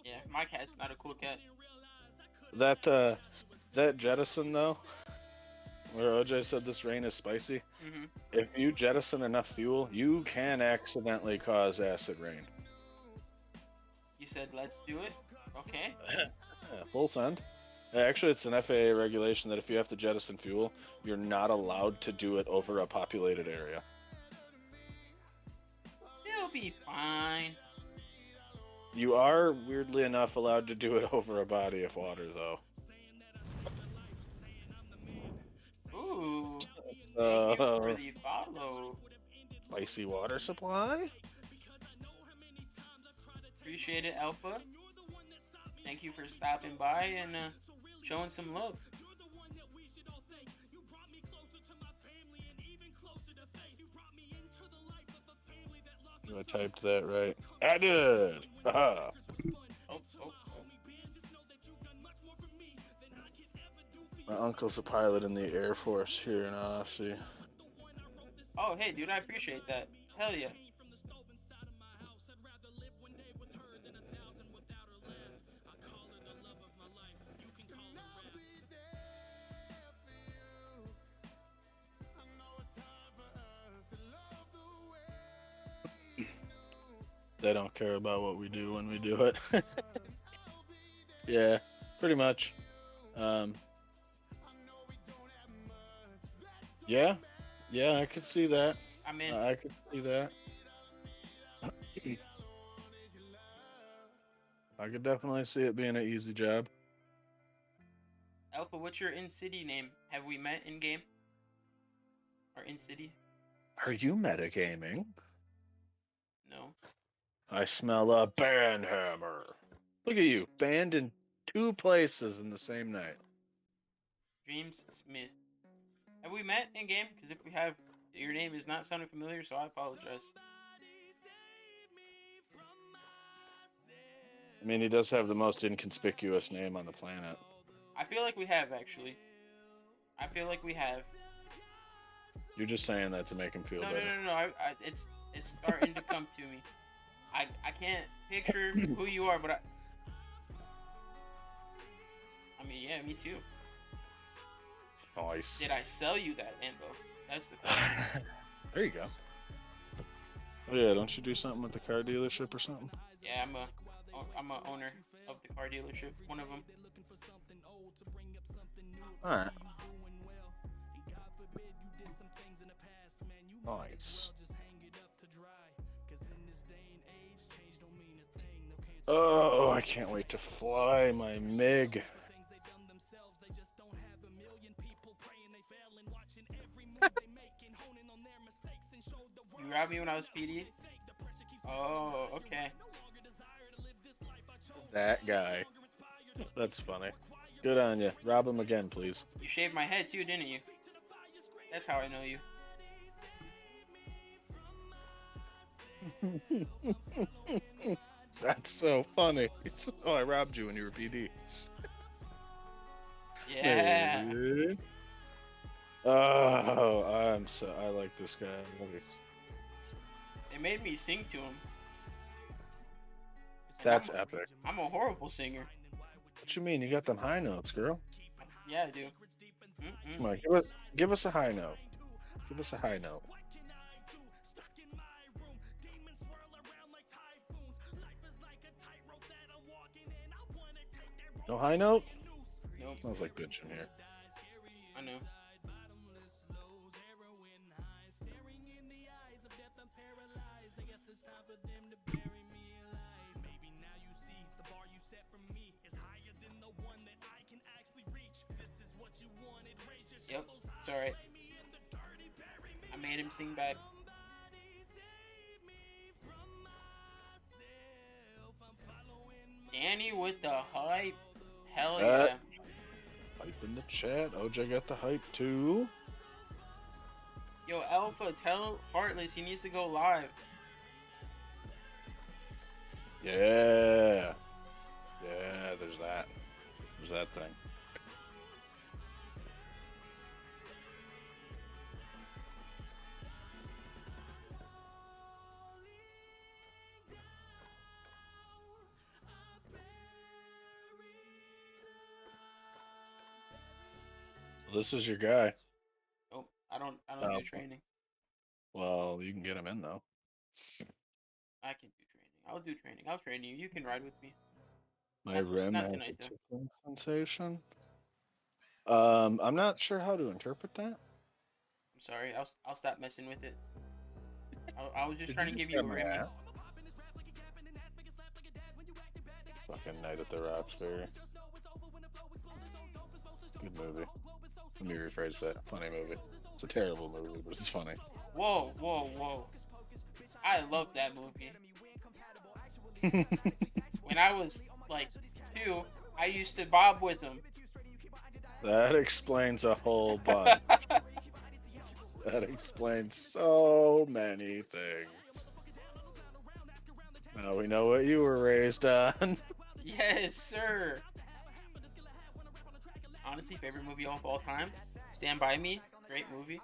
Yeah, my cat's not a cool cat. That jettison though, where OJ said this rain is spicy. Mm-hmm. If you jettison enough fuel, you can accidentally cause acid rain. You said, let's do it? Okay. Yeah, full send. Actually, it's an FAA regulation that if you have to jettison fuel, you're not allowed to do it over a populated area. It'll be fine. You are, weirdly enough, allowed to do it over a body of water, though. Ooh. Thank you for the follow. Spicy water supply? Appreciate it, Alpha. Thank you for stopping by and showing some love. I typed that right. I did! Haha. Oh. My uncle's a pilot in the Air Force here in Aussie. Oh, hey, dude, I appreciate that. Hell yeah. They don't care about what we do when we do it. Yeah, pretty much. Yeah, I could see that. I'm in. I could see that. I could definitely see it being an easy job. Alpha, what's your in-city name? Have we met in-game? Or in-city? Are you metagaming? No. I smell a band hammer. Look at you, banned in 2 places in the same night. James Smith. Have we met in-game? Because if we have, your name is not sounding familiar, so I apologize. I mean, he does have the most inconspicuous name on the planet. I feel like we have, actually. I feel like we have. You're just saying that to make him feel better. No. It's starting to come to me. I can't picture who you are, but I mean, yeah, me too. Nice. Did I sell you that Lambo? That's the question. There you go. Oh yeah, don't you do something with the car dealership or something? Yeah, I'm a owner of the car dealership. One of them. All right. Nice. Oh, I can't wait to fly my MiG. You robbed me when I was PD? Oh, okay. That guy. That's funny. Good on you. Rob him again, please. You shaved my head too, didn't you? That's how I know you. That's so funny. Oh, I robbed you when you were PD. Yeah. Hey. Oh, I like this guy. They made me sing to him. That's epic. I'm a horrible singer. What you mean? You got them high notes, girl. Yeah, I do. Come on, give us a high note. Give us a high note. No high note? Nope. Smells like bitch in here. I know. Yep, it's alright. I made him sing back. Danny with the hype. Hell yeah. Hype in the chat. OJ got the hype too. Yo, Alpha, tell Heartless he needs to go live. Yeah. Yeah, there's that. There's that thing. This is your guy. Nope, I don't do training. Well, you can get him in though. I can do training. I'll do training. I'll train you. You can ride with me. My rim not has tonight a though. tickling sensation. I'm not sure how to interpret that. I'm sorry. I'll stop messing with it. I was just Did trying you to just give you grab a my Remy. hat? Fucking Night at the Roxbury. Good movie. Let me rephrase that. Funny movie. It's a terrible movie, but it's funny. Whoa, whoa, whoa! I love that movie. When I was like 2, I used to bob with him. That explains a whole bunch. That explains so many things. Now we know what you were raised on. Yes, sir. Honestly, favorite movie of all time. Stand By Me. Great movie.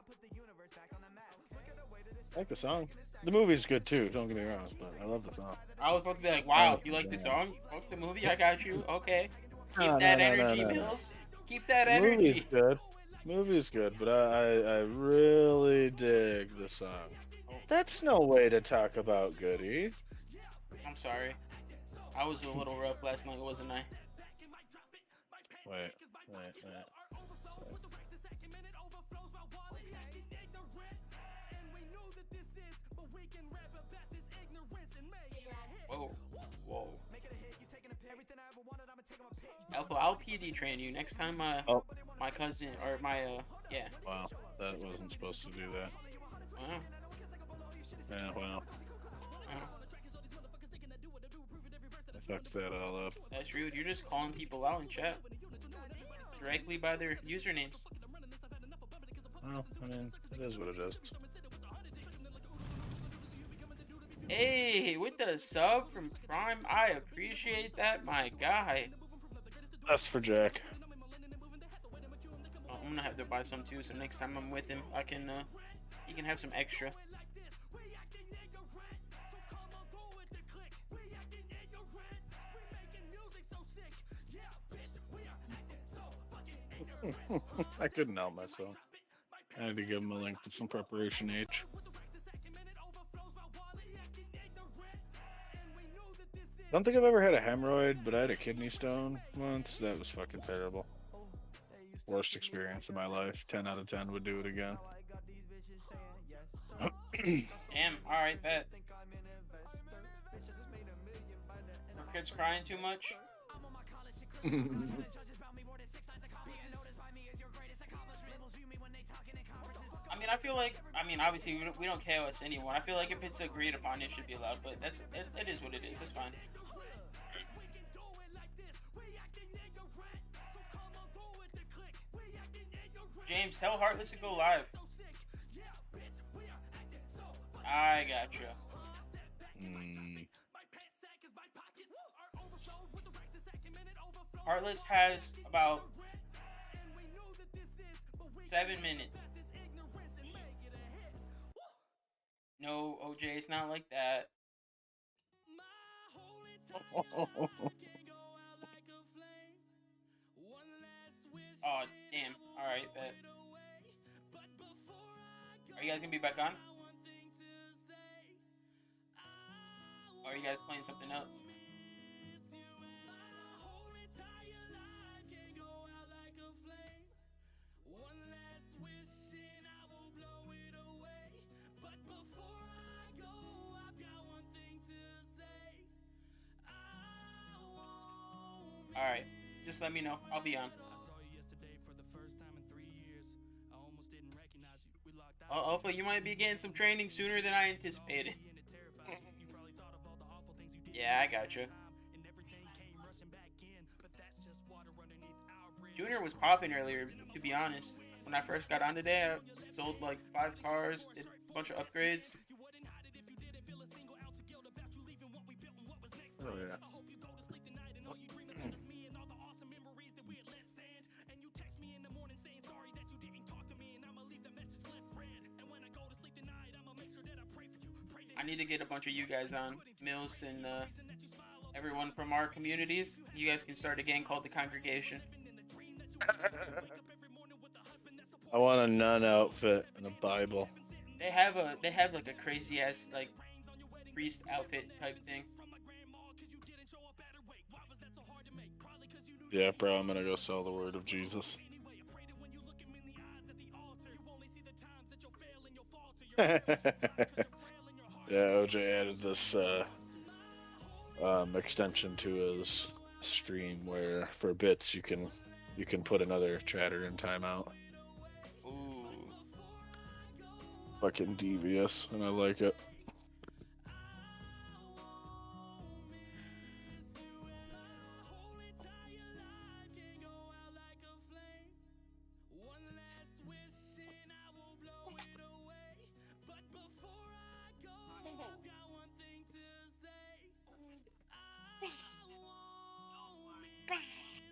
I like the song. The movie's good too, don't get me wrong, but I love the song. I was about to be like, Fine wow, with you the like the band. song? Fuck the movie, I got you. Okay. Keep No, that no, no, no, energy, no, no. Mills. Keep that The movie's energy. good. Movie's good, but I really dig the song. Oh, That's no way to talk about Goody. I'm sorry. I was a little rough last night, wasn't I? Wait. Whoa, whoa. Alpha, I'll PD train you next time. Oh. My cousin or my yeah. Wow, that wasn't supposed to do that. Wow. Yeah, well, Wow. I fucked that all up. That's rude. You're just calling people out in chat directly by their usernames. Well, I mean, it is what it is. Hey, with the sub from Prime, I appreciate that, my guy. That's for Jack. Oh, I'm gonna have to buy some too, so next time I'm with him, I can he can have some extra. I couldn't help myself. I had to give him a link to some Preparation H. Don't think I've ever had a hemorrhoid, but I had a kidney stone once. That was fucking terrible. Worst experience of my life. 10 out of 10 would do it again. Damn, alright, bet. Are kids crying too much? I mean, I feel like, obviously we don't KOS anyone. I feel like if it's agreed upon, it should be allowed, but it is what it is. That's fine. James, tell Heartless to go live. I gotcha. Heartless has about 7 minutes. No, OJ, it's not like that. Oh, damn. Alright, bet. Are you guys gonna be back on? Or are you guys playing something else? Alright, just let me know. I'll be on. Alpha, you might be getting some training sooner than I anticipated. Yeah, I gotcha. Junior was popping earlier, to be honest. When I first got on today, I sold like 5 cars, did a bunch of upgrades. Oh, yeah. I need to get a bunch of you guys on. Mills and everyone from our communities. You guys can start a gang called the Congregation. I want a nun outfit and a Bible. They have like a crazy ass like priest outfit type thing. Yeah, bro, I'm gonna go sell the word of Jesus. Yeah, OJ added this extension to his stream where for bits you can put another chatter in timeout. Ooh. Fucking devious, and I like it.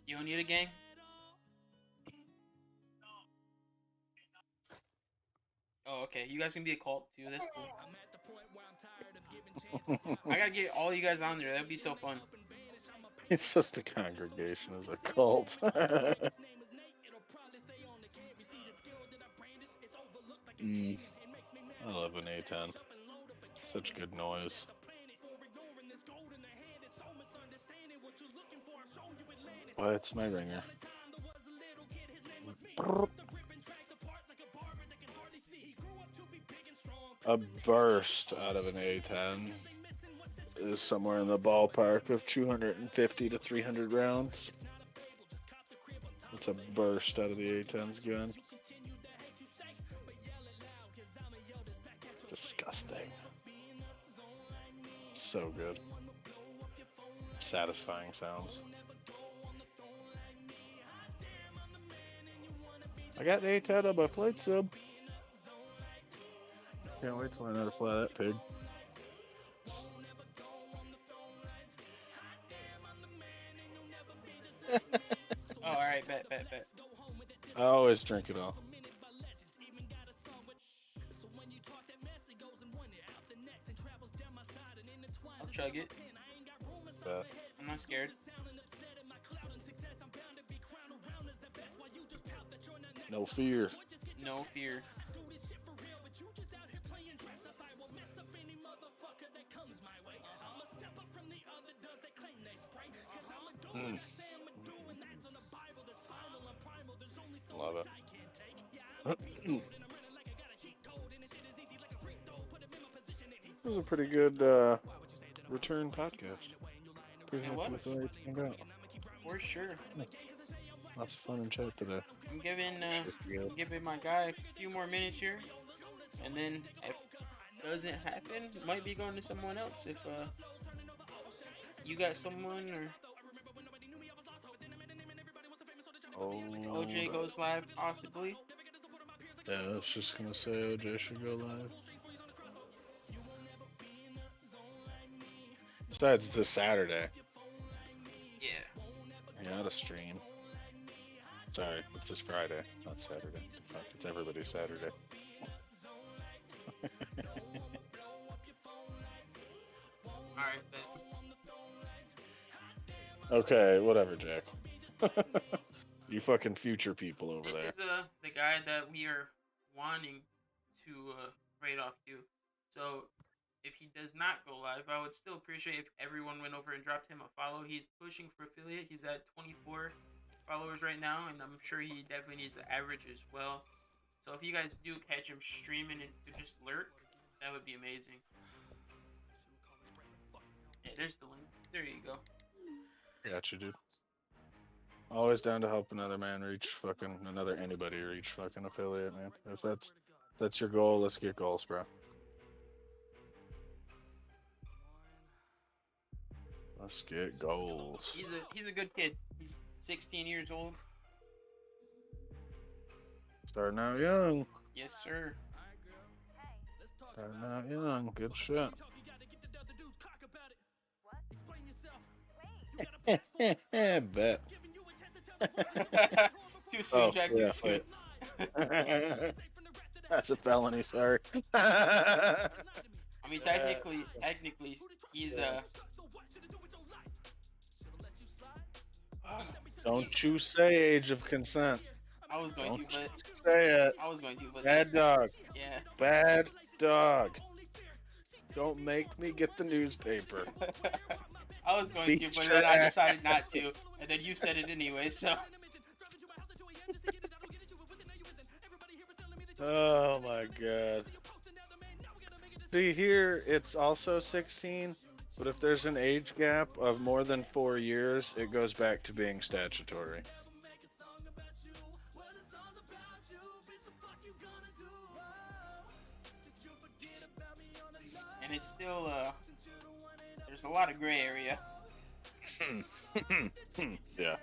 You don't need a gang? Oh, okay. You guys can be a cult too. That's cool. I gotta get all you guys on there. That'd be so fun. It's just the congregation is a cult. I love an A10. Such good noise. Oh, it's my ringer. A burst out of an A10 is somewhere in the ballpark of 250 to 300 rounds. It's a burst out of the A10's gun. Disgusting. So good. Satisfying sounds. I got an A10 on my flight sub. Can't wait to learn how to fly that pig. Oh, alright, bet. I always drink it all. I'll chug it. Bet. I'm not scared. No fear. No fear. Love it. This was a pretty good return podcast. Pretty It happy was. with the way it turned out. For sure. Lots of fun in chat today. I'm giving my guy a few more minutes here, and then if it doesn't happen, might be going to someone else. If you got someone or OJ goes live, possibly. Yeah, I was just gonna say OJ should go live. Besides, it's a Saturday. Yeah. You're not a stream. Sorry, it's just Friday, not Saturday. Fuck, it's everybody's Saturday. Alright, bet. Okay, whatever, Jack. You fucking future people over This there. is the guy that we are wanting to raid off to. So if he does not go live, I would still appreciate if everyone went over and dropped him a follow. He's pushing for affiliate. He's at 24 followers right now, and I'm sure he definitely needs the average as well. So if you guys do catch him streaming and could just lurk, that would be amazing. Yeah, there's the link. There you go. Gotcha, dude. Always down to help another man reach fucking anybody reach fucking affiliate, man. If that's your goal, let's get goals, bro. Let's get goals. He's a good kid. He's 16 years old. Starting out young. Yes, sir. Starting out young. Good shit. Bet. Too soon, Jack. Too soon. That's a felony, sorry. I mean, technically, he's Don't you say age of consent. I was going Don't to, you but say it. I was going to, but Bad dog. Yeah. Bad dog. Don't make me get the newspaper. I was going to, Beat but your then I ass. decided not to, and then you said it anyway. So Oh my god. See here, it's also 16, but if there's an age gap of more than 4 years, it goes back to being statutory. and it's still there's a lot of gray area. Yeah.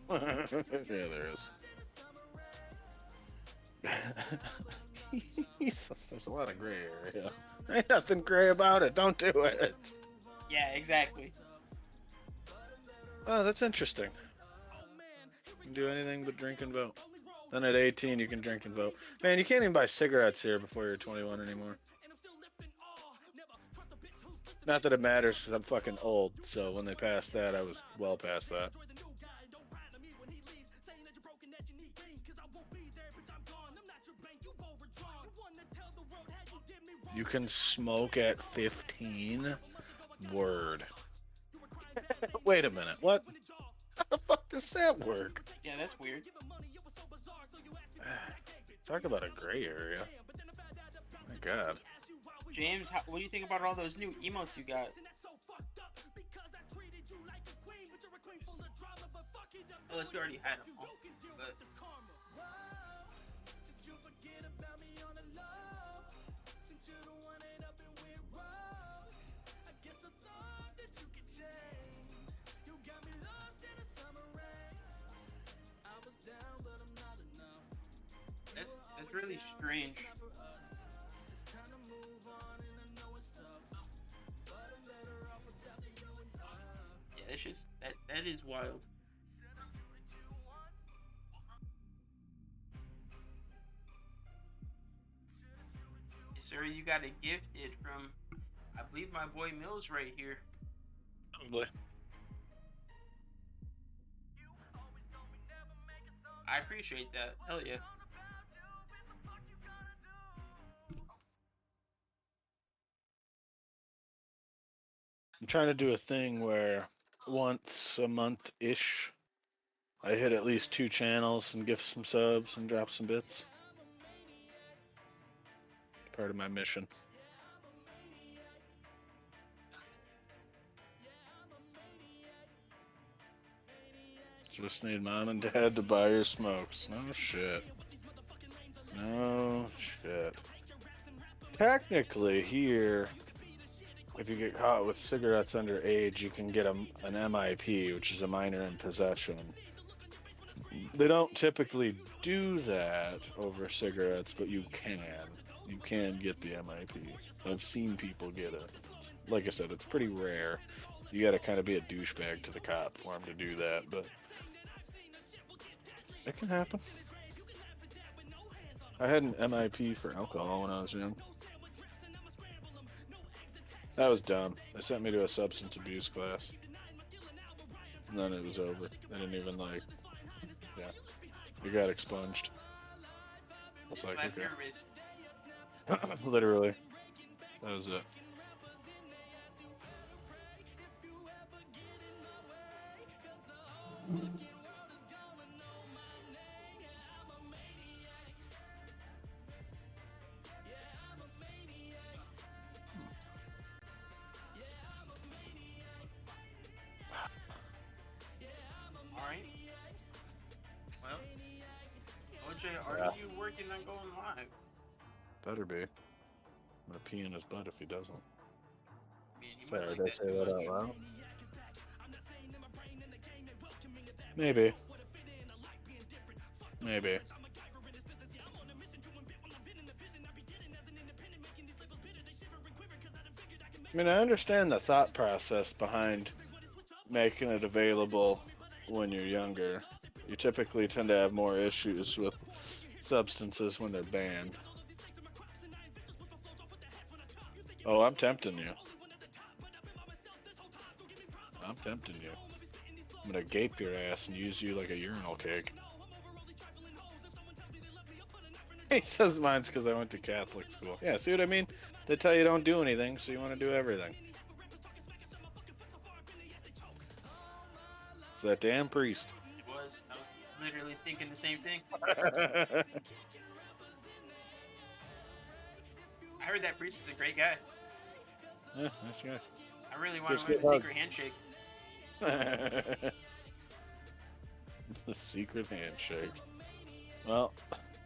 Yeah, there is. There's a lot of gray area. Ain't nothing gray about it. Don't do it. Yeah, exactly. Oh, that's interesting. You can do anything but drink and vote. Then at 18, you can drink and vote. Man, you can't even buy cigarettes here before you're 21 anymore. Not that it matters, because I'm fucking old. So when they passed that, I was well past that. You can smoke at 15? Word. Wait a minute. What? How the fuck does that work? Yeah, that's weird. Talk about a gray area. My god. James, what do you think about all those new emotes you got? Unless you already had them all. But that's really strange. Yeah, that's just that is wild. Yes, sir, you got a gifted from, I believe, my boy Mills right here. Probably. I appreciate that. Hell yeah. I'm trying to do a thing where once a month-ish, I hit at least 2 channels and gift some subs and drop some bits. Part of my mission. Just need mom and dad to buy your smokes. No shit. No shit. Technically here, if you get caught with cigarettes underage, you can get an MIP, which is a minor in possession. They don't typically do that over cigarettes, but you can. You can get the MIP. I've seen people get it. Like I said, it's pretty rare. You gotta kind of be a douchebag to the cop for him to do that, but it can happen. I had an MIP for alcohol when I was young. That was dumb. They sent me to a substance abuse class. And then it was over. They didn't even yeah. You got expunged. I was like, Slap okay. your wrist. Literally. That was it. Alright. Well, OJ, are Yeah. you working on going live? Better be. I'm gonna pee in his butt if he doesn't. Man, you might Sorry, like did I that say too that much. out loud? Maybe. Maybe. I mean, I understand the thought process behind making it available when you're younger. You typically tend to have more issues with substances when they're banned. Oh, I'm tempting you. I'm tempting you. I'm gonna gape your ass and use you like a urinal cake. He says mine's because I went to Catholic school. Yeah, see what I mean? They tell you don't do anything, so you want to do everything. that damn priest. It was. I was literally thinking the same thing. I heard that priest is a great guy. Yeah, nice guy. I really want to Just learn the get secret handshake. The secret handshake. Well,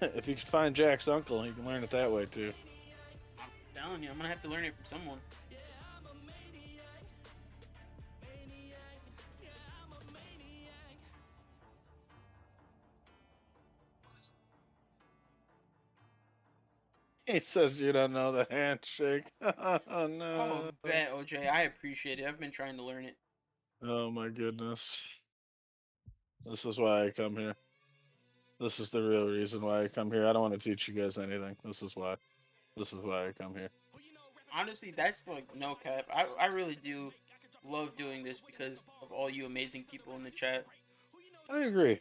if you can find Jack's uncle, you can learn it that way too. I'm telling you, I'm gonna have to learn it from someone. He says you don't know the handshake. Oh Oh, no. bet, OJ. I appreciate it. I've been trying to learn it. Oh my goodness. This is why I come here. This is the real reason why I come here. I don't want to teach you guys anything. This is why. This is why I come here. Honestly, that's like no cap. I really do love doing this because of all you amazing people in the chat. I agree.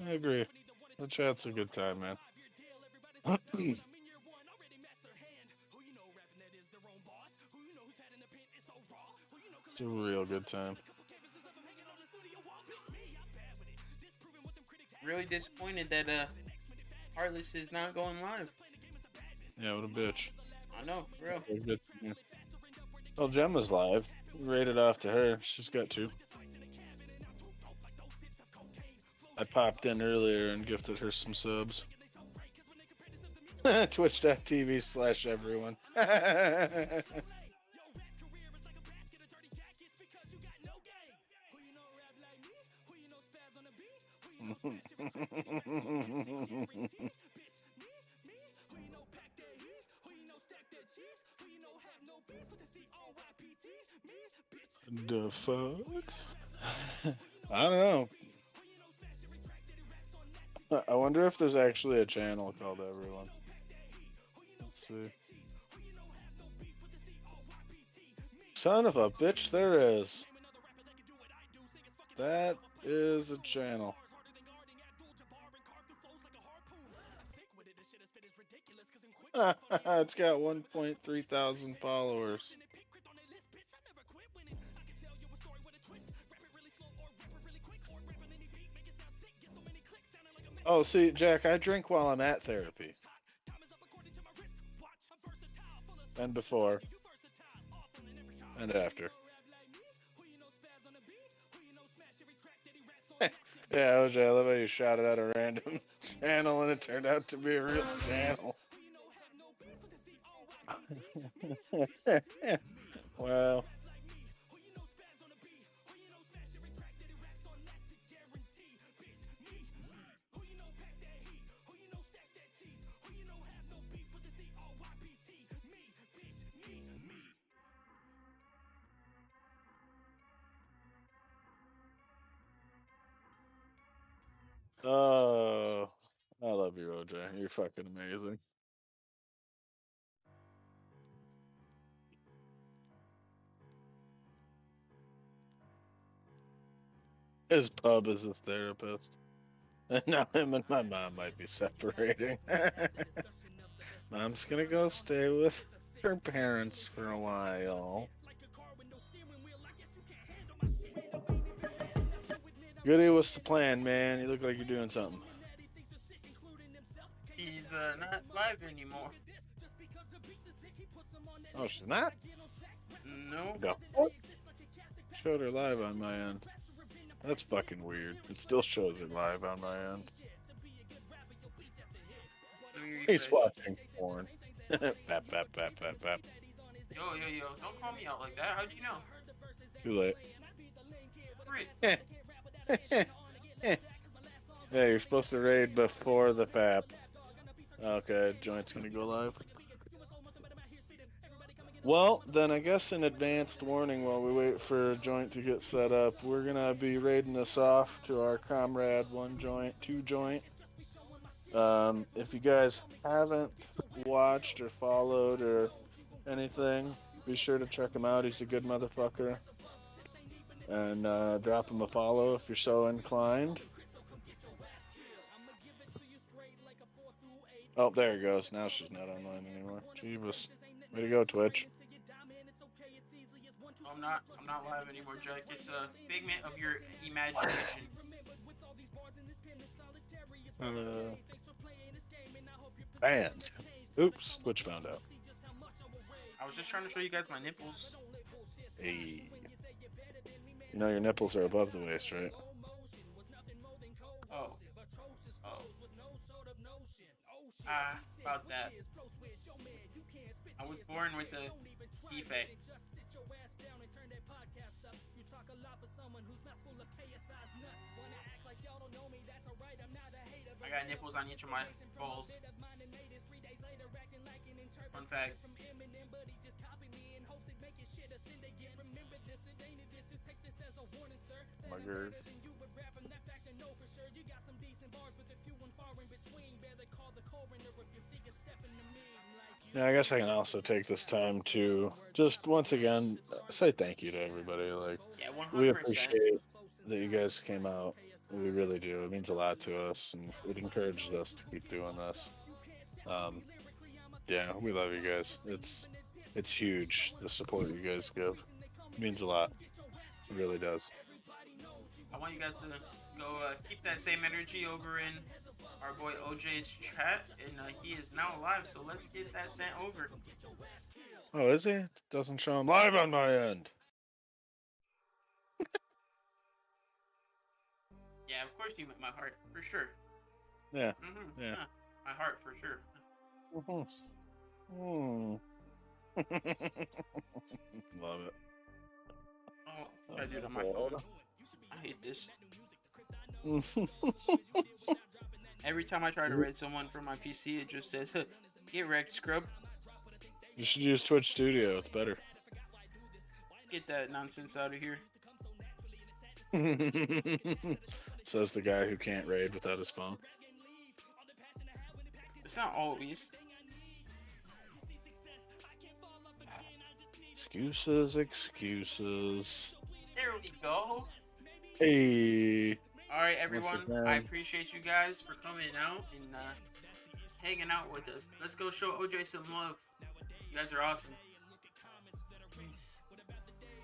I agree. The chat's a good time, man. It's a real good time. Really disappointed that Heartless is not going live. Yeah, what a bitch. I know, for real. Very good. Yeah. Well, Gemma's live. Rated off to her. She's got 2. I popped in earlier and gifted her some subs. Twitch.tv/everyone. The fuck? I don't know. I wonder if there's actually a channel called Everyone. Let's see. Son of a bitch, there is. That is a channel. It's got 1.3 thousand followers. Oh, see, Jack, I drink while I'm at therapy. And before. And after. Yeah, OJ, I love how you shouted out a random channel and it turned out to be a real channel. Well. Oh, I love you, OJ. You're fucking amazing. His pub is his therapist. And now him and my mom might be separating. Mom's gonna go stay with her parents for a while. Goody, what's the plan, man? You look like you're doing something. He's not live anymore. Oh, she's not? No. No. Showed her live on my end. That's fucking weird. It still shows it live on my end. He's watching porn. Bap, bap, bap, bap, bap. Yo, don't call me out like that. How'd you know? Too late. Frick. Yeah, you're supposed to raid before the FAP. Okay, joint's gonna go live. Well, then I guess in advanced warning while we wait for joint to get set up, we're gonna be raiding this off to our comrade 1 joint, 2 joint. If you guys haven't watched or followed or anything, be sure to check him out. He's a good motherfucker. And drop him a follow if you're so inclined. Oh, there it goes. Now she's not online anymore. Jeebus. Way to go, Twitch. Oh, I'm not live anymore, Jack. It's a figment of your imagination. Banned. Oops, Twitch found out. I was just trying to show you guys my nipples. Hey. You know your nipples are above the waist, right? Oh. Oh. Ah, about that. I was born with a defect. I got nipples on each of my balls. Fun fact. My girl. Yeah, I guess I can also take this time to just once again say thank you to everybody. Like, Yeah, we 100%. appreciate that you guys came out. We really do. It means a lot to us, and it encourages us to keep doing this. Yeah, we love you guys. It's huge, the support you guys give. It means a lot. It really does. I want you guys to go keep that same energy over in our boy OJ's chat, and he is now live, so let's get that sent over. Oh, is he? It doesn't show him live on my end. Yeah, of course you met my heart, for sure. Yeah. Mm-hmm. Yeah. My heart, for sure. Love it. Oh, I do it on my phone. I hate this. Every time I try to raid someone from my PC, it just says, "Get wrecked, scrub." You should use Twitch Studio. It's better. Get that nonsense out of here. Says the guy who can't raid without his phone. It's not always. Excuses. There we go. Hey. All right, everyone. again. I appreciate you guys for coming out and hanging out with us. Let's go show OJ some love. You guys are awesome.